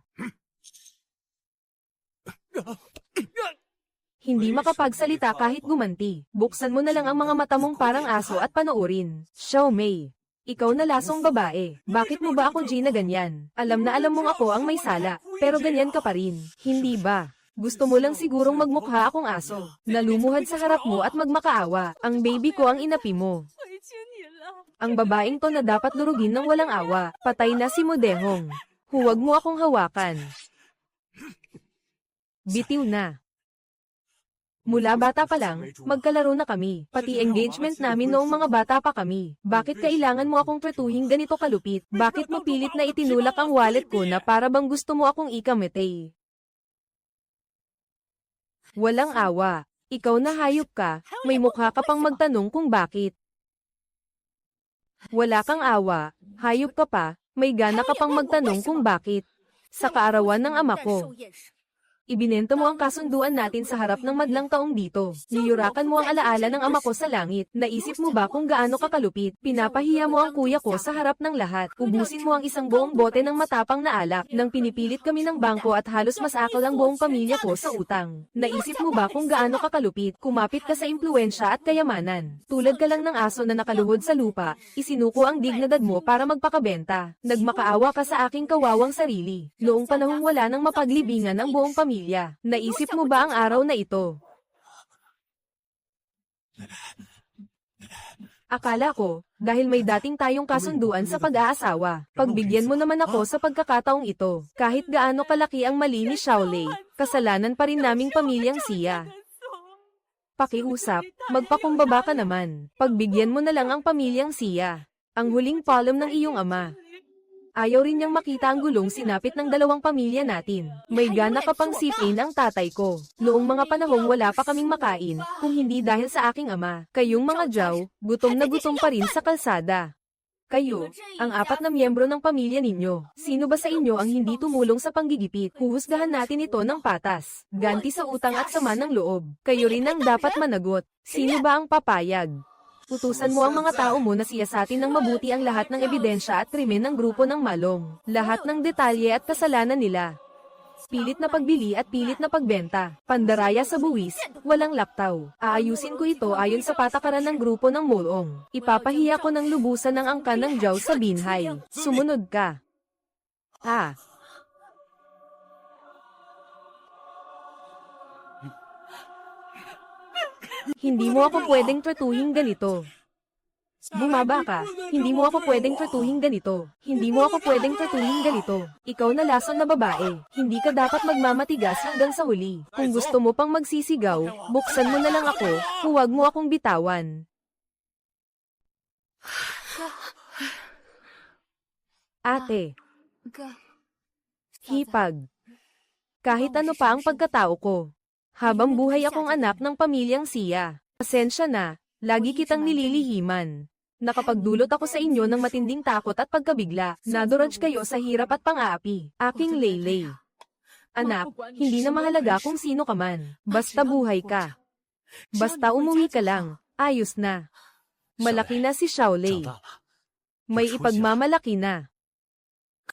Hindi makapagsalita kahit gumanti. Buksan mo na lang ang mga mata mong parang aso at panoorin. Xiaomei. Ikaw na lasong babae. Bakit mo ba ako Gina ganyan? Alam na alam mong ako ang may sala, pero ganyan ka pa rin. Hindi ba? Gusto mo lang sigurong magmukha akong aso. Nalumuhad sa harap mo at magmakaawa. Ang baby ko ang inapi mo. Ang babaeng to na dapat durugin ng walang awa. Patay na si Modehong. Huwag mo akong hawakan. Bitiw na. Mula bata pa lang, magkalaro na kami. Pati engagement namin noong mga bata pa kami. Bakit kailangan mo akong tretuhing ganito kalupit? Bakit mo pilit na itinulak ang wallet ko na para bang gusto mo akong ikamete? Walang awa. Ikaw na hayop ka, may mukha ka pang magtanong kung bakit. Wala kang awa, hayop ka pa, may gana ka pang magtanong kung bakit. Sa kaarawan ng ama ko. Ibinenta mo ang kasunduan natin sa harap ng madlang taong dito. Niyurakan mo ang alaala ng ama ko sa langit. Naisip mo ba kung gaano kakalupit? Pinapahiya mo ang kuya ko sa harap ng lahat. Ubusin mo ang isang buong bote ng matapang na alak. Nang pinipilit kami ng bangko at halos masakal ang buong pamilya ko sa utang. Naisip mo ba kung gaano kakalupit? Kumapit ka sa impluensya at kayamanan. Tulad ka lang ng aso na nakaluhod sa lupa. Isinuko ang dignidad mo para magpakabenta. Nagmakaawa ka sa aking kawawang sarili. Noong panahong wala nang mapaglibingan ang buong pamilya. Naisip mo ba ang araw na ito? Akala ko, dahil may dating tayong kasunduan sa pag-aasawa, pagbigyan mo naman ako sa pagkakataong ito. Kahit gaano kalaki ang mali ni Xiaolei, kasalanan pa rin naming pamilyang siya. Pakiusap, magpakumbaba ka naman. Pagbigyan mo na lang ang pamilyang siya. Ang huling palom ng iyong ama. Ayaw rin niyang makita ang gulong sinapit ng dalawang pamilya natin. May gana ka pang sipin ang tatay ko. Noong mga panahong wala pa kaming makain, kung hindi dahil sa aking ama. Kayong mga jaw, gutom na gutom pa rin sa kalsada. Kayo, ang 4 na miyembro ng pamilya ninyo. Sino ba sa inyo ang hindi tumulong sa panggigipit? Huhusgahan natin ito ng patas. Ganti sa utang at sama ng loob. Kayo rin ang dapat managot. Sino ba ang papayag? Utusan mo ang mga tao mo na siyasatin ng mabuti ang lahat ng ebidensya at krimen ng grupo ng Malong. Lahat ng detalye at kasalanan nila. Pilit na pagbili at pilit na pagbenta. Pandaraya sa buwis, walang laktaw. Aayusin ko ito ayon sa patakaran ng grupo ng Molong. Ipapahiya ko ng lubusan ng angkan ng Jaw sa binhay. Sumunod ka. Hindi mo ako pwedeng tratuhin ganito. Bumaba ka. Hindi mo ako pwedeng tratuhin ganito. Hindi mo ako pwedeng tratuhin ganito. Ikaw na lason na babae. Hindi ka dapat magmamatigas hanggang sa huli. Kung gusto mo pang magsisigaw, buksan mo na lang ako. Huwag mo akong bitawan. Ate. Hipag. Kahit ano pa ang pagkatao ko. Habang buhay akong anak ng pamilyang Siya. Pasensya na, lagi kitang nililihiman. Nakapagdulot ako sa inyo ng matinding takot at pagkabigla. Naduraj kayo sa hirap at pang-aapi. Aking Leylay. Anak, hindi na mahalaga kung sino ka man. Basta buhay ka. Basta umuwi ka lang. Ayos na. Malaki na si Xiaolei. May ipagmamalaki na.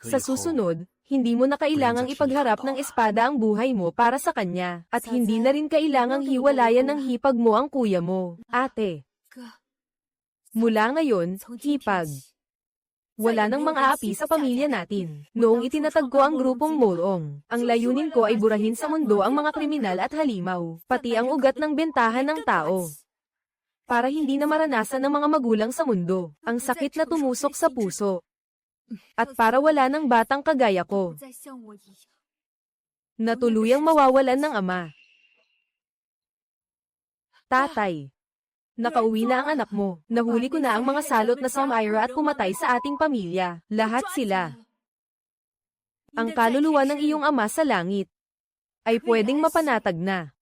Sa susunod, hindi mo na kailangang ipagharap ng espada ang buhay mo para sa kanya. At hindi na rin kailangang hiwalayan ng hipag mo ang kuya mo. Ate. Mula ngayon, hipag. Wala nang mga api sa pamilya natin. Noong itinatag ko ang grupong Molong, ang layunin ko ay burahin sa mundo ang mga kriminal at halimaw, pati ang ugat ng bentahan ng tao. Para hindi na maranasan ng mga magulang sa mundo, ang sakit na tumusok sa puso. At para wala ng batang kagaya ko, na tuluyang mawawalan ng ama. Tatay. Nakauwi na ang anak mo. Nahuli ko na ang mga salot na Samira at pumatay sa ating pamilya. Lahat sila. Ang kaluluwa ng iyong ama sa langit ay pwedeng mapanatag na.